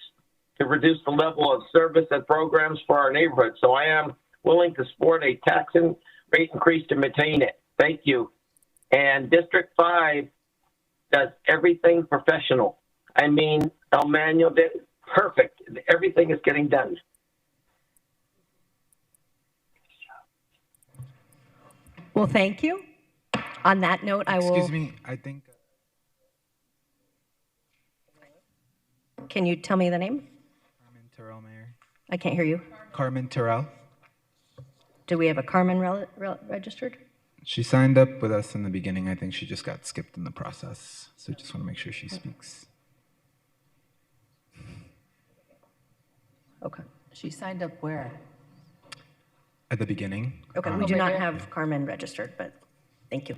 to reduce the level of service and programs for our neighborhood, so I am willing to support a tax rate increase to maintain it. Thank you. And District 5 does everything professional. I mean, El Manuel did perfect. Everything is getting done. Well, thank you. On that note, I will... Excuse me, I think... Can you tell me the name? Carmen Terrell, Mayor. I can't hear you. Carmen Terrell. Do we have a Carmen registered? She signed up with us in the beginning. I think she just got skipped in the process. So just want to make sure she speaks. Okay. She signed up where? At the beginning. Okay, we do not have Carmen registered, but thank you.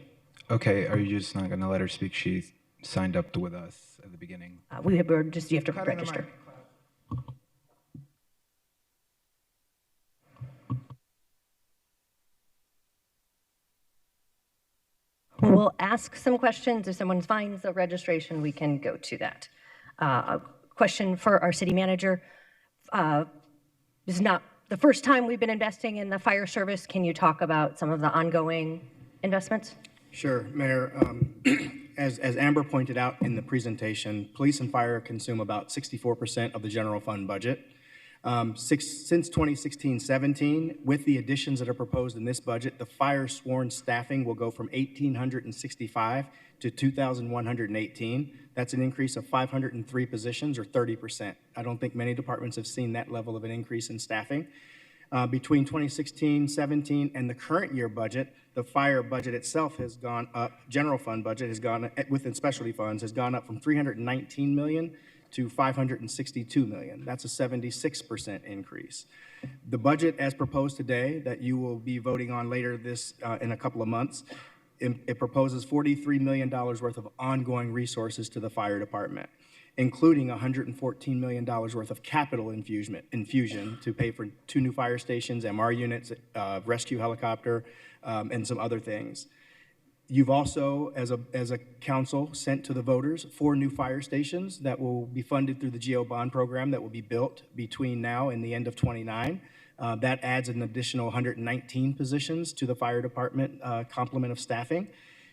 Okay, are you just not going to let her speak? She signed up with us at the beginning. You have to register. We'll ask some questions. If someone finds the registration, we can go to that. A question for our city manager. This is not the first time we've been investing in the fire service. Can you talk about some of the ongoing investments? Sure, Mayor. As Amber pointed out in the presentation, police and fire consume about 64% of the general fund budget. Since 2016-17, with the additions that are proposed in this budget, the fire sworn staffing will go from 1,865 to 2,118. That's an increase of 503 positions, or 30%. I don't think many departments have seen that level of an increase in staffing. Between 2016-17 and the current year budget, the fire budget itself has gone up. General fund budget has gone, within specialty funds, has gone up from 319 million to 562 million. That's a 76% increase. The budget as proposed today that you will be voting on later in a couple of months it proposes $43 million worth of ongoing resources to the fire department, including $114 million worth of capital infusion to pay for 2 new fire stations, MR units, rescue helicopter, and some other things. You've also, as a council, sent to the voters 4 new fire stations that will be funded through the GO bond program that will be built between now and the end of 29. That adds an additional 119 positions to the fire department complement of staffing.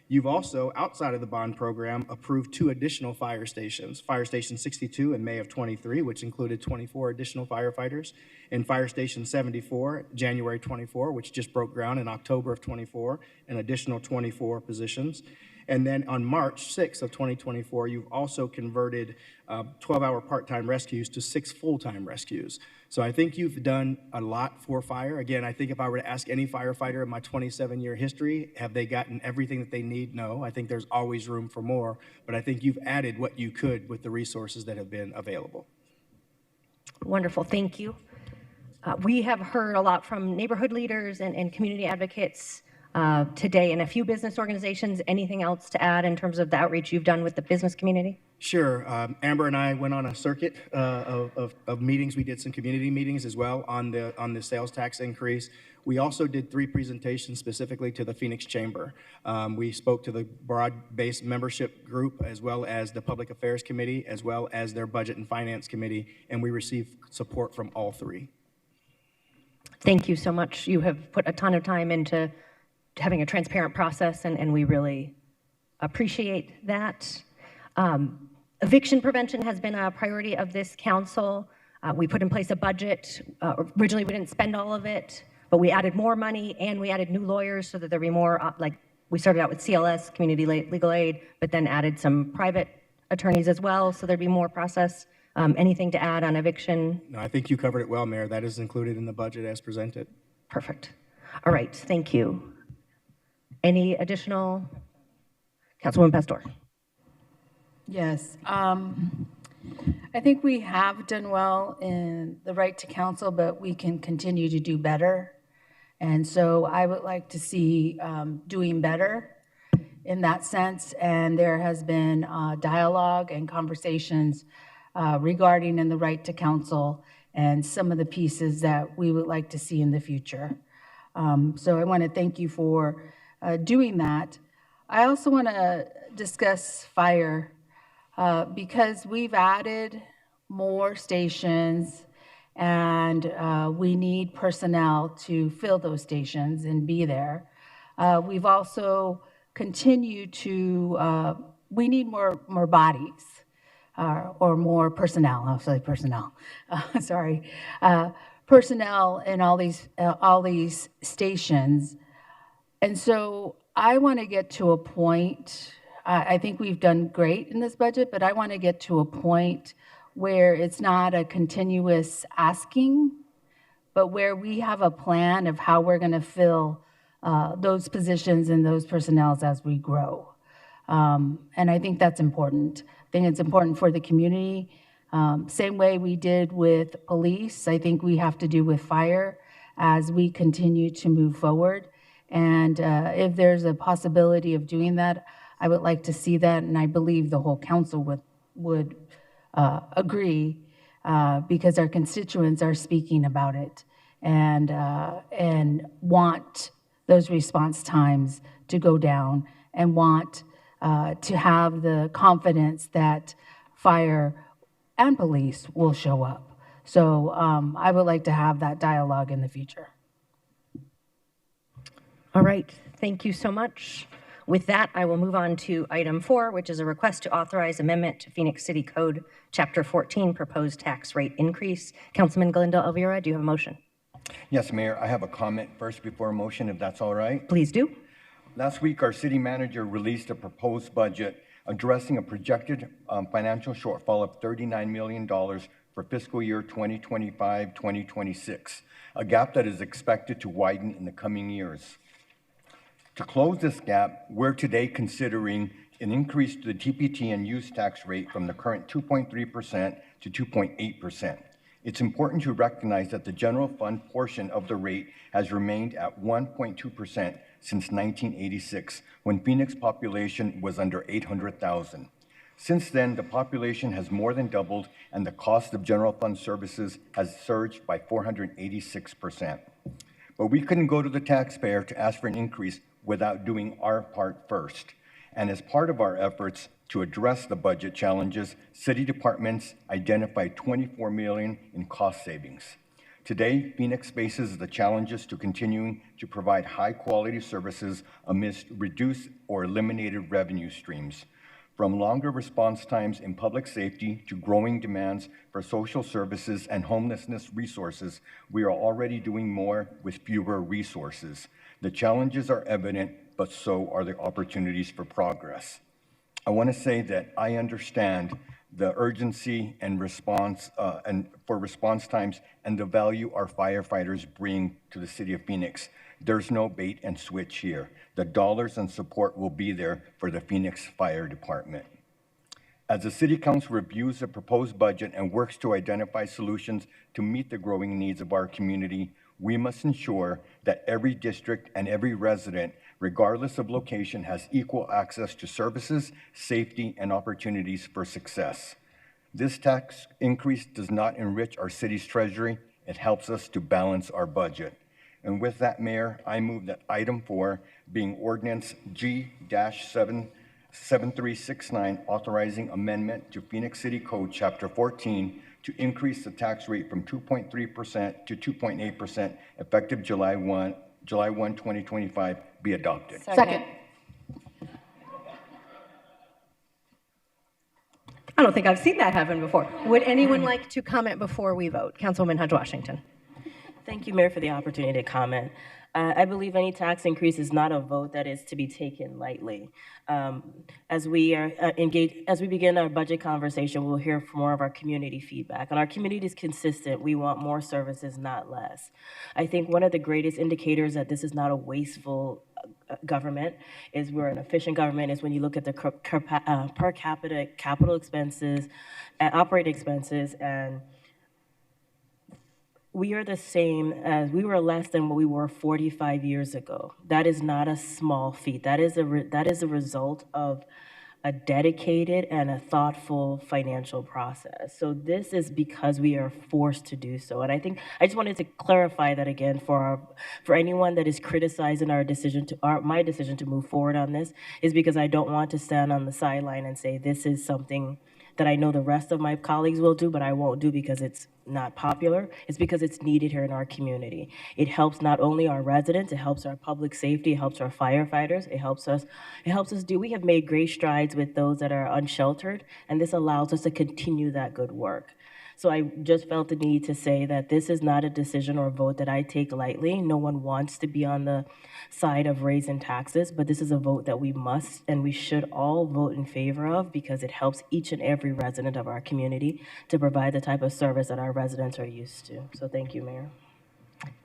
You've also, outside of the bond program, approved 2 additional fire stations. Fire Station 62 in May of 23, which included 24 additional firefighters, and Fire Station 74, January 24, which just broke ground in October of 24, an additional 24 positions. And then on March 6th of 2024, you've also converted 12-hour part-time rescues to 6 full-time rescues. So I think you've done a lot for fire. Again, I think if I were to ask any firefighter in my 27-year history, have they gotten everything that they need? No, I think there's always room for more, but I think you've added what you could with the resources that have been available. Wonderful, thank you. We have heard a lot from neighborhood leaders and community advocates today, and a few business organizations. Anything else to add in terms of the outreach you've done with the business community? Sure. Amber and I went on a circuit of meetings. We did some community meetings as well on the sales tax increase. We also did 3 presentations specifically to the Phoenix Chamber. We spoke to the broad-based membership group, as well as the Public Affairs Committee, as well as their Budget and Finance Committee, and we received support from all 3. Thank you so much. You have put a ton of time into having a transparent process, and we really appreciate that. Eviction prevention has been a priority of this council. We put in place a budget. Originally, we didn't spend all of it, but we added more money and we added new lawyers so that there'd be more, like we started out with CLS, Community Legal Aid, but then added some private attorneys as well, so there'd be more process. Anything to add on eviction? No, I think you covered it well, Mayor. That is included in the budget as presented. Perfect. All right, thank you. Any additional? Councilwoman Pastor. Yes. I think we have done well in the right to counsel, but we can continue to do better. And so I would like to see doing better in that sense. And there has been dialogue and conversations regarding in the right to counsel and some of the pieces that we would like to see in the future. So I want to thank you for doing that. I also want to discuss fire because we've added more stations and we need personnel to fill those stations and be there. We've also continued to, we need more bodies or more personnel, I'll say personnel, sorry. Personnel in all these stations. And so I want to get to a point, I think we've done great in this budget, but I want to get to a point where it's not a continuous asking, but where we have a plan of how we're going to fill those positions and those personnels as we grow. And I think that's important. I think it's important for the community. Same way we did with police, I think we have to do with fire as we continue to move forward. And if there's a possibility of doing that, I would like to see that, and I believe the whole council would agree because our constituents are speaking about it and want those response times to go down and want to have the confidence that fire and police will show up. So I would like to have that dialogue in the future. All right, thank you so much. With that, I will move on to item 4, which is a request to authorize amendment to Phoenix City Code, Chapter 14, proposed tax rate increase. Councilman Galindo Elvira, do you have a motion? Yes, Mayor, I have a comment first before a motion, if that's all right. Please do. Last week, our city manager released a proposed budget addressing a projected financial shortfall of $39 million for fiscal year 2025-2026, a gap that is expected to widen in the coming years. To close this gap, we're today considering an increase to the TPT and use tax rate from the current 2.3% to 2.8%. It's important to recognize that the general fund portion of the rate has remained at 1.2% since 1986, when Phoenix population was under 800,000. Since then, the population has more than doubled, and the cost of general fund services has surged by 486%. But we couldn't go to the taxpayer to ask for an increase without doing our part first. And as part of our efforts to address the budget challenges, city departments identified $24 million in cost savings. Today, Phoenix faces the challenges to continuing to provide high-quality services amidst reduced or eliminated revenue streams. From longer response times in public safety to growing demands for social services and homelessness resources, we are already doing more with fewer resources. The challenges are evident, but so are the opportunities for progress. I want to say that I understand the urgency and response for response times and the value our firefighters bring to the city of Phoenix. There's no bait and switch here. The dollars and support will be there for the Phoenix Fire Department. As the City Council reviews the proposed budget and works to identify solutions to meet the growing needs of our community, we must ensure that every district and every resident, regardless of location, has equal access to services, safety, and opportunities for success. This tax increase does not enrich our city's treasury. It helps us to balance our budget. And with that, Mayor, I move that item 4, being ordinance G-7369, authorizing amendment to Phoenix City Code Chapter 14 to increase the tax rate from 2.3% to 2.8% effective July 1, 2025, be adopted. Second. I don't think I've seen that happen before. Would anyone like to comment before we vote? Councilwoman Hodge Washington. Thank you, Mayor, for the opportunity to comment. I believe any tax increase is not a vote that is to be taken lightly. As we are engaged, as we begin our budget conversation, we'll hear more of our community feedback. And our community is consistent. We want more services, not less. I think one of the greatest indicators that this is not a wasteful government is we're an efficient government is when you look at the per capita capital expenses, operating expenses, and we are the same as we were less than what we were 45 years ago. That is not a small feat. That is a result of a dedicated and a thoughtful financial process. So this is because we are forced to do so. And I think I just wanted to clarify that again for anyone that is criticizing our decision my decision to move forward on this is because I don't want to stand on the sideline and say this is something that I know the rest of my colleagues will do, but I won't do because it's not popular. It's because it's needed here in our community. It helps not only our residents, it helps our public safety, it helps our firefighters, it helps us do, we have made great strides with those that are unsheltered, and this allows us to continue that good work. So I just felt the need to say that this is not a decision or a vote that I take lightly. No one wants to be on the side of raising taxes, but this is a vote that we must and we should all vote in favor of because it helps each and every resident of our community to provide the type of service that our residents are used to. So thank you, Mayor.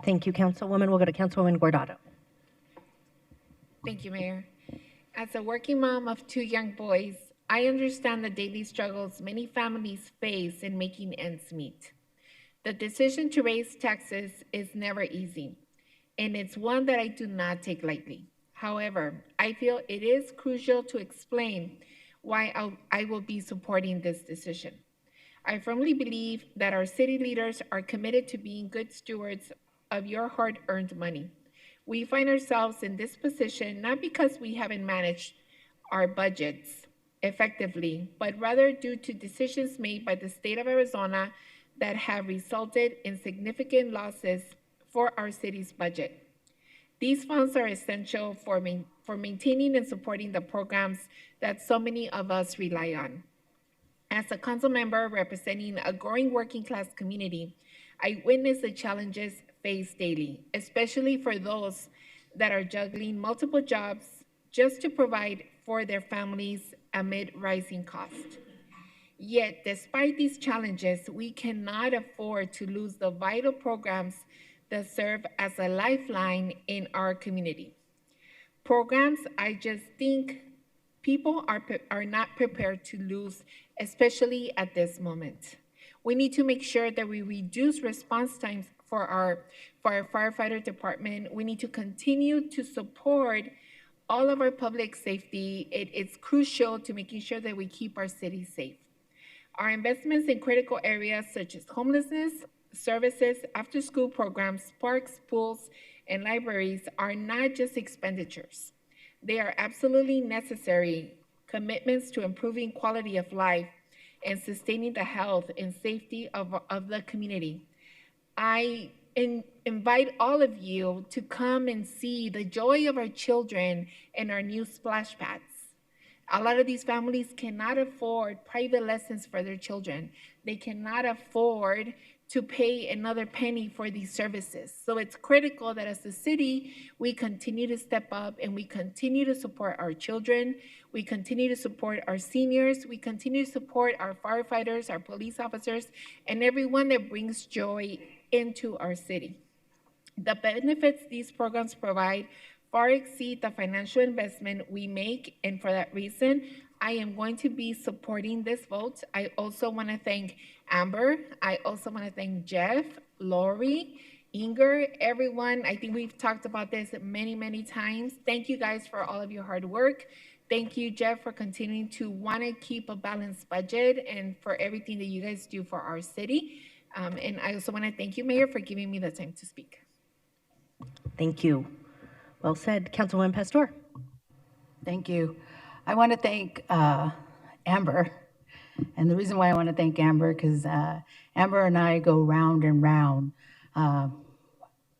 Thank you, Councilwoman. We'll go to Councilwoman Guardado. Thank you, Mayor. As a working mom of 2 young boys, I understand the daily struggles many families face in making ends meet. The decision to raise taxes is never easy, and it's one that I do not take lightly. However, I feel it is crucial to explain why I will be supporting this decision. I firmly believe that our city leaders are committed to being good stewards of your hard-earned money. We find ourselves in this position not because we haven't managed our budgets effectively, but rather due to decisions made by the state of Arizona that have resulted in significant losses for our city's budget. These funds are essential for maintaining and supporting the programs that so many of us rely on. As a council member representing a growing working class community, I witness the challenges faced daily, especially for those that are juggling multiple jobs just to provide for their families amid rising costs. Yet, despite these challenges, we cannot afford to lose the vital programs that serve as a lifeline in our community. Programs I just think people are not prepared to lose, especially at this moment. We need to make sure that we reduce response times for our firefighter department. We need to continue to support all of our public safety. It's crucial to making sure that we keep our city safe. Our investments in critical areas such as homelessness, services, after-school programs, parks, pools, and libraries are not just expenditures. They are absolutely necessary commitments to improving quality of life and sustaining the health and safety of the community. I invite all of you to come and see the joy of our children in our new splash pads. A lot of these families cannot afford private lessons for their children. They cannot afford to pay another penny for these services. So it's critical that as a city, we continue to step up and we continue to support our children. We continue to support our seniors. We continue to support our firefighters, our police officers, and everyone that brings joy into our city. The benefits these programs provide far exceed the financial investment we make, and for that reason, I am going to be supporting this vote. I also want to thank Amber. I also want to thank Jeff, Lori, Inger, everyone. I think we've talked about this many, many times. Thank you guys for all of your hard work. Thank you, Jeff, for continuing to want to keep a balanced budget and for everything that you guys do for our city. And I also want to thank you, Mayor, for giving me the time to speak. Thank you. Well said. Councilwoman Pastor. Thank you. I want to thank Amber. And the reason why I want to thank Amber, because Amber and I go round and round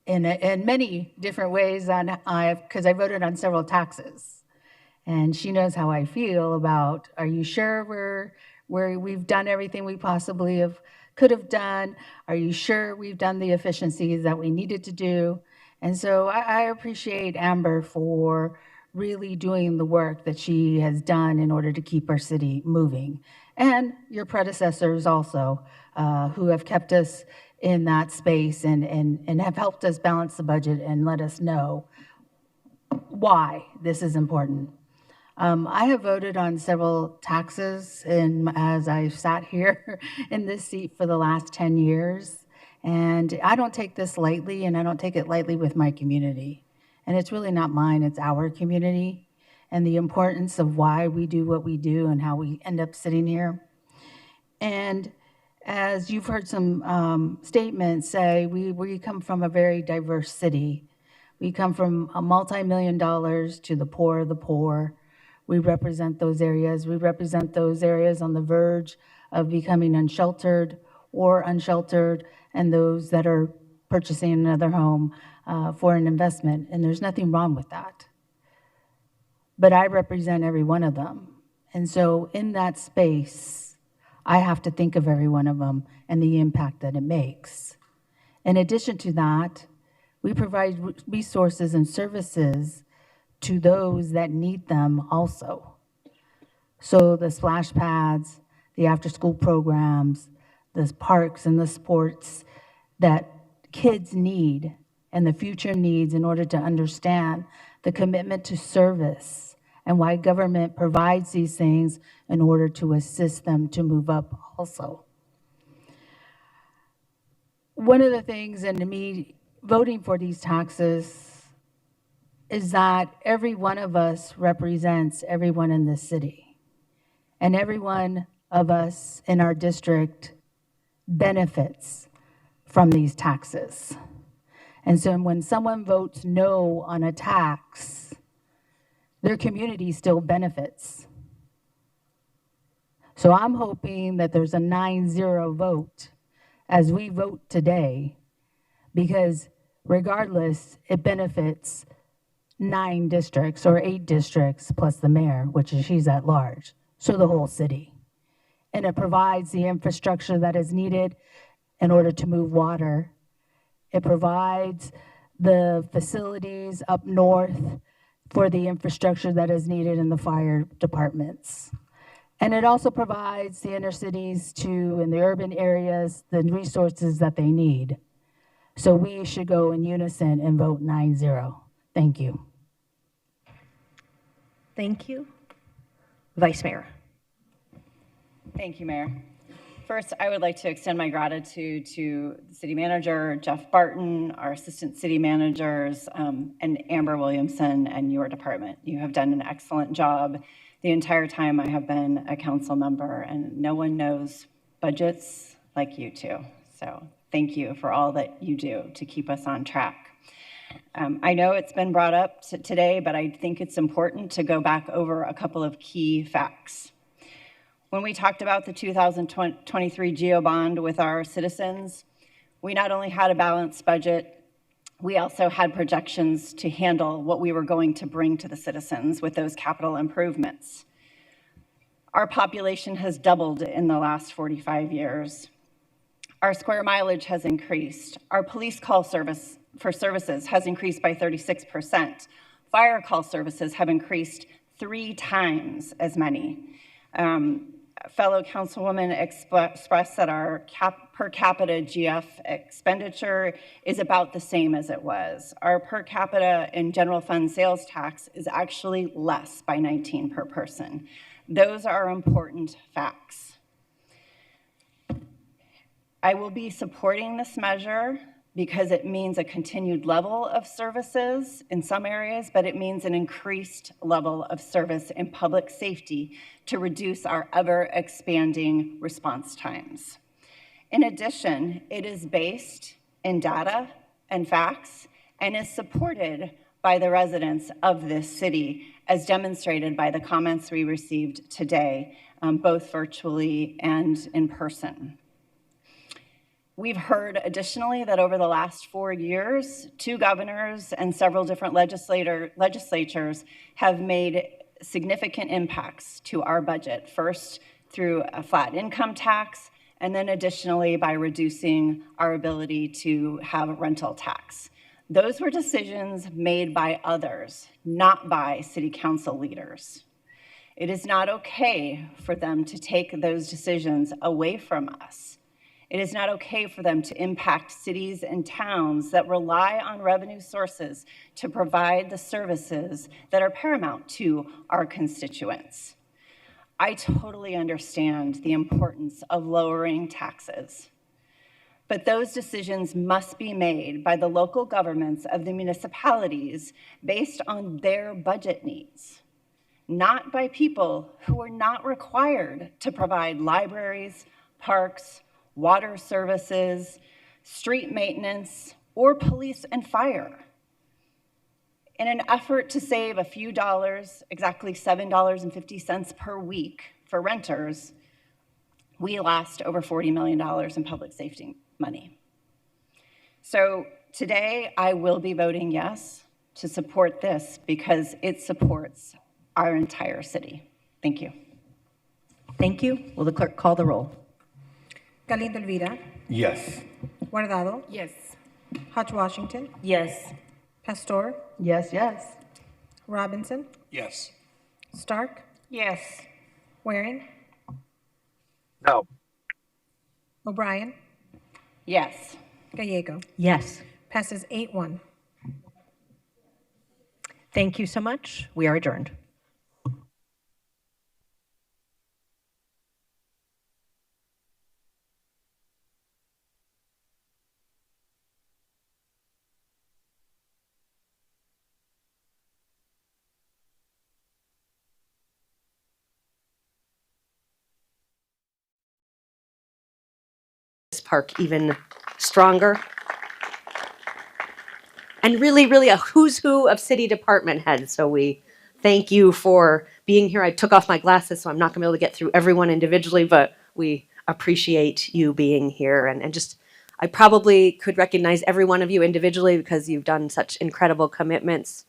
in many different ways because I voted on several taxes. And she knows how I feel about, are you sure we've done everything we possibly could have done? Are you sure we've done the efficiencies that we needed to do? And so I appreciate Amber for really doing the work that she has done in order to keep our city moving. And your predecessors also, who have kept us in that space and have helped us balance the budget and let us know why this is important. I have voted on several taxes as I've sat here in this seat for the last 10 years. And I don't take this lightly, and I don't take it lightly with my community. And it's really not mine, it's our community, and the importance of why we do what we do and how we end up sitting here. And as you've heard some statements say, we come from a very diverse city. We come from a multi-million dollars to the poor of the poor. We represent those areas. We represent those areas on the verge of becoming unsheltered, and those that are purchasing another home for an investment, and there's nothing wrong with that. But I represent every one of them. And so in that space, I have to think of every one of them and the impact that it makes. In addition to that, we provide resources and services to those that need them also. So the splash pads, the after-school programs, the parks and the sports that kids need and the future needs in order to understand the commitment to service and why government provides these things in order to assist them to move up also. One of the things in me voting for these taxes is that every one of us represents everyone in the city, and every one of us in our district benefits from these taxes. And so when someone votes no on a tax, their community still benefits. So I'm hoping that there's a 9-0 vote as we vote today, because regardless, it benefits 9 districts or 8 districts plus the mayor, which is she's at large, so the whole city. And it provides the infrastructure that is needed in order to move water. It provides the facilities up north for the infrastructure that is needed in the fire departments. And it also provides the inner cities in the urban areas, the resources that they need. So we should go in unison and vote 9-0. Thank you. Thank you. Vice Mayor. Thank you, Mayor. First, I would like to extend my gratitude to the city manager, Jeff Barton, our assistant city managers, and Amber Williamson and your department. You have done an excellent job the entire time I have been a council member, and no one knows budgets like you two. So thank you for all that you do to keep us on track. I know it's been brought up today, but I think it's important to go back over a couple of key facts. When we talked about the 2023 GEO bond with our citizens, we not only had a balanced budget, we also had projections to handle what we were going to bring to the citizens with those capital improvements. Our population has doubled in the last 45 years. Our square mileage has increased. Our police call services has increased by 36%. Fire call services have increased 3 times as many. Fellow councilwoman expressed that our per capita GF expenditure is about the same as it was. Our per capita in general fund sales tax is actually less by 19 per person. Those are important facts. I will be supporting this measure because it means a continued level of services in some areas, but it means an increased level of service in public safety to reduce our ever-expanding response times. In addition, it is based in data and facts and is supported by the residents of this city, as demonstrated by the comments we received today, both virtually and in person. We've heard additionally that over the last 4 years, 2 governors and several different legislatures have made significant impacts to our budget, first through a flat income tax, and then additionally by reducing our ability to have a rental tax. Those were decisions made by others, not by city council leaders. It is not okay for them to take those decisions away from us. It is not okay for them to impact cities and towns that rely on revenue sources to provide the services that are paramount to our constituents. I totally understand the importance of lowering taxes, but those decisions must be made by the local governments of the municipalities based on their budget needs, not by people who are not required to provide libraries, parks, water services, street maintenance, or police and fire. In an effort to save a few dollars, exactly $7.50 per week for renters, we lost over $40 million in public safety money. So today I will be voting yes to support this because it supports our entire city. Thank you. Thank you. Will the clerk call the roll? Galindo Elvira. Yes. Guardado. Yes. Hodge Washington. Yes. Pastor. Yes, yes. Robinson. Yes. Stark. Yes. Waring. No. O'Brien. Yes. Gallego. Yes. Passes 8-1. Thank you so much. We are adjourned. Park even stronger. And really, really a who's who of city department heads. So we thank you for being here. I took off my glasses, so I'm not gonna be able to get through everyone individually, but we appreciate you being here. And just, I probably could recognize every one of you individually because you've done such incredible commitments.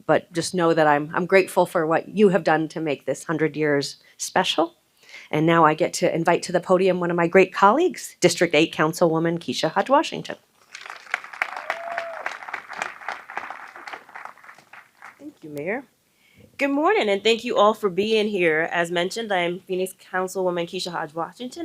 But just know that I'm grateful for what you have done to make this 100 years special. And now I get to invite to the podium one of my great colleagues, District 8 Councilwoman Keisha Hodge Washington. Thank you, Mayor. Good morning, and thank you all for being here. As mentioned, I'm Phoenix Councilwoman Keisha Hodge Washington.